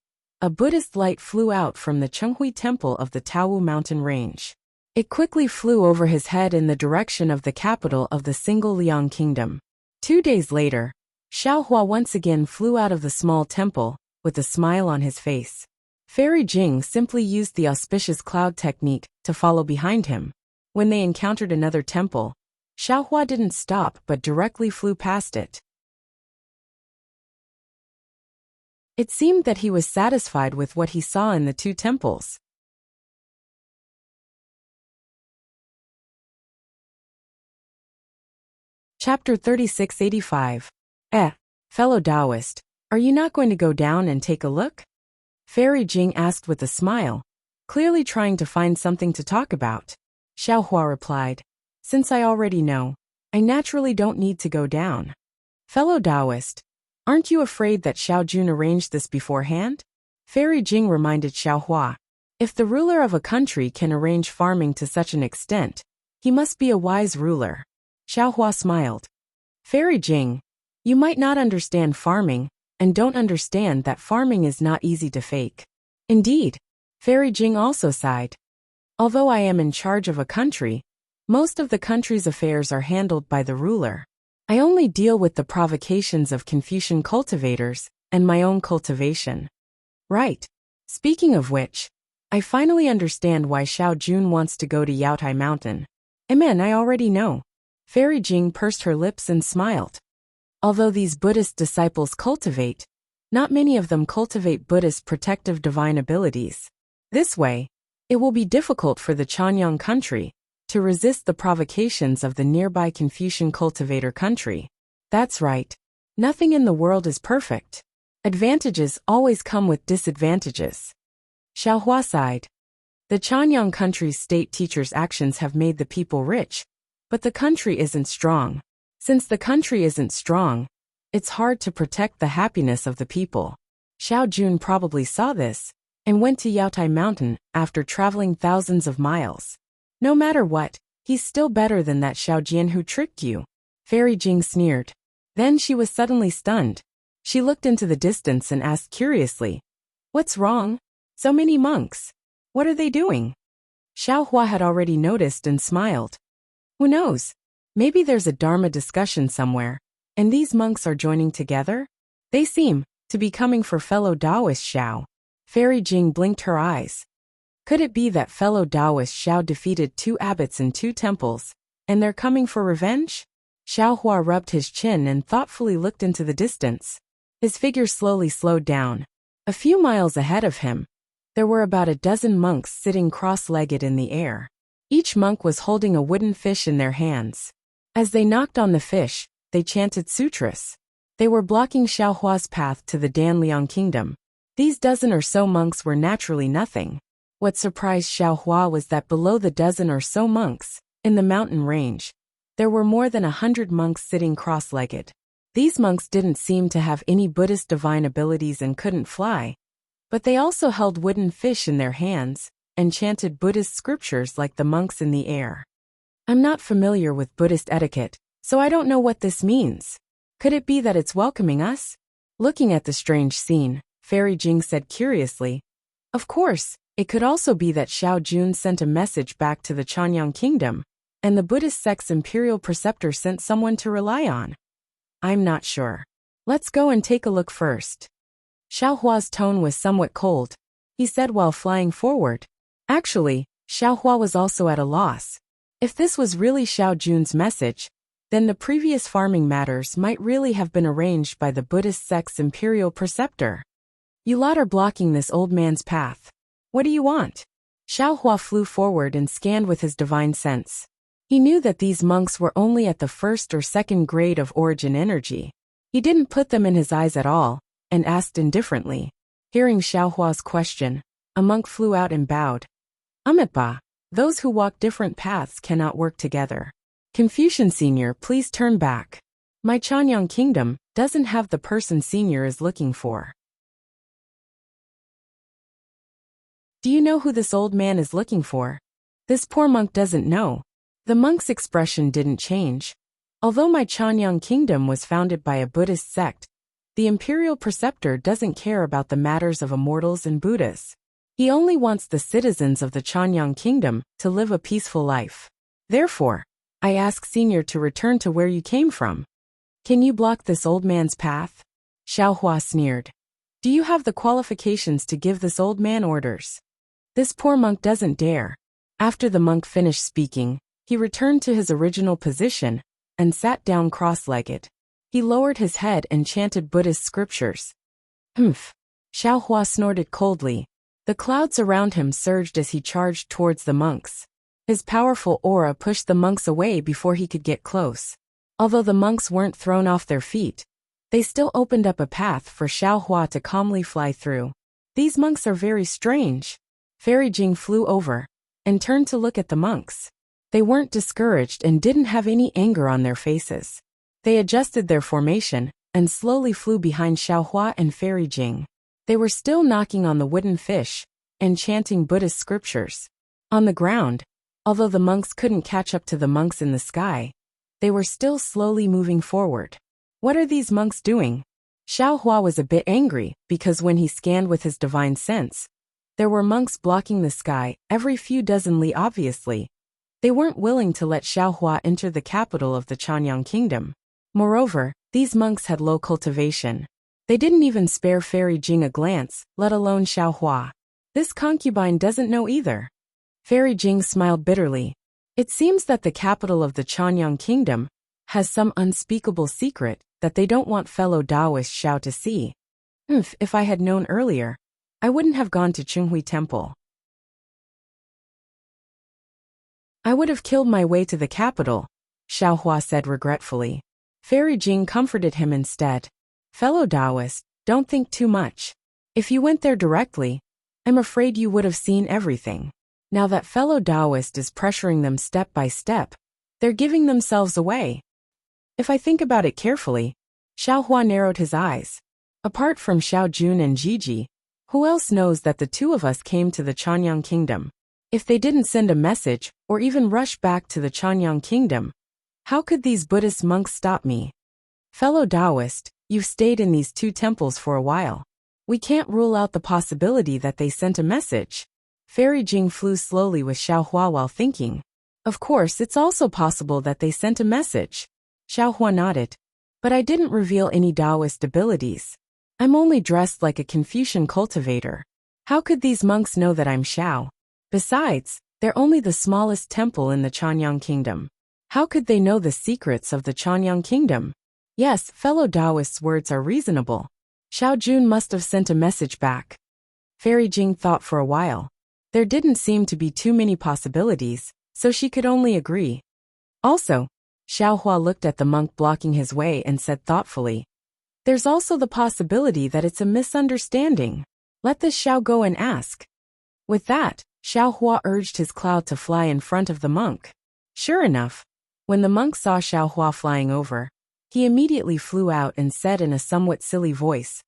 a Buddhist light flew out from the Chenghui Temple of the Taowu mountain range. It quickly flew over his head in the direction of the capital of the Single Liang Kingdom. 2 days later, Xiao Hua once again flew out of the small temple, with a smile on his face. Fairy Jing simply used the auspicious cloud technique to follow behind him. When they encountered another temple, Xiao Hua didn't stop but directly flew past it. It seemed that he was satisfied with what he saw in the 2 temples. Chapter 3685. Fellow Taoist, are you not going to go down and take a look? Fairy Jing asked with a smile, clearly trying to find something to talk about. Xiao Hua replied, "Since I already know, I naturally don't need to go down." Fellow Taoist, aren't you afraid that Xiao Jun arranged this beforehand? Fairy Jing reminded Xiao Hua. If the ruler of a country can arrange farming to such an extent, he must be a wise ruler. Xiao Hua smiled. Fairy Jing, you might not understand farming, and don't understand that farming is not easy to fake. Indeed, Fairy Jing also sighed. Although I am in charge of a country, most of the country's affairs are handled by the ruler. I only deal with the provocations of Confucian cultivators and my own cultivation. Right. Speaking of which, I finally understand why Xiao Jun wants to go to Yaotai Mountain. Amen, I already know. Fairy Jing pursed her lips and smiled. Although these Buddhist disciples cultivate, not many of them cultivate Buddhist protective divine abilities. This way, it will be difficult for the Chanyang country to resist the provocations of the nearby Confucian cultivator country. That's right. Nothing in the world is perfect. Advantages always come with disadvantages. Xiao Hua sighed. The Chanyang country's state teachers' actions have made the people rich, but the country isn't strong. Since the country isn't strong, it's hard to protect the happiness of the people. Xiao Jun probably saw this and went to Yaotai Mountain after traveling thousands of miles. No matter what, he's still better than that Xiao Jian who tricked you. Fairy Jing sneered. Then she was suddenly stunned. She looked into the distance and asked curiously, "What's wrong? So many monks. What are they doing?" Xiao Hua had already noticed and smiled. Who knows? Maybe there's a Dharma discussion somewhere, and these monks are joining together? They seem to be coming for fellow Taoist Xiao. Fairy Jing blinked her eyes. Could it be that fellow Taoist Xiao defeated 2 abbots in 2 temples, and they're coming for revenge? Xiaohua rubbed his chin and thoughtfully looked into the distance. His figure slowly slowed down. A few miles ahead of him, there were about a dozen monks sitting cross-legged in the air. Each monk was holding a wooden fish in their hands. As they knocked on the fish, they chanted sutras. They were blocking Xiaohua's path to the Danliang kingdom. These dozen or so monks were naturally nothing. What surprised Xiaohua was that below the dozen or so monks, in the mountain range, there were more than 100 monks sitting cross-legged. These monks didn't seem to have any Buddhist divine abilities and couldn't fly, but they also held wooden fish in their hands and chanted Buddhist scriptures like the monks in the air. I'm not familiar with Buddhist etiquette, so I don't know what this means. Could it be that it's welcoming us? Looking at the strange scene, Fairy Jing said curiously, of course, it could also be that Xiao Jun sent a message back to the Chanyang kingdom, and the Buddhist sect's imperial preceptor sent someone to rely on. I'm not sure. Let's go and take a look first. Xiaohua's tone was somewhat cold. He said while flying forward. Actually, Xiaohua was also at a loss. If this was really Xiao Jun's message, then the previous farming matters might really have been arranged by the Buddhist sect's imperial preceptor. You lot are blocking this old man's path. What do you want? Xiaohua flew forward and scanned with his divine sense. He knew that these monks were only at the first or second grade of origin energy. He didn't put them in his eyes at all, and asked indifferently. Hearing Xiaohua's question, a monk flew out and bowed. Amitabha, those who walk different paths cannot work together. Confucian Senior, please turn back. My Chanyang kingdom doesn't have the person Senior is looking for. Do you know who this old man is looking for? This poor monk doesn't know. The monk's expression didn't change. Although my Chanyang kingdom was founded by a Buddhist sect, the imperial preceptor doesn't care about the matters of immortals and Buddhas. He only wants the citizens of the Chanyang kingdom to live a peaceful life. Therefore, I ask Senior to return to where you came from. Can you block this old man's path? Xiaohua sneered. Do you have the qualifications to give this old man orders? This poor monk doesn't dare. After the monk finished speaking, he returned to his original position and sat down cross-legged. He lowered his head and chanted Buddhist scriptures. Humph. Xiaohua snorted coldly. The clouds around him surged as he charged towards the monks. His powerful aura pushed the monks away before he could get close. Although the monks weren't thrown off their feet, they still opened up a path for Xiaohua to calmly fly through. These monks are very strange. Fairy Jing flew over and turned to look at the monks. They weren't discouraged and didn't have any anger on their faces. They adjusted their formation and slowly flew behind Xiaohua and Fairy Jing. They were still knocking on the wooden fish and chanting Buddhist scriptures. On the ground, although the monks couldn't catch up to the monks in the sky, they were still slowly moving forward. What are these monks doing? Xiaohua was a bit angry because when he scanned with his divine sense, there were monks blocking the sky every few dozen li obviously. They weren't willing to let Xiaohua enter the capital of the Chanyang kingdom. Moreover, these monks had low cultivation. They didn't even spare Fairy Jing a glance, let alone Xiaohua. This concubine doesn't know either. Fairy Jing smiled bitterly. It seems that the capital of the Chanyang kingdom has some unspeakable secret that they don't want fellow Taoist Xiao to see. If I had known earlier, I wouldn't have gone to Qinghui Temple. I would have killed my way to the capital, Xiaohua said regretfully. Fairy Jing comforted him instead. Fellow Taoist, don't think too much. If you went there directly, I'm afraid you would have seen everything. Now that fellow Taoist is pressuring them step by step, they're giving themselves away. If I think about it carefully, Xiaohua narrowed his eyes. Apart from Xiao Jun and Gigi, who else knows that the two of us came to the Chanyang kingdom? If they didn't send a message or even rush back to the Chanyang kingdom, how could these Buddhist monks stop me? Fellow Taoist, you've stayed in these two temples for a while. We can't rule out the possibility that they sent a message. Fairy Jing flew slowly with Xiaohua while thinking. Of course, it's also possible that they sent a message. Xiaohua nodded. But I didn't reveal any Taoist abilities. I'm only dressed like a Confucian cultivator. How could these monks know that I'm Xiao? Besides, they're only the smallest temple in the Chanyang kingdom. How could they know the secrets of the Chanyang kingdom? Yes, fellow Taoists' words are reasonable. Xiao Jun must have sent a message back. Fairy Jing thought for a while. There didn't seem to be too many possibilities, so she could only agree. Also, Xiao Hua looked at the monk blocking his way and said thoughtfully, "There's also the possibility that it's a misunderstanding. Let this Xiao go and ask." With that, Xiao Hua urged his cloud to fly in front of the monk. Sure enough, when the monk saw Xiao Hua flying over, he immediately flew out and said in a somewhat silly voice,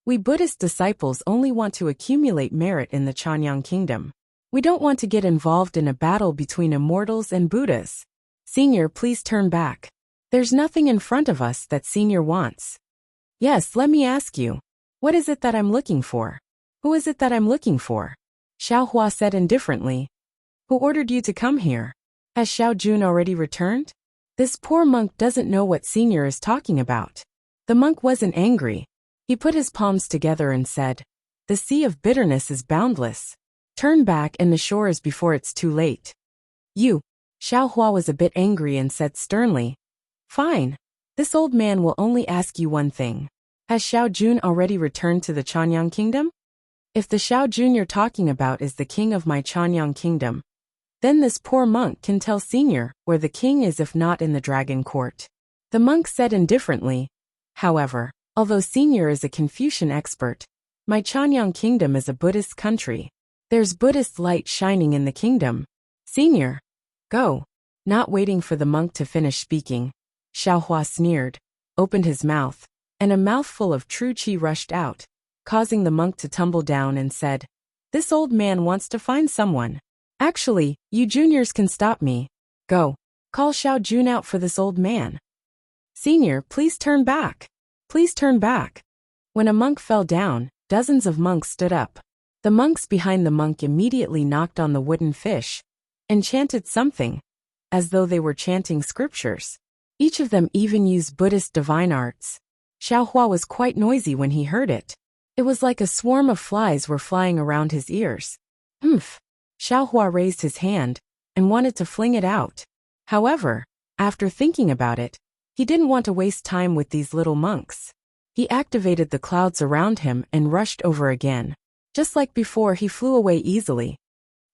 "We Buddhist disciples only want to accumulate merit in the Chanyang kingdom. We don't want to get involved in a battle between immortals and Buddhas. Senior, please turn back. There's nothing in front of us that Senior wants." "Yes, let me ask you. What is it that I'm looking for? Who is it that I'm looking for?" Xiao Hua said indifferently. "Who ordered you to come here? Has Xiao Jun already returned? This poor monk doesn't know what Senior is talking about." The monk wasn't angry. He put his palms together and said, "The sea of bitterness is boundless. Turn back and the shore is before it's too late." Xiao Hua was a bit angry and said sternly, "Fine. This old man will only ask you one thing. Has Xiao Jun already returned to the Chanyang kingdom? If the Xiao Jun you're talking about is the king of my Chanyang kingdom, then this poor monk can tell Senior where the king is if not in the dragon court." The monk said indifferently, "However, although Senior is a Confucian expert, my Chanyang kingdom is a Buddhist country. There's Buddhist light shining in the kingdom. Senior, go." Not waiting for the monk to finish speaking, Xiao Hua sneered, opened his mouth, and a mouthful of true qi rushed out, causing the monk to tumble down and said, "This old man wants to find someone. Actually, you juniors can stop me. Go. Call Xiao Jun out for this old man. Senior, please turn back. Please turn back." When a monk fell down, dozens of monks stood up. The monks behind the monk immediately knocked on the wooden fish and chanted something, as though they were chanting scriptures. Each of them even used Buddhist divine arts. Xiao Hua was quite noisy when he heard it. It was like a swarm of flies were flying around his ears. "Humph." Xiao Hua raised his hand and wanted to fling it out. However, after thinking about it, he didn't want to waste time with these little monks. He activated the clouds around him and rushed over again. Just like before, he flew away easily.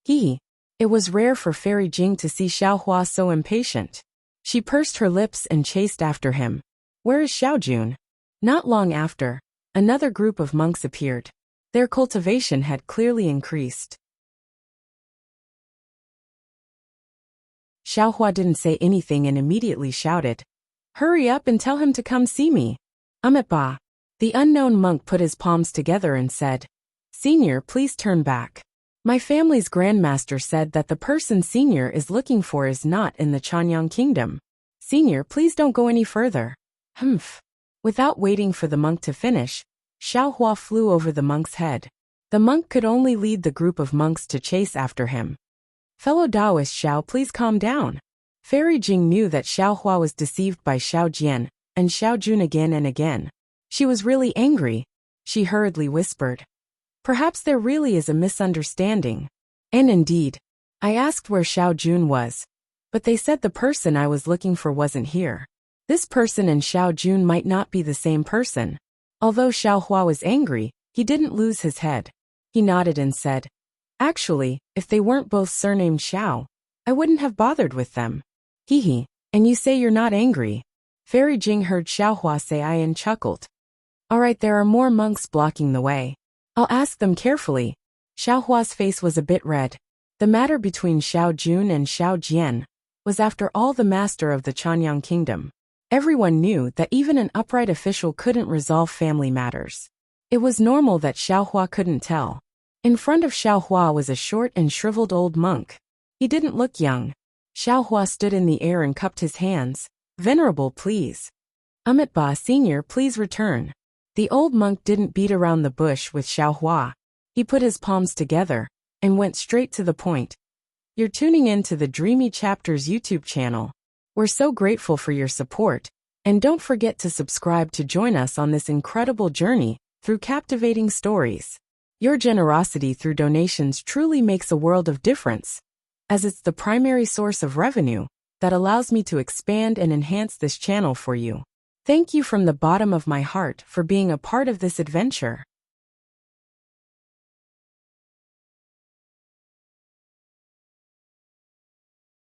It was rare for Fairy Jing to see Xiao Hua so impatient. She pursed her lips and chased after him. "Where is Xiao Jun?" Not long after, another group of monks appeared. Their cultivation had clearly increased. Xiao Hua didn't say anything and immediately shouted, "Hurry up and tell him to come see me." Ba. The unknown monk put his palms together and said, "Senior, please turn back. My family's grandmaster said that the person Senior is looking for is not in the Chanyang kingdom. Senior, please don't go any further." Humph. Without waiting for the monk to finish, Xiao Hua flew over the monk's head. The monk could only lead the group of monks to chase after him. "Fellow Taoist Xiao, please calm down." Fairy Jing knew that Xiao Hua was deceived by Xiao Jian and Xiao Jun again and again. She was really angry. She hurriedly whispered, "Perhaps there really is a misunderstanding." And indeed, I asked where Xiao Jun was, but they said the person I was looking for wasn't here. This person and Xiao Jun might not be the same person. Although Xiao Hua was angry, he didn't lose his head. He nodded and said, "Actually, if they weren't both surnamed Xiao, I wouldn't have bothered with them." And you say you're not angry?" Fairy Jing heard Xiao Hua say and chuckled. "Alright, there are more monks blocking the way. I'll ask them carefully." Xiao Hua's face was a bit red. The matter between Xiao Jun and Xiao Jian was after all the master of the Chanyang kingdom. Everyone knew that even an upright official couldn't resolve family matters. It was normal that Xiao Hua couldn't tell. In front of Xiao Hua was a short and shriveled old monk. He didn't look young. Xiao Hua stood in the air and cupped his hands. "Venerable, please. Ba, Senior, please return." The old monk didn't beat around the bush with Xiao Hua. He put his palms together and went straight to the point. "You're tuning in to the Dreamy Chapters YouTube channel. We're so grateful for your support, and don't forget to subscribe to join us on this incredible journey through captivating stories. Your generosity through donations truly makes a world of difference, as it's the primary source of revenue that allows me to expand and enhance this channel for you. Thank you from the bottom of my heart for being a part of this adventure.